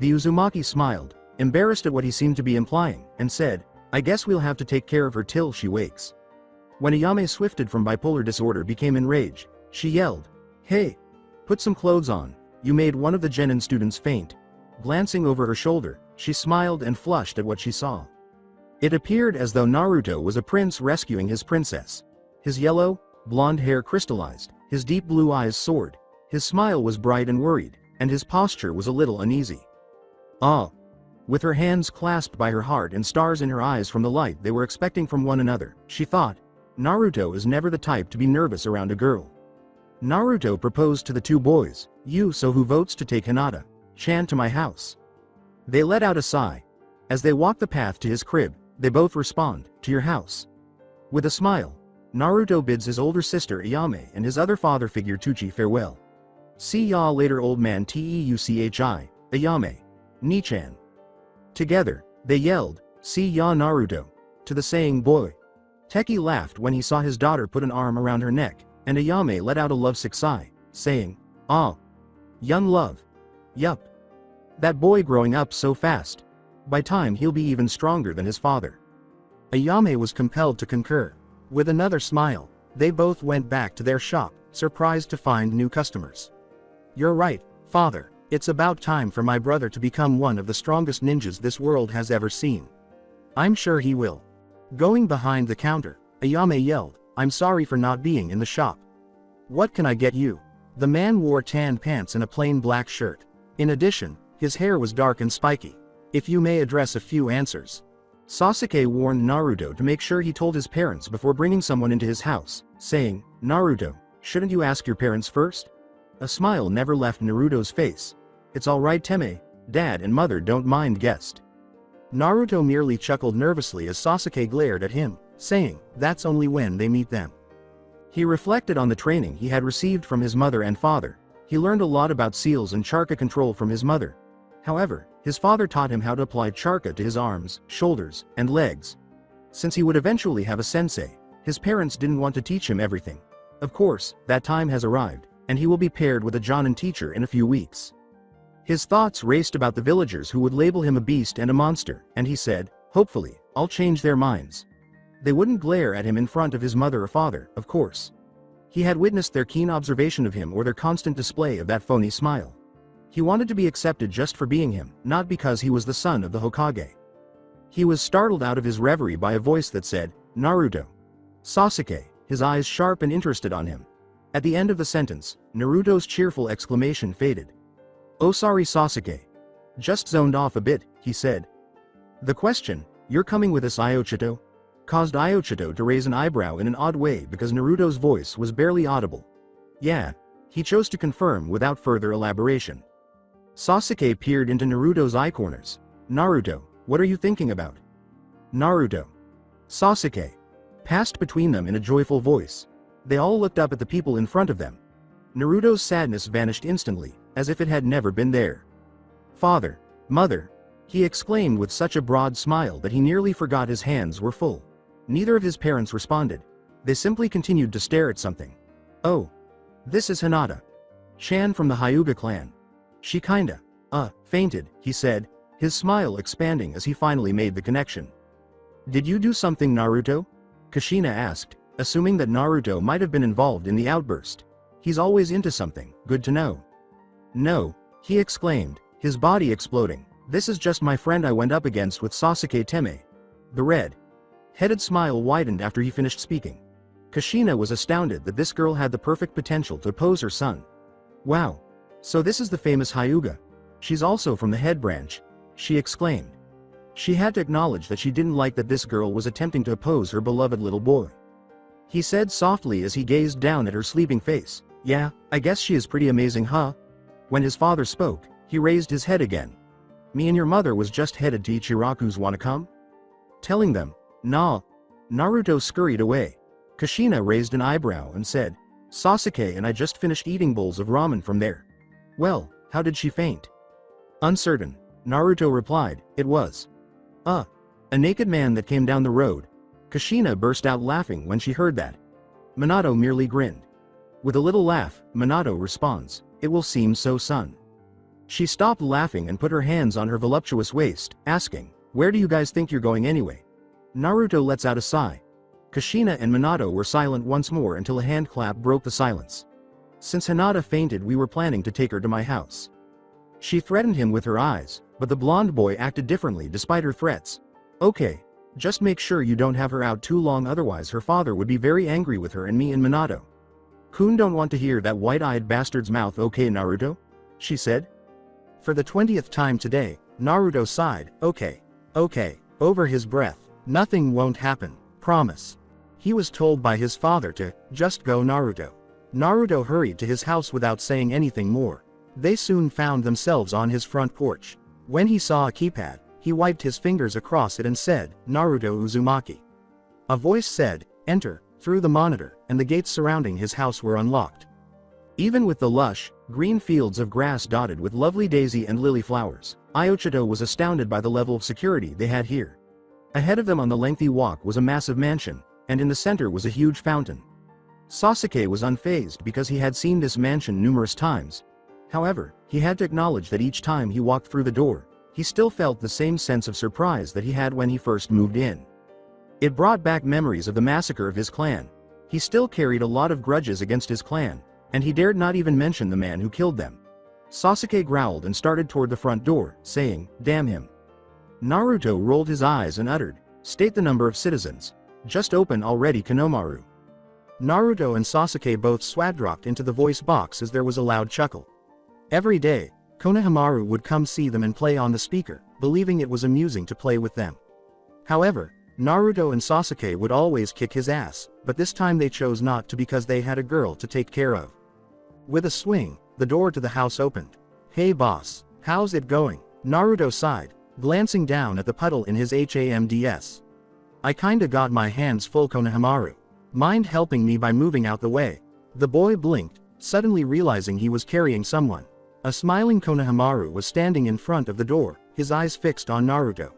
The Uzumaki smiled, embarrassed at what he seemed to be implying, and said, "I guess we'll have to take care of her till she wakes." When Ayame, swifted from bipolar disorder, became enraged, she yelled, "Hey! Put some clothes on, you made one of the genin students faint." Glancing over her shoulder, she smiled and flushed at what she saw. It appeared as though Naruto was a prince rescuing his princess. His yellow, blonde hair crystallized, his deep blue eyes soared, his smile was bright and worried, and his posture was a little uneasy. "Ah!" With her hands clasped by her heart and stars in her eyes from the light they were expecting from one another, she thought, Naruto is never the type to be nervous around a girl. Naruto proposed to the two boys, "So who votes to take Hinata-chan to my house?" They let out a sigh. As they walk the path to his crib, they both respond, "To your house." With a smile, Naruto bids his older sister Ayame and his other father figure Tuchi farewell. "See ya later, old man Teuchi, Ayame. Ni-chan." Together, they yelled, "See ya Naruto," to the saying boy. Teki laughed when he saw his daughter put an arm around her neck, and Ayame let out a lovesick sigh, saying, "Ah. Young love. Yup. That boy growing up so fast. By time he'll be even stronger than his father." Ayame was compelled to concur. With another smile, they both went back to their shop, surprised to find new customers. "You're right, father. It's about time for my brother to become one of the strongest ninjas this world has ever seen. I'm sure he will." Going behind the counter, Ayame yelled, "I'm sorry for not being in the shop. What can I get you?" The man wore tan pants and a plain black shirt. In addition, his hair was dark and spiky. "If you may address a few answers." Sasuke warned Naruto to make sure he told his parents before bringing someone into his house, saying, "Naruto, shouldn't you ask your parents first?" A smile never left Naruto's face. "It's alright Teme, dad and mother don't mind guest." Naruto merely chuckled nervously as Sasuke glared at him, saying, "That's only when they meet them." He reflected on the training he had received from his mother and father. He learned a lot about seals and chakra control from his mother. However, his father taught him how to apply chakra to his arms, shoulders, and legs. Since he would eventually have a sensei, his parents didn't want to teach him everything. Of course, that time has arrived, and he will be paired with a Jonin teacher in a few weeks. His thoughts raced about the villagers who would label him a beast and a monster, and he said, "Hopefully, I'll change their minds." They wouldn't glare at him in front of his mother or father, of course. He had witnessed their keen observation of him or their constant display of that phony smile. He wanted to be accepted just for being him, not because he was the son of the Hokage. He was startled out of his reverie by a voice that said, "Naruto." Sasuke, his eyes sharp and interested on him. At the end of the sentence, Naruto's cheerful exclamation faded. "Oh sorry Sasuke. Just zoned off a bit," he said. The question, "You're coming with us Iochito?" caused Iochito to raise an eyebrow in an odd way because Naruto's voice was barely audible. "Yeah." He chose to confirm without further elaboration. Sasuke peered into Naruto's eye corners. "Naruto, what are you thinking about?" "Naruto." Sasuke. Passed between them in a joyful voice. They all looked up at the people in front of them. Naruto's sadness vanished instantly, as if it had never been there. "Father, mother," he exclaimed with such a broad smile that he nearly forgot his hands were full. Neither of his parents responded. They simply continued to stare at something. "Oh. This is Hinata. Chan from the Hyuga clan. She kinda, fainted," he said, his smile expanding as he finally made the connection. "Did you do something Naruto?" Kushina asked, assuming that Naruto might have been involved in the outburst. "He's always into something, good to know." "No," he exclaimed, his body exploding. "This is just my friend I went up against with Sasuke Teme." The red-headed smile widened after he finished speaking. Kushina was astounded that this girl had the perfect potential to oppose her son. "Wow. So this is the famous Hyuga. She's also from the head branch," she exclaimed. She had to acknowledge that she didn't like that this girl was attempting to oppose her beloved little boy. he said softly as he gazed down at her sleeping face. Yeah, I guess she is pretty amazing, huh? When his father spoke, he raised his head again. Me and your mother was just headed to Ichiraku's, wanna come? Telling them, nah. Naruto scurried away. Kushina raised an eyebrow and said, Sasuke and I just finished eating bowls of ramen from there. Well, how did she faint? Uncertain, Naruto replied, it was a naked man that came down the road. Kushina burst out laughing when she heard that. Minato merely grinned. With a little laugh, Minato responds, it will seem so, son. She stopped laughing and put her hands on her voluptuous waist, asking, where do you guys think you're going anyway? Naruto lets out a sigh. Kushina and Minato were silent once more until a hand clap broke the silence. Since Hinata fainted, we were planning to take her to my house. She threatened him with her eyes, but the blonde boy acted differently despite her threats. Okay. Just make sure you don't have her out too long, otherwise her father would be very angry with her and me and Minato. Kun don't want to hear that white-eyed bastard's mouth, okay Naruto? She said. For the 20th time today, Naruto sighed, okay, over his breath. Nothing won't happen, promise. He was told by his father to, just go Naruto. Naruto hurried to his house without saying anything more. They soon found themselves on his front porch. When he saw a keypad, he wiped his fingers across it and said, Naruto Uzumaki. A voice said, enter, through the monitor, and the gates surrounding his house were unlocked. Even with the lush, green fields of grass dotted with lovely daisy and lily flowers, Iochito was astounded by the level of security they had here. Ahead of them on the lengthy walk was a massive mansion, and in the center was a huge fountain. Sasuke was unfazed because he had seen this mansion numerous times. However, he had to acknowledge that each time he walked through the door, he still felt the same sense of surprise that he had when he first moved in. It brought back memories of the massacre of his clan. He still carried a lot of grudges against his clan, and he dared not even mention the man who killed them. Sasuke growled and started toward the front door, saying, damn him. Naruto rolled his eyes and uttered, state the number of citizens. Just open already Konohamaru. Naruto and Sasuke both swaddropped into the voice box as there was a loud chuckle. Every day, Konohamaru would come see them and play on the speaker, believing it was amusing to play with them. However, Naruto and Sasuke would always kick his ass, but this time they chose not to because they had a girl to take care of. With a swing, the door to the house opened. Hey boss, how's it going? Naruto sighed, glancing down at the puddle in his HAMDS. I kinda got my hands full, Konohamaru. Mind helping me by moving out the way? The boy blinked, suddenly realizing he was carrying someone. A smiling Konohamaru was standing in front of the door, his eyes fixed on Naruto.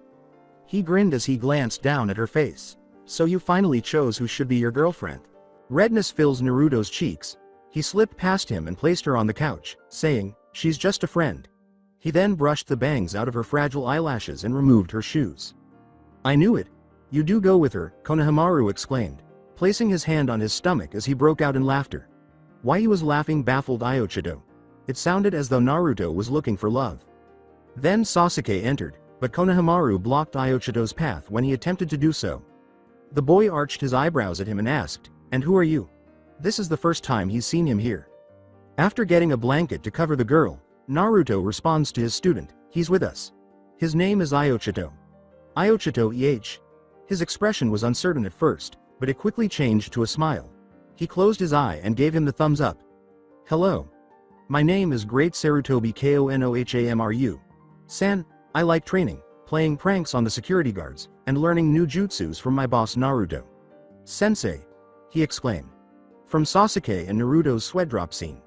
He grinned as he glanced down at her face. So you finally chose who should be your girlfriend. Redness fills Naruto's cheeks. He slipped past him and placed her on the couch, saying, she's just a friend. He then brushed the bangs out of her fragile eyelashes and removed her shoes. I knew it. You do go with her, Konohamaru exclaimed, placing his hand on his stomach as he broke out in laughter. Why he was laughing baffled Iochito. It sounded as though Naruto was looking for love. Then Sasuke entered, but Konohamaru blocked Iochito's path when he attempted to do so. The boy arched his eyebrows at him and asked, and who are you? This is the first time he's seen him here. After getting a blanket to cover the girl, Naruto responds to his student, he's with us. His name is Iochito. Iochito EH. His expression was uncertain at first, but it quickly changed to a smile. He closed his eye and gave him the thumbs up. Hello. My name is Great Sarutobi Konohamaru. San, I like training, playing pranks on the security guards, and learning new jutsus from my boss Naruto. Sensei, he exclaimed. From Sasuke and Naruto's sweat drop scene.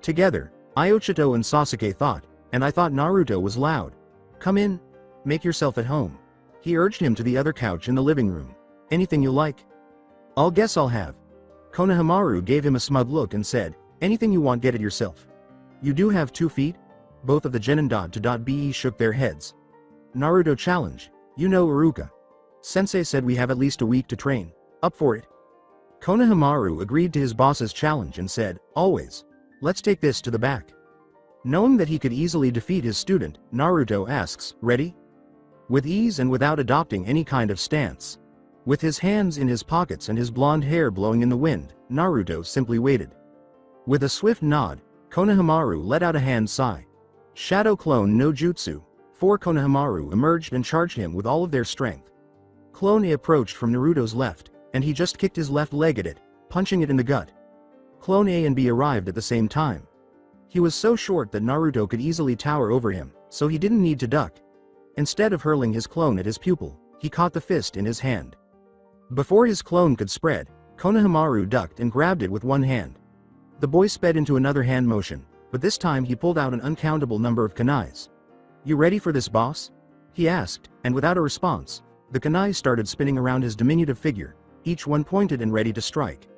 Together, Iochito and Sasuke thought, and I thought Naruto was loud. Come in, make yourself at home. He urged him to the other couch in the living room. Anything you like? Guess I'll have. Konohamaru gave him a smug look and said, anything you want, get it yourself. You do have 2 feet? Both of the Genin.to.be shook their heads. Naruto challenged, you know Iruka. Sensei said we have at least a week to train. Up for it. Konohamaru agreed to his boss's challenge and said, always. Let's take this to the back. Knowing that he could easily defeat his student, Naruto asks, ready? With ease and without adopting any kind of stance. With his hands in his pockets and his blonde hair blowing in the wind, Naruto simply waited. With a swift nod, Konohamaru let out a hand sigh. Shadow Clone no Jutsu. 4 Konohamaru emerged and charged him with all of their strength. Clone A approached from Naruto's left, and he just kicked his left leg at it, punching it in the gut. Clone A and B arrived at the same time. He was so short that Naruto could easily tower over him, so he didn't need to duck. Instead of hurling his clone at his pupil, he caught the fist in his hand. Before his clone could spread, Konohamaru ducked and grabbed it with one hand. The boy sped into another hand motion, but this time he pulled out an uncountable number of kunais. "You ready for this, boss?" he asked, and without a response, the kunai started spinning around his diminutive figure, each one pointed and ready to strike.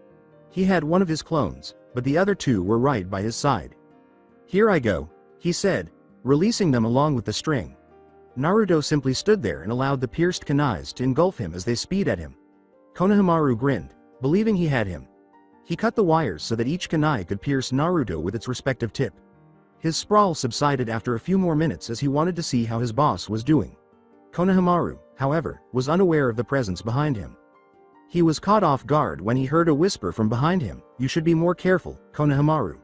He had one of his clones, but the other two were right by his side. "Here I go," he said, releasing them along with the string. Naruto simply stood there and allowed the pierced kunais to engulf him as they sped at him. Konohamaru grinned, believing he had him. He cut the wires so that each kunai could pierce Naruto with its respective tip. His sprawl subsided after a few more minutes as he wanted to see how his boss was doing. Konohamaru, however, was unaware of the presence behind him. He was caught off guard when he heard a whisper from behind him, "You should be more careful, Konohamaru."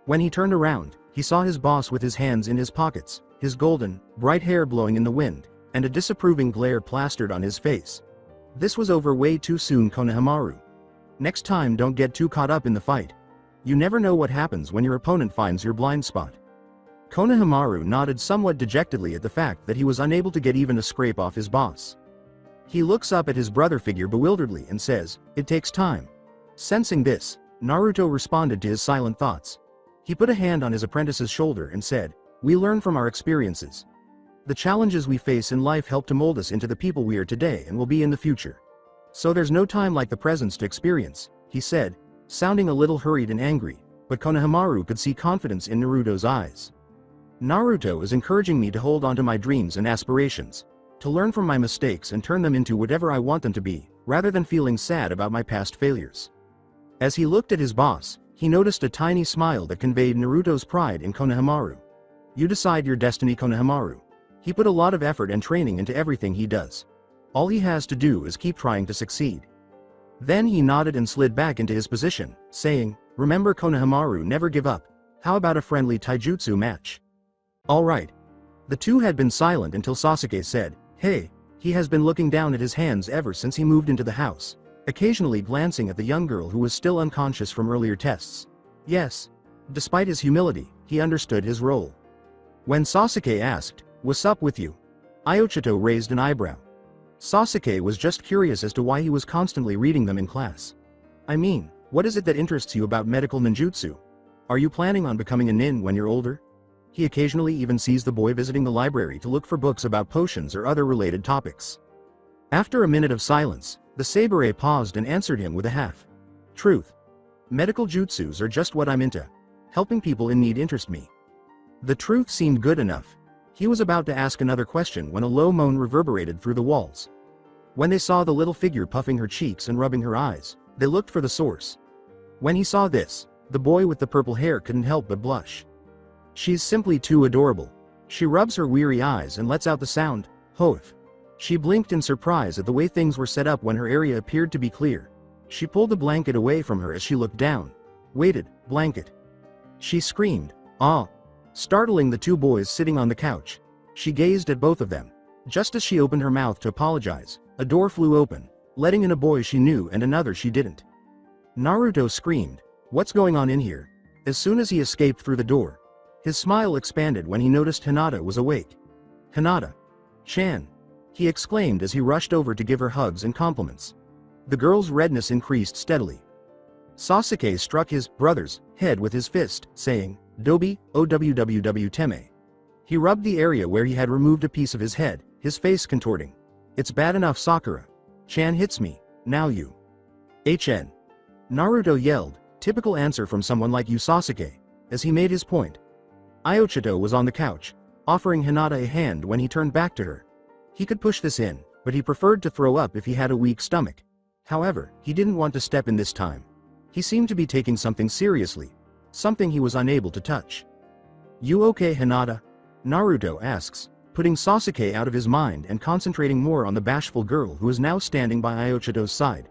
When he turned around, he saw his boss with his hands in his pockets, his golden, bright hair blowing in the wind, and a disapproving glare plastered on his face. "This was over way too soon, Konohamaru. Next time don't get too caught up in the fight. You never know what happens when your opponent finds your blind spot." Konohamaru nodded somewhat dejectedly at the fact that he was unable to get even a scrape off his boss. He looks up at his brother figure bewilderedly and says, "It takes time." Sensing this, Naruto responded to his silent thoughts. He put a hand on his apprentice's shoulder and said, "We learn from our experiences. The challenges we face in life help to mold us into the people we are today and will be in the future. So there's no time like the present to experience," he said, sounding a little hurried and angry, but Konohamaru could see confidence in Naruto's eyes. "Naruto is encouraging me to hold on to my dreams and aspirations, to learn from my mistakes and turn them into whatever I want them to be, rather than feeling sad about my past failures." As he looked at his boss, he noticed a tiny smile that conveyed Naruto's pride in Konohamaru. "You decide your destiny, Konohamaru. He put a lot of effort and training into everything he does. All he has to do is keep trying to succeed." Then he nodded and slid back into his position, saying, "Remember, Konohamaru, never give up. How about a friendly taijutsu match?" "All right." The two had been silent until Sasuke said, "Hey." He has been looking down at his hands ever since he moved into the house, occasionally glancing at the young girl who was still unconscious from earlier tests. Yes. Despite his humility, he understood his role. When Sasuke asked, "What's up with you?" Iochito raised an eyebrow. Sasuke was just curious as to why he was constantly reading them in class. "I mean, what is it that interests you about medical ninjutsu? Are you planning on becoming a nin when you're older?" He occasionally even sees the boy visiting the library to look for books about potions or other related topics. After a minute of silence, the samurai paused and answered him with a half-truth. "Medical jutsus are just what I'm into. Helping people in need interest me." The truth seemed good enough. He was about to ask another question when a low moan reverberated through the walls. When they saw the little figure puffing her cheeks and rubbing her eyes, they looked for the source. When he saw this, the boy with the purple hair couldn't help but blush. "She's simply too adorable." She rubs her weary eyes and lets out the sound, "Hoth." She blinked in surprise at the way things were set up when her area appeared to be clear. She pulled the blanket away from her as she looked down. "Waited, blanket." She screamed, "Ah!" startling the two boys sitting on the couch. She gazed at both of them. Just as she opened her mouth to apologize, a door flew open, letting in a boy she knew and another she didn't. Naruto screamed, "What's going on in here?" As soon as he escaped through the door, his smile expanded when he noticed Hinata was awake. "Hinata-chan," he exclaimed as he rushed over to give her hugs and compliments. The girl's redness increased steadily. Sasuke struck his brother's head with his fist, saying, "Dobi, owww teme." He rubbed the area where he had removed a piece of his head, his face contorting. "It's bad enough Sakura-chan hits me, now you." "HN." Naruto yelled, typical answer from someone like you, Sasuke, as he made his point. Iochito was on the couch, offering Hinata a hand when he turned back to her. He could push this in, but he preferred to throw up if he had a weak stomach. However, he didn't want to step in this time. He seemed to be taking something seriously, something he was unable to touch. "You okay, Hinata?" Naruto asks, putting Sasuke out of his mind and concentrating more on the bashful girl who is now standing by Iochito's side.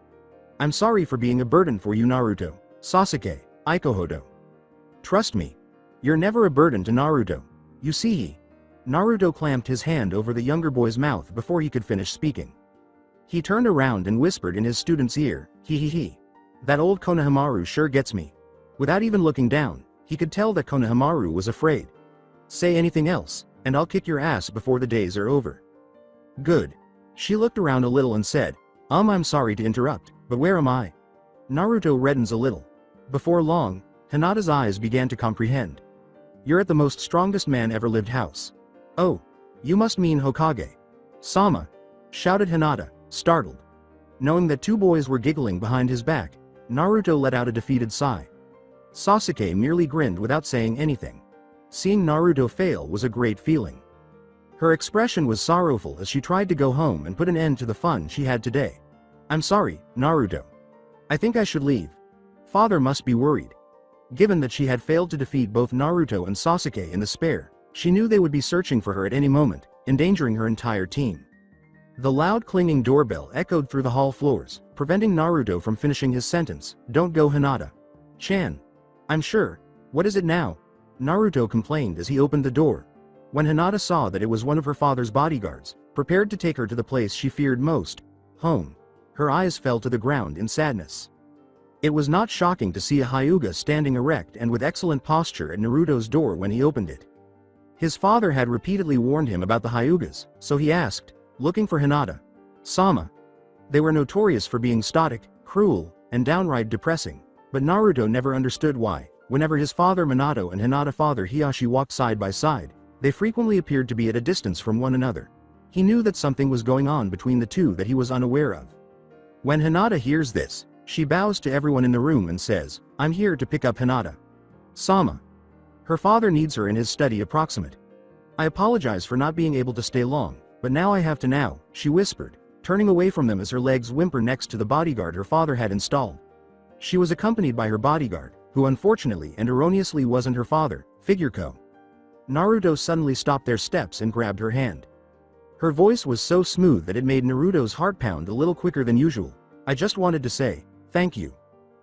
"I'm sorry for being a burden for you, Naruto, Sasuke, Ikohodo. Trust me. You're never a burden to Naruto. You see." Naruto clamped his hand over the younger boy's mouth before he could finish speaking. He turned around and whispered in his student's ear, he. That old Konohamaru sure gets me. Without even looking down, he could tell that Konohamaru was afraid. Say anything else, and I'll kick your ass before the days are over. Good. She looked around a little and said, I'm sorry to interrupt, but where am I? Naruto reddens a little. Before long, Hinata's eyes began to comprehend. You're at the most strongest man ever lived house. Oh, you must mean Hokage. Sama, shouted Hinata, startled. Knowing that two boys were giggling behind his back, Naruto let out a defeated sigh. Sasuke merely grinned without saying anything. Seeing Naruto fail was a great feeling. Her expression was sorrowful as she tried to go home and put an end to the fun she had today. I'm sorry, Naruto. I think I should leave. Father must be worried. Given that she had failed to defeat both Naruto and Sasuke in the spare, she knew they would be searching for her at any moment, endangering her entire team. The loud clanging doorbell echoed through the hall floors, preventing Naruto from finishing his sentence. Don't go, Hinata. Chan. I'm sure. What is it now? Naruto complained as he opened the door. When Hinata saw that it was one of her father's bodyguards, prepared to take her to the place she feared most, home, her eyes fell to the ground in sadness. It was not shocking to see a Hyuga standing erect and with excellent posture at Naruto's door when he opened it. His father had repeatedly warned him about the Hyugas, so he asked, looking for Hinata. Sama. They were notorious for being static, cruel, and downright depressing, but Naruto never understood why. Whenever his father Minato and Hinata father Hiyashi walked side by side, they frequently appeared to be at a distance from one another. He knew that something was going on between the two that he was unaware of. When Hinata hears this, she bows to everyone in the room and says, I'm here to pick up Hinata. Sama. Her father needs her in his study approximate. I apologize for not being able to stay long, but now I have to now, she whispered, turning away from them as her legs whimper next to the bodyguard her father had installed. She was accompanied by her bodyguard, who unfortunately and erroneously wasn't her father, Figureko. Naruto suddenly stopped their steps and grabbed her hand. Her voice was so smooth that it made Naruto's heart pound a little quicker than usual. I just wanted to say, thank you.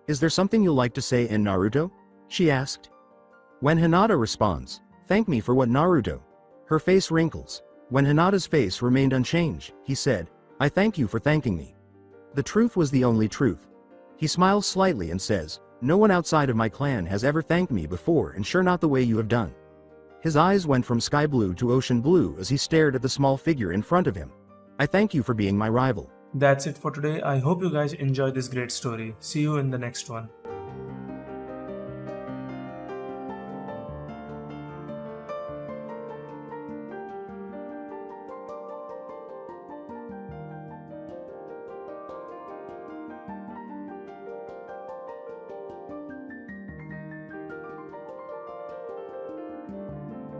Is there something you'll like to say in Naruto? She asked. When Hinata responds, thank me for what, Naruto? Her face wrinkles. When Hinata's face remained unchanged, he said, I thank you for thanking me. The truth was the only truth. He smiles slightly and says, no one outside of my clan has ever thanked me before, and sure not the way you have done. His eyes went from sky blue to ocean blue as he stared at the small figure in front of him. I thank you for being my rival. That's it for today. I hope you guys enjoyed this great story. See you in the next one.